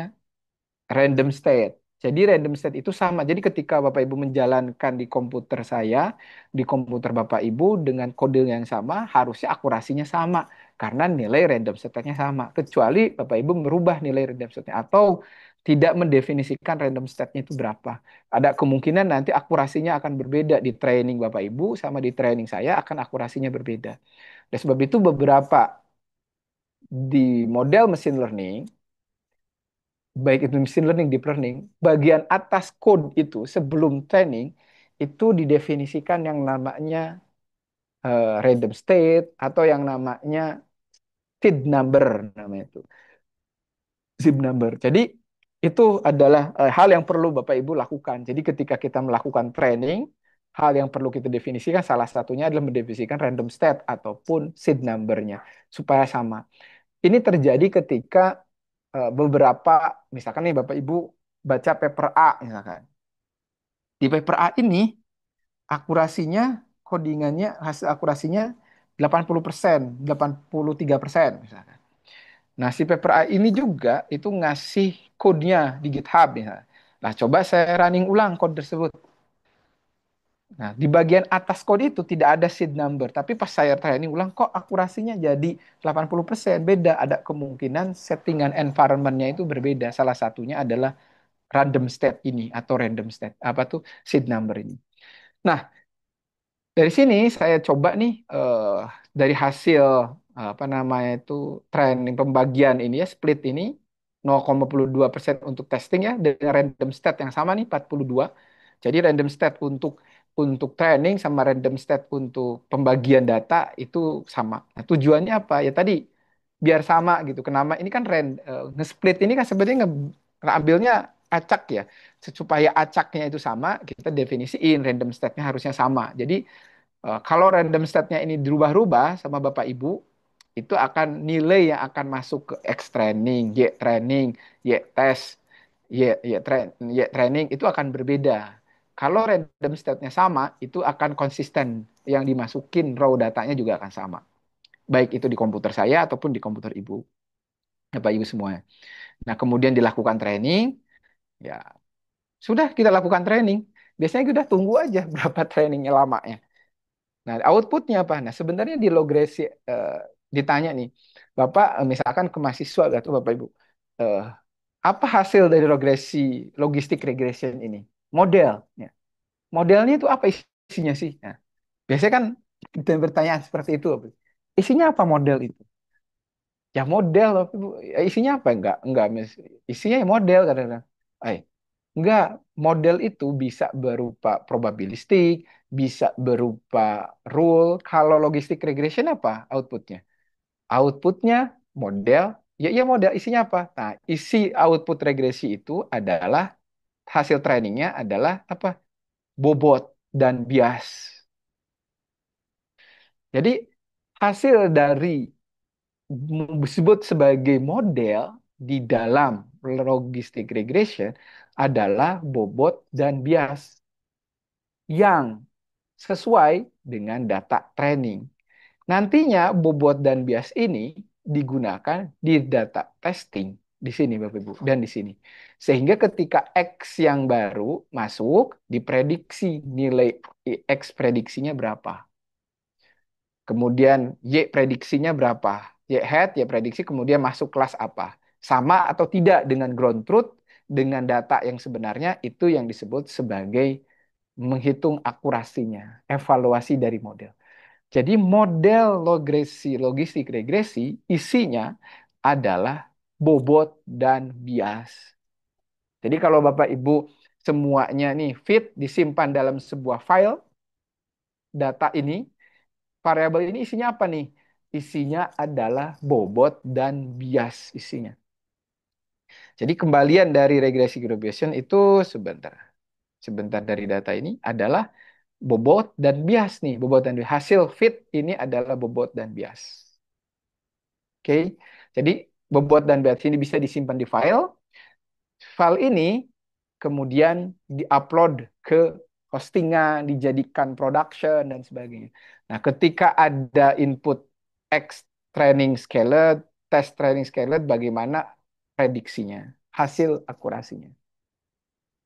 random state. Jadi random state itu sama. Jadi ketika Bapak Ibu menjalankan di komputer saya, di komputer Bapak Ibu dengan kode yang sama, harusnya akurasinya sama. Karena nilai random state-nya sama. Kecuali Bapak Ibu merubah nilai random state-nya. Atau tidak mendefinisikan random state-nya itu berapa. Ada kemungkinan nanti akurasinya akan berbeda di training Bapak Ibu sama di training saya akan akurasinya berbeda. Dan sebab itu beberapa di model machine learning, baik itu machine learning, deep learning, bagian atas code itu sebelum training itu didefinisikan yang namanya random state atau yang namanya seed number namanya itu. SIM number. Jadi itu adalah hal yang perlu Bapak Ibu lakukan. Jadi ketika kita melakukan training, hal yang perlu kita definisikan salah satunya adalah mendefinisikan random state ataupun seed number-nya supaya sama. Ini terjadi ketika beberapa, misalkan nih Bapak Ibu baca paper A misalkan. Di paper A ini akurasinya, codingannya, hasil akurasinya 80%, 83% misalkan. Nah, si paper AI ini juga itu ngasih code-nya di GitHub ya. Nah, coba saya running ulang code tersebut. Nah, di bagian atas kode itu tidak ada seed number, tapi pas saya training ulang kok akurasinya jadi 80%, beda. Ada kemungkinan settingan environment-nya itu berbeda. Salah satunya adalah random state ini atau random state. Apa tuh seed number ini. Nah, dari sini saya coba nih dari hasil apa namanya itu training pembagian ini ya split ini 0,2% untuk testing ya dengan random state yang sama nih 42. Jadi random state untuk training sama random state untuk pembagian data itu sama. Nah, tujuannya apa? Ya tadi biar sama gitu. Kenapa ini kan nge-split ini kan sebenarnya ngambilnya acak ya. Supaya acaknya itu sama, kita definisiin random state-nya harusnya sama. Jadi kalau random state-nya ini dirubah-rubah sama Bapak Ibu, itu akan nilai yang akan masuk ke X training, Y training, Y test, Y training itu akan berbeda. Kalau random state-nya sama, itu akan konsisten. Yang dimasukin raw datanya juga akan sama. Baik itu di komputer saya ataupun di komputer Ibu, Bapak Ibu semua. Nah, kemudian dilakukan training, ya sudah kita lakukan training. Biasanya kita tunggu aja berapa trainingnya lamanya. Nah, outputnya apa? Nah, sebenarnya di logresi ditanya nih, Bapak misalkan ke mahasiswa atau Bapak Ibu, eh, apa hasil dari regresi logistik regression ini? Model. Ya. Modelnya itu apa isinya sih? Nah, biasanya kan kita bertanya seperti itu. Isinya apa model itu? Ya model, Bapak Ibu. Ya, isinya apa? Enggak. Isinya ya model kadang-kadang. Eh, enggak, model itu bisa berupa probabilistik, bisa berupa rule. Kalau logistic regression apa outputnya? Outputnya model, ya iya model. Isinya apa? Nah, isi output regresi itu adalah hasil trainingnya adalah apa? Bobot dan bias. Jadi hasil dari disebut sebagai model di dalam logistic regression adalah bobot dan bias yang sesuai dengan data training. Nantinya bobot dan bias ini digunakan di data testing di sini Bapak Ibu dan di sini. Sehingga ketika X yang baru masuk diprediksi nilai X prediksinya berapa. Kemudian Y prediksinya berapa. Y hat, Y prediksi kemudian masuk kelas apa. Sama atau tidak dengan ground truth dengan data yang sebenarnya itu yang disebut sebagai menghitung akurasinya, evaluasi dari model. Jadi model logistik regresi isinya adalah bobot dan bias. Jadi kalau Bapak Ibu semuanya nih fit disimpan dalam sebuah file data ini, variabel ini isinya apa nih? Isinya adalah bobot dan bias isinya. Jadi kembalian dari regresi regression itu sebentar. Sebentar dari data ini adalah bobot dan bias nih, bobot dan bias. Hasil fit ini adalah bobot dan bias. Oke, jadi bobot dan bias ini bisa disimpan di file. File ini kemudian diupload ke hostingan, dijadikan production dan sebagainya. Nah, ketika ada input X training scaled, test training scaled, bagaimana prediksinya, hasil akurasinya.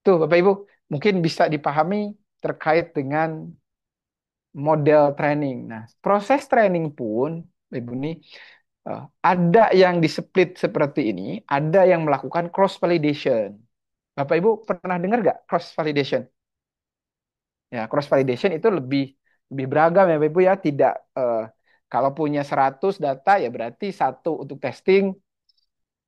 Tuh, Bapak Ibu, mungkin bisa dipahami terkait dengan model training. Nah, proses training pun, Ibu nih, Ada yang di split seperti ini, ada yang melakukan cross validation. Bapak Ibu pernah dengar nggak cross validation? Ya, cross validation itu lebih lebih beragam ya Bapak Ibu ya, tidak kalau punya 100 data ya berarti satu untuk testing,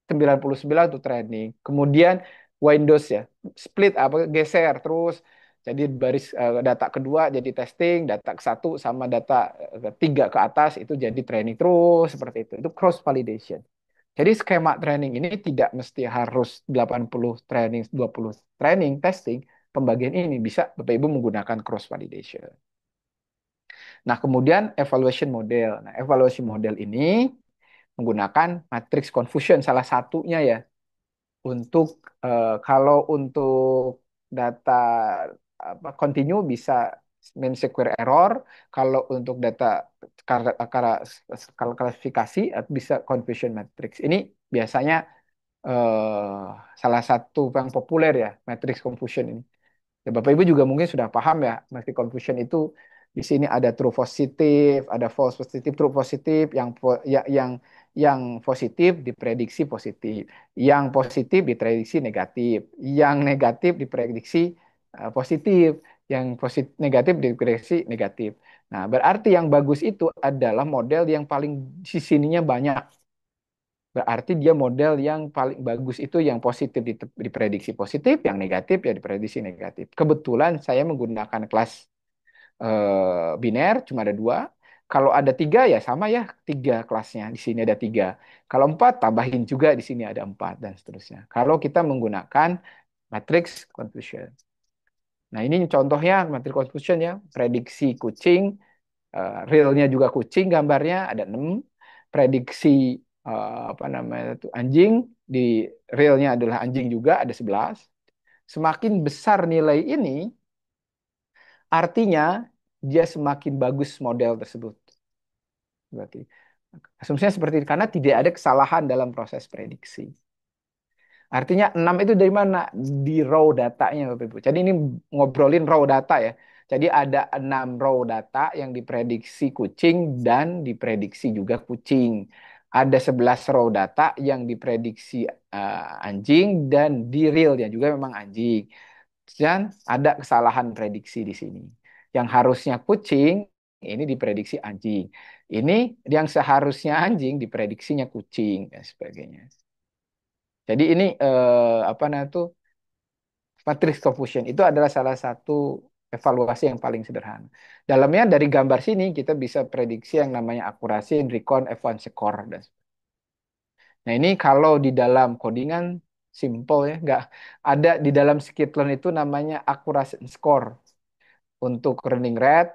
99 untuk training. Kemudian Windows ya, split apa geser terus. Jadi baris data kedua jadi testing, data ke satu sama data ketiga ke atas itu jadi training terus seperti itu. Itu cross validation. Jadi skema training ini tidak mesti harus 80 training, 20 training, testing. Pembagian ini bisa Bapak Ibu menggunakan cross validation. Nah, kemudian evaluation model. Nah, evaluation model ini menggunakan matrix confusion salah satunya ya. Untuk kalau untuk data apa continue bisa mean square error, kalau untuk data skala klasifikasi bisa confusion matrix. Ini biasanya eh, salah satu yang populer ya, matrix confusion ini. Ya, Bapak Ibu juga mungkin sudah paham ya, matrix confusion itu di sini ada true positif, ada false positif, true positif, yang positif diprediksi positif, yang positif diprediksi negatif, yang negatif diprediksi positif, yang positif negatif diprediksi negatif. Nah, berarti yang bagus itu adalah model yang paling di sininya banyak. Berarti dia model yang paling bagus itu yang positif diprediksi positif, yang negatif ya diprediksi negatif. Kebetulan saya menggunakan kelas biner, cuma ada dua. Kalau ada tiga ya sama ya, tiga kelasnya. Di sini ada tiga. Kalau empat, tambahin juga di sini ada empat, dan seterusnya. Kalau kita menggunakan matrix confusion. Nah ini contohnya matrix confusion ya, prediksi kucing, realnya juga kucing gambarnya ada 6, prediksi apa namanya itu anjing, di realnya adalah anjing juga ada 11. Semakin besar nilai ini artinya dia semakin bagus model tersebut. Berarti asumsinya seperti itu karena tidak ada kesalahan dalam proses prediksi. Artinya 6 itu dari mana? Di raw datanya Bapak Ibu. Jadi ini ngobrolin raw data ya. Jadi ada 6 raw data yang diprediksi kucing dan diprediksi juga kucing. Ada 11 raw data yang diprediksi anjing dan di realnya juga memang anjing. Dan ada kesalahan prediksi di sini. Yang harusnya kucing ini diprediksi anjing. Ini yang seharusnya anjing diprediksinya kucing dan sebagainya. Jadi ini apa namanya tuh matrix confusion itu adalah salah satu evaluasi yang paling sederhana. Dalamnya dari gambar sini kita bisa prediksi yang namanya akurasi recon F1 score. Nah ini kalau di dalam codingan simple ya, nggak ada di dalam scikit-learn itu namanya accuracy score untuk running rate,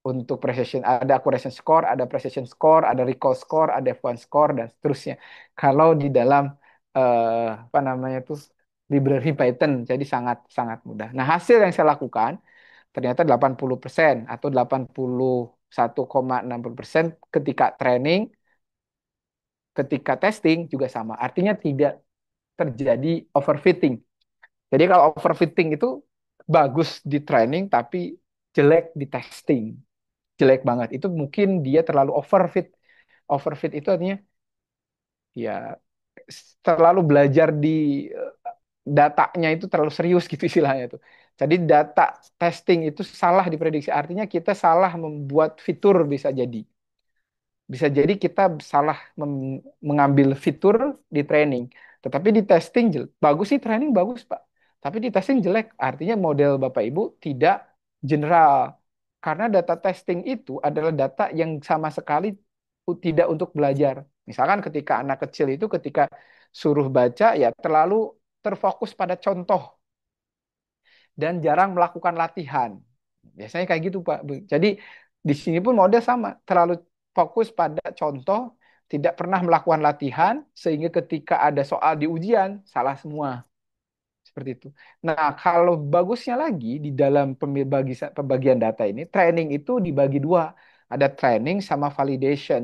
untuk precision ada accuracy score, ada precision score, ada recall score, ada F1 score dan seterusnya. Kalau di dalam apa namanya tuh library Python, jadi sangat sangat mudah. Nah, hasil yang saya lakukan ternyata 80% atau 81,60% ketika training, ketika testing juga sama. Artinya tidak terjadi overfitting. Jadi kalau overfitting itu bagus di training tapi jelek di testing. Jelek banget. Itu mungkin dia terlalu overfit. Overfit itu artinya ya terlalu belajar di eh, datanya itu terlalu serius gitu istilahnya itu. Jadi data testing itu salah diprediksi. Artinya kita salah membuat fitur bisa jadi. Bisa jadi kita salah mengambil fitur di training. Tetapi di testing bagus sih training bagus Pak. Tapi di testing jelek. Artinya model Bapak Ibu tidak general. Karena data testing itu adalah data yang sama sekali tidak untuk belajar. Misalkan ketika anak kecil itu ketika suruh baca ya terlalu terfokus pada contoh dan jarang melakukan latihan. Biasanya kayak gitu, Pak. Jadi di sini pun model sama, terlalu fokus pada contoh, tidak pernah melakukan latihan, sehingga ketika ada soal di ujian, salah semua. Seperti itu. Nah, kalau bagusnya lagi di dalam pembagian data ini, training itu dibagi dua. Ada training sama validation.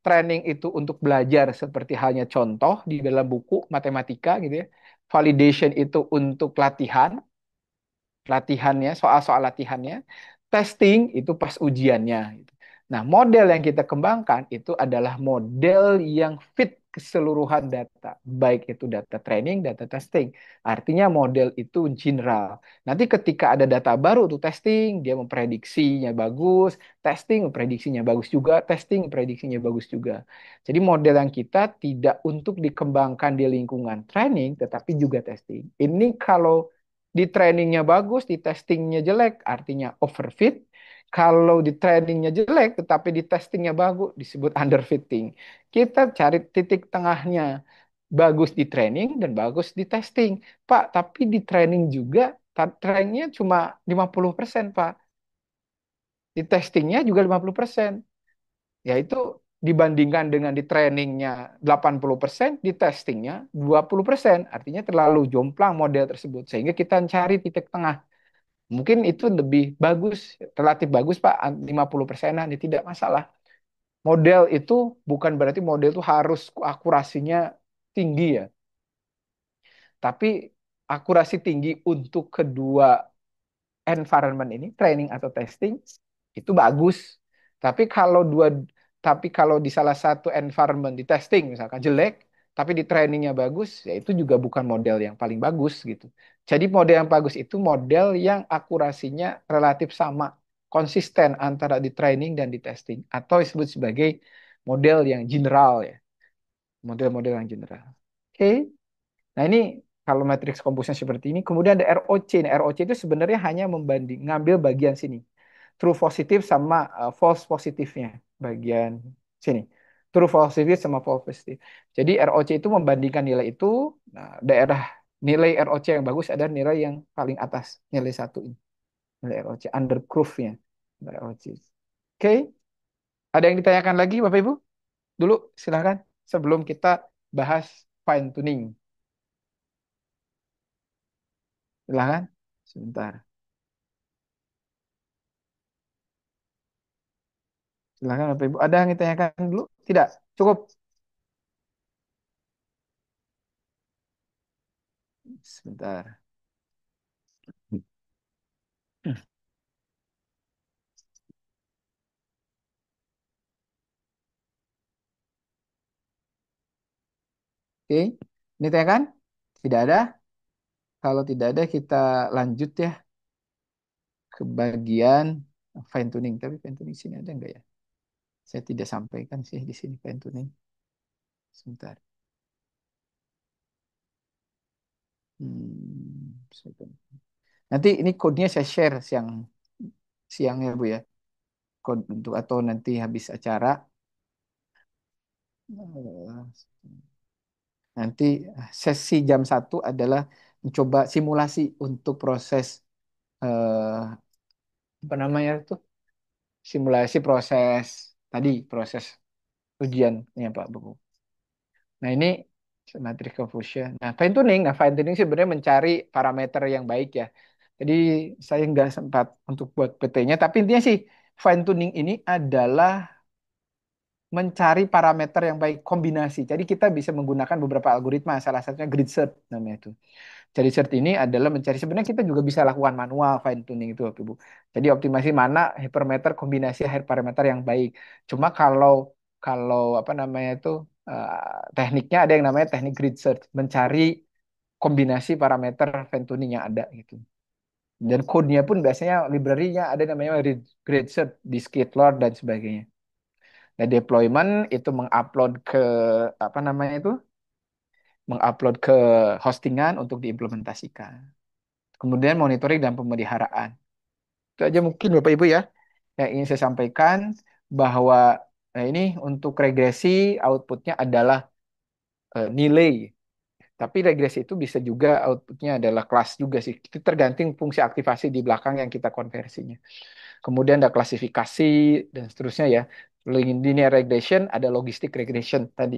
Training itu untuk belajar seperti halnya contoh di dalam buku matematika gitu ya. Validation itu untuk latihan, latihannya, soal-soal latihannya. Testing itu pas ujiannya gitu. Nah, model yang kita kembangkan itu adalah model yang fit keseluruhan data, baik itu data training, data testing. Artinya model itu general. Nanti ketika ada data baru untuk testing, dia memprediksinya bagus, testing memprediksinya bagus juga, testing prediksinya bagus juga. Jadi model yang kita tidak untuk dikembangkan di lingkungan training, tetapi juga testing. Ini kalau di trainingnya bagus, di testingnya jelek, artinya overfit. Kalau di trainingnya jelek, tetapi di testingnya bagus, disebut underfitting. Kita cari titik tengahnya. Bagus di training dan bagus di testing. Pak, tapi di training juga, trainingnya cuma 50%, Pak. Di testingnya juga 50%. Yaitu dibandingkan dengan di trainingnya 80%, di testingnya 20%. Artinya terlalu jomplang model tersebut. Sehingga kita cari titik tengah. Mungkin itu lebih bagus, relatif bagus Pak, 50%-an, ya tidak masalah. Model itu bukan berarti model itu harus akurasinya tinggi ya. Tapi akurasi tinggi untuk kedua environment ini, training atau testing, itu bagus. Tapi kalau dua, tapi kalau di salah satu environment di testing misalkan jelek, tapi di trainingnya bagus, ya itu juga bukan model yang paling bagus gitu. Jadi model yang bagus itu model yang akurasinya relatif sama, konsisten antara di training dan di testing, atau disebut sebagai model yang general ya, model-model yang general. Oke. Nah, ini kalau matriks komposisinya seperti ini, kemudian ada ROC. Nah, ROC itu sebenarnya hanya ngambil bagian sini. True positif sama false positifnya. Bagian sini. True positif sama false positif. Jadi ROC itu membandingkan nilai itu. Nah, daerah nilai ROC yang bagus ada nilai yang paling atas. Nilai satu ini. Nilai ROC. Under curve-nya. Nilai ROC. Oke. Ada yang ditanyakan lagi Bapak Ibu? Dulu silahkan. Sebelum kita bahas fine tuning. Silahkan. Sebentar. Silakan Bapak Ibu. Ada yang ditanyakan dulu? Tidak. Cukup. Sebentar. Oke. Ini ditanyakan? Tidak ada. Kalau tidak ada kita lanjut ya ke bagian fine tuning. Tapi fine tuning sini ada nggak ya? Saya tidak sampaikan sih di sini fine tuning. Sebentar. Sebentar. Nanti ini kodenya saya share siang ya Bu ya. Kode untuk atau nanti habis acara. Nanti sesi jam 1 adalah mencoba simulasi untuk proses apa namanya itu simulasi proses tadi proses ujiannya Pak Buku. Nah ini matriix Confucius. Nah fine tuning sebenarnya mencari parameter yang baik ya. Jadi saya nggak sempat untuk buat PT-nya, tapi intinya sih fine tuning ini adalah mencari parameter yang baik kombinasi. Jadi kita bisa menggunakan beberapa algoritma, salah satunya grid search namanya itu. Jadi search ini adalah mencari sebenarnya kita juga bisa lakukan manual fine tuning itu Bapak Ibu. Jadi optimasi mana hypermeter kombinasi hyperparameter yang baik. Cuma kalau kalau apa namanya itu tekniknya ada yang namanya teknik grid search, mencari kombinasi parameter fine tuning yang ada gitu. Dan code-nya pun biasanya library-nya ada namanya grid search di Skitlord dan sebagainya. Dan deployment itu mengupload ke apa namanya itu? Mengupload ke hostingan untuk diimplementasikan. Kemudian monitoring dan pemeliharaan. Itu aja mungkin Bapak Ibu ya yang ingin saya sampaikan bahwa nah ini untuk regresi outputnya adalah nilai. Tapi regresi itu bisa juga outputnya adalah kelas juga sih. Itu tergantung fungsi aktivasi di belakang yang kita konversinya. Kemudian ada klasifikasi dan seterusnya ya. Linear regression, ada logistic regression tadi.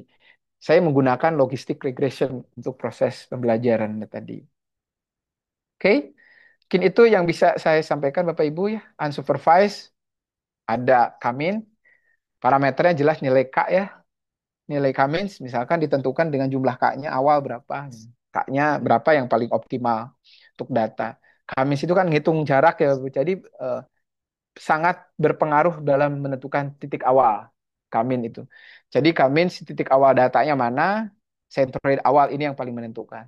Saya menggunakan logistic regression untuk proses pembelajaran tadi. Oke, mungkin itu yang bisa saya sampaikan Bapak Ibu ya. Unsupervised, ada Kamin, parameternya jelas nilai K ya. Nilai Kamin misalkan ditentukan dengan jumlah K-nya awal berapa. K-nya berapa yang paling optimal untuk data. Kamis itu kan ngitung jarak ya, Bu. Jadi sangat berpengaruh dalam menentukan titik awal Kamin itu. Jadi Kamin si titik awal datanya mana, centroid awal ini yang paling menentukan.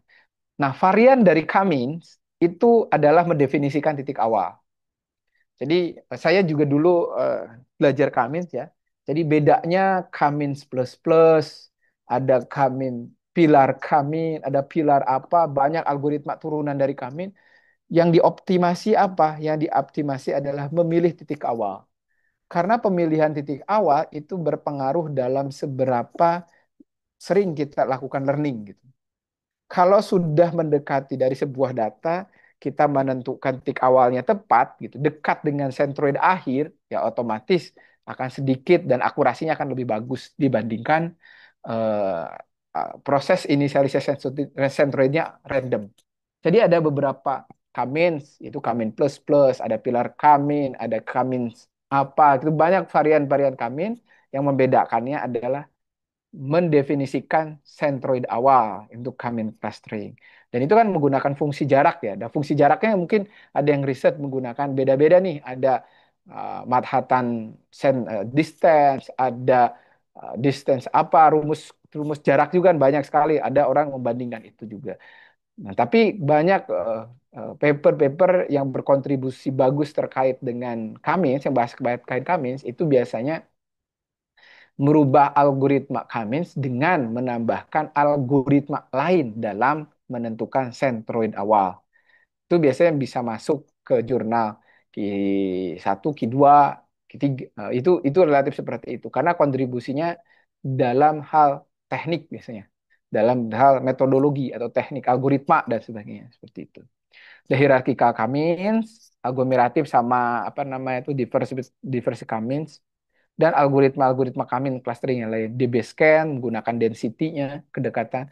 Nah, varian dari Kamin itu adalah mendefinisikan titik awal. Jadi saya juga dulu eh, belajar Cummins ya. Jadi bedanya Cummins plus plus, ada Cummins pilar Cummins, ada pilar apa, banyak algoritma turunan dari Cummins. Yang dioptimasi apa? Yang dioptimasi adalah memilih titik awal. Karena pemilihan titik awal itu berpengaruh dalam seberapa sering kita lakukan learning gitu. Kalau sudah mendekati dari sebuah data, kita menentukan titik awalnya tepat, gitu, dekat dengan sentroid akhir, ya otomatis akan sedikit dan akurasinya akan lebih bagus dibandingkan eh, proses inisialisasi sentroidnya random. Jadi ada beberapa Kamins, itu Kamin plus plus, ada pilar Kamin, ada Kamin apa, itu banyak varian-varian Kamin yang membedakannya adalah mendefinisikan sentroid awal untuk Kamin clustering. Dan itu kan menggunakan fungsi jarak ya. Dan fungsi jaraknya mungkin ada yang riset menggunakan beda-beda nih. Ada Manhattan distance, ada distance apa, rumus rumus jarak juga kan banyak sekali. Ada orang membandingkan itu juga. Nah, tapi banyak paper-paper yang berkontribusi bagus terkait dengan Kamins, yang bahas terkait Kamins, itu biasanya merubah algoritma Cummins dengan menambahkan algoritma lain dalam menentukan sentroid awal. Itu biasanya bisa masuk ke jurnal Q1, Q2, Q3. Itu relatif seperti itu karena kontribusinya dalam hal teknik biasanya, dalam hal metodologi atau teknik algoritma dan sebagainya seperti itu. The hierarchical Cummins, aglomeratif sama apa namanya itu diverse Cummins, dan algoritma-algoritma kami clustering yang lain. DB-scan menggunakan density-nya, kedekatan,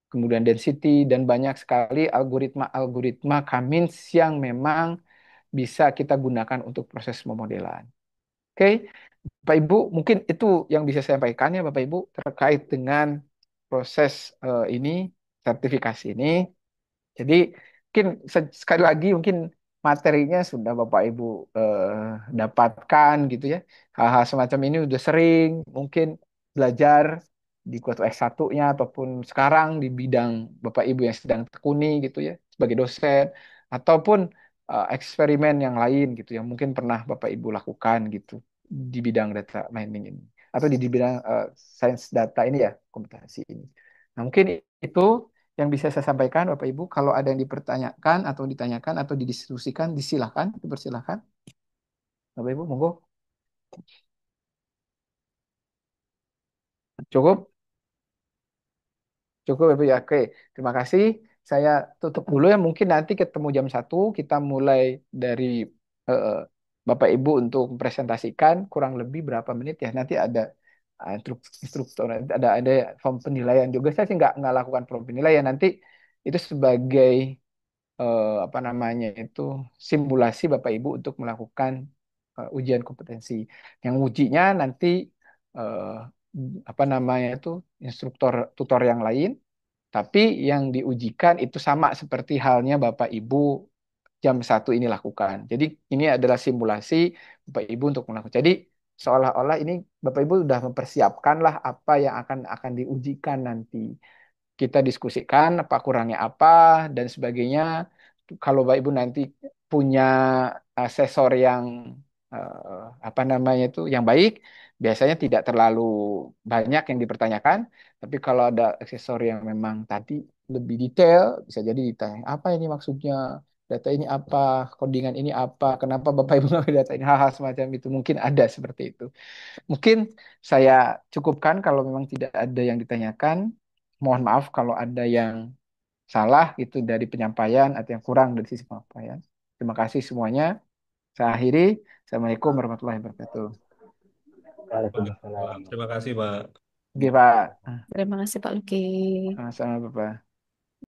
kemudian density, dan banyak sekali algoritma-algoritma Cummins yang memang bisa kita gunakan untuk proses pemodelan. Oke, Bapak Ibu, mungkin itu yang bisa saya sampaikan ya Bapak Ibu terkait dengan proses ini, sertifikasi ini. Jadi mungkin sekali lagi mungkin materinya sudah Bapak Ibu dapatkan gitu ya. Hal-hal semacam ini udah sering mungkin belajar di kuliah S1-nya ataupun sekarang di bidang Bapak Ibu yang sedang tekuni gitu ya sebagai dosen ataupun eksperimen yang lain gitu yang mungkin pernah Bapak Ibu lakukan gitu di bidang data mining ini atau di bidang sains data ini ya, komputasi ini. Nah, mungkin itu yang bisa saya sampaikan, Bapak Ibu. Kalau ada yang dipertanyakan atau ditanyakan atau didiskusikan, disilahkan, dipersilahkan. Bapak Ibu, monggo. Cukup? Cukup, Bapak Ibu. Ya, oke. Terima kasih. Saya tutup dulu ya. Mungkin nanti ketemu jam 1. Kita mulai dari eh, Bapak Ibu untuk mempresentasikan kurang lebih berapa menit ya. Nanti ada instruktur, ada form penilaian juga. Saya sih nggak lakukan form penilaian. Nanti itu sebagai apa namanya itu simulasi Bapak Ibu untuk melakukan ujian kompetensi. Yang ujinya nanti eh, apa namanya itu instruktur tutor yang lain, tapi yang diujikan itu sama seperti halnya Bapak Ibu jam 1 ini lakukan. Jadi ini adalah simulasi Bapak Ibu untuk melakukan. Jadi seolah-olah ini Bapak Ibu sudah mempersiapkanlah apa yang akan diujikan nanti, kita diskusikan apa kurangnya apa dan sebagainya. Kalau Bapak Ibu nanti punya asesor yang apa namanya itu yang baik, biasanya tidak terlalu banyak yang dipertanyakan. Tapi kalau ada asesor yang memang tadi lebih detail, bisa jadi ditanya apa ini maksudnya, data ini apa, codingan ini apa, kenapa Bapak Ibu ngambil data ini, hal-hal semacam itu mungkin ada seperti itu. Mungkin saya cukupkan kalau memang tidak ada yang ditanyakan. Mohon maaf kalau ada yang salah itu dari penyampaian atau yang kurang dari sisi penyampaian. Terima kasih semuanya. Saya akhiri. Assalamualaikum warahmatullahi wabarakatuh. Pak, Waalaikumsalam. terima kasih, Pak. Oke, Pak. Terima kasih Pak Luki. Sama-sama, Bapak.